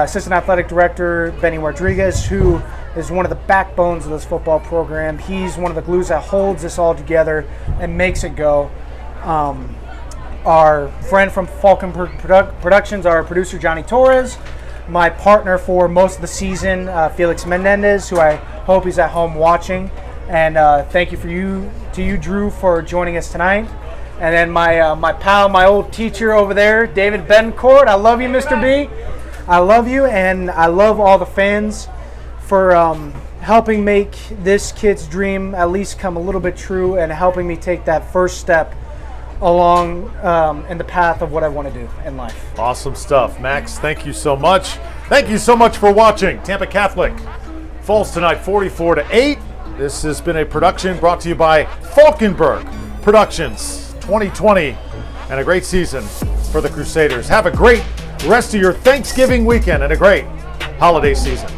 Assistant Athletic Director Benny Rodriguez, who is one of the backbones of this football program. He's one of the glues that holds this all together and makes it go. Our friend from Falkenberg Productions, our producer Johnny Torres, my partner for most of the season, Felix Menendez, who I hope he's at home watching. And thank you to you, Drew, for joining us tonight. And then my pal, my old teacher over there, David Bencourt. I love you, Mr. B. I love you, and I love all the fans for helping make this kid's dream at least come a little bit true and helping me take that first step along in the path of what I want to do in life. Awesome stuff. Max, thank you so much. Thank you so much for watching. Tampa Catholic falls tonight 44-8. This has been a production brought to you by Falkenberg Productions 2020, and a great season for the Crusaders. Have a great rest of your Thanksgiving weekend and a great holiday season.